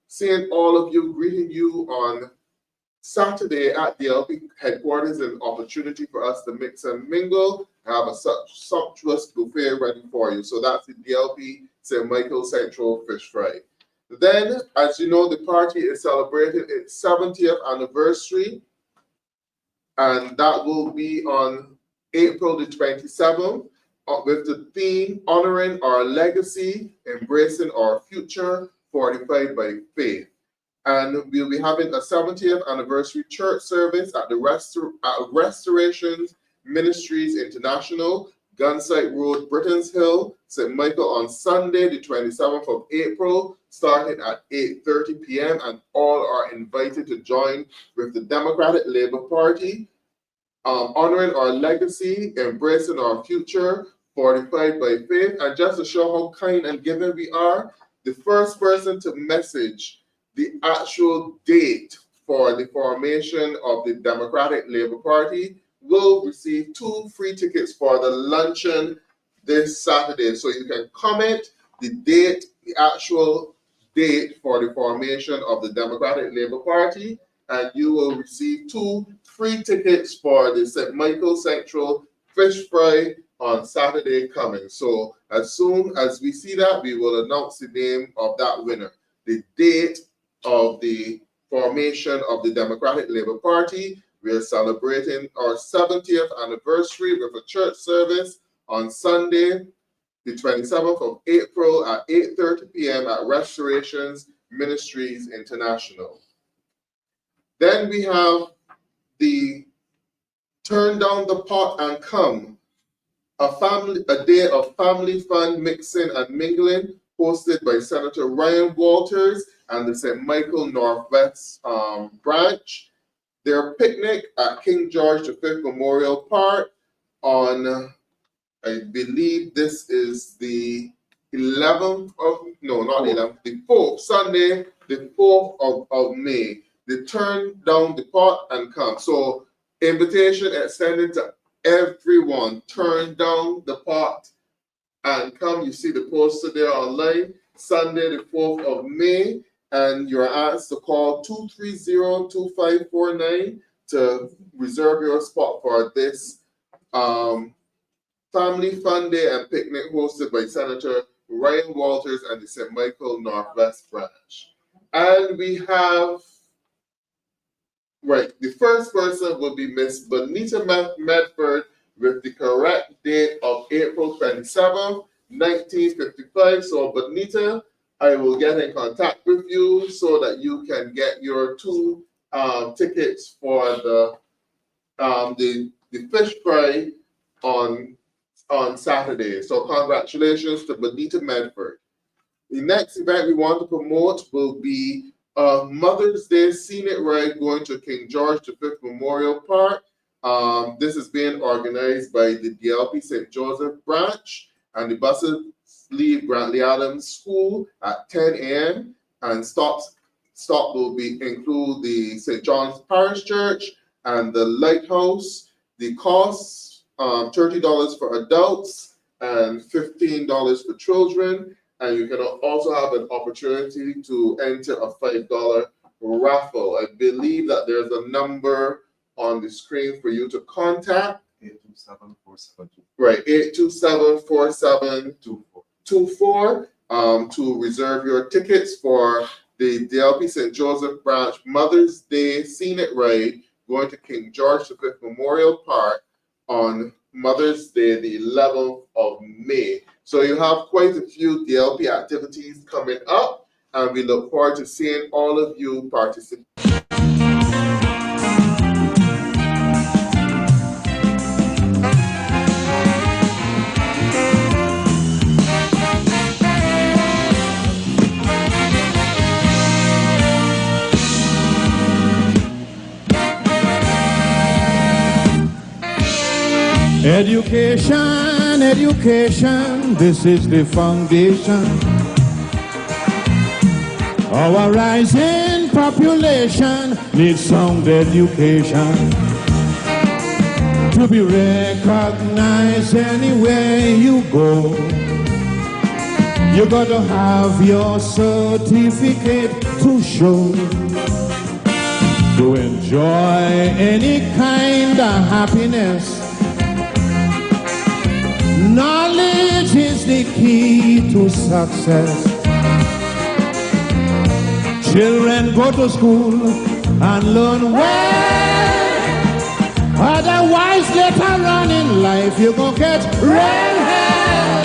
S1: seeing all of you, greeting you on Saturday at the DLP headquarters, an opportunity for us to mix and mingle and have a sumptuous buffet ready for you. So that's the DLP St. Michael Central Fish Fry. Then, as you know, the party is celebrating its 70th anniversary, and that will be on April the 27th with the theme Honoring Our Legacy, Embracing Our Future, Fortified by Faith. And we'll be having a 70th anniversary church service at the Restorations Ministries International, Gunsight Road, Britons Hill, St. Michael on Sunday, the 27th of April, starting at 8:30 p.m. And all are invited to join with the Democratic Labour Party, honoring our legacy, embracing our future, fortified by faith. And just to show how kind and giving we are, the first person to message the actual date for the formation of the Democratic Labour Party will receive 2 free tickets for the luncheon this Saturday. So you can comment the date, the actual date for the formation of the Democratic Labour Party, and you will receive 2 free tickets for the St. Michael Central Fish Fry on Saturday coming. So as soon as we see that, we will announce the name of that winner. The date of the formation of the Democratic Labour Party We are celebrating our 70th anniversary with a church service on Sunday, the 27th of April at 8:30 p.m. at Restorations Ministries International. Then we have the Turn Down the Pot and Come, a day of family fun, mixing and mingling, hosted by Senator Ryan Walters and the St. Michael Northwest branch. Their picnic at King George V Memorial Park on, I believe this is the 11th of, no, not the 11th, the 4th, Sunday, the 4th of May. They Turn Down the Pot and Come. So invitation extended to everyone. Turn down the pot and come. You see the poster there online. Sunday, the 4th of May. And you're asked to call 230-2549 to reserve your spot for this family fun day and picnic hosted by Senator Ryan Walters and the St. Michael Northwest branch. And we have, right, the first person will be Miss Bonita Medford with the correct date of April 27th, 1955. So Bonita, I will get in contact with you so that you can get your 2 tickets for the fish fry on Saturday. So congratulations to Bonita Medford. The next event we want to promote will be Mother's Day Scenic Ride going to King George V Memorial Park. This is being organized by the DLP St. Joseph branch, and the buses leave Grantley Adams School at 10 a.m. and stop will include the St. John's Parish Church and the Lighthouse. The costs $30 for adults and $15 for children. And you can also have an opportunity to enter a $5 raffle. I believe that there's a number on the screen for you to contact.
S4: 827-4724.
S1: Right, 827-4724 to reserve your tickets for the DLP St. Joseph branch Mother's Day Scenic Ride going to King George V Memorial Park on Mother's Day, the 11th of May. So you have quite a few DLP activities coming up, and we look forward to seeing all of you participate.
S5: Education, education, this is the foundation. Our rising population needs sound education to be recognized anywhere you go. You got to have your certificate to show, to enjoy any kind of happiness. Knowledge is the key to success. Children go to school and learn well. Otherwise, later on in life, you're gonna get real hell.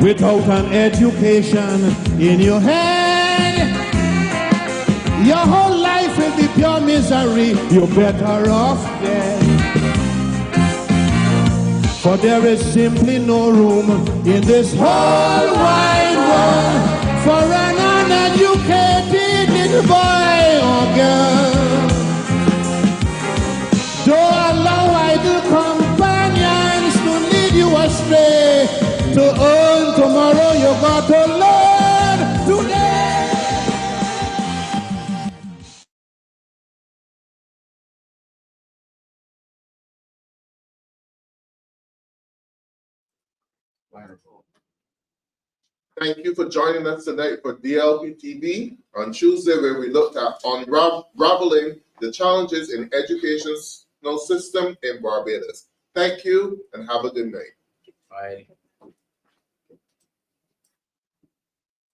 S5: Without an education in your head, your whole life will be pure misery. You're better off dead. For there is simply no room in this whole wide world for an uneducated little boy or girl. Don't allow idle companions to lead you astray. To earn tomorrow, you got to learn today.
S1: Thank you for joining us tonight for DLP TV on Tuesday, where we looked at unraveling the challenges in educational system in Barbados. Thank you and have a good night.
S3: Bye.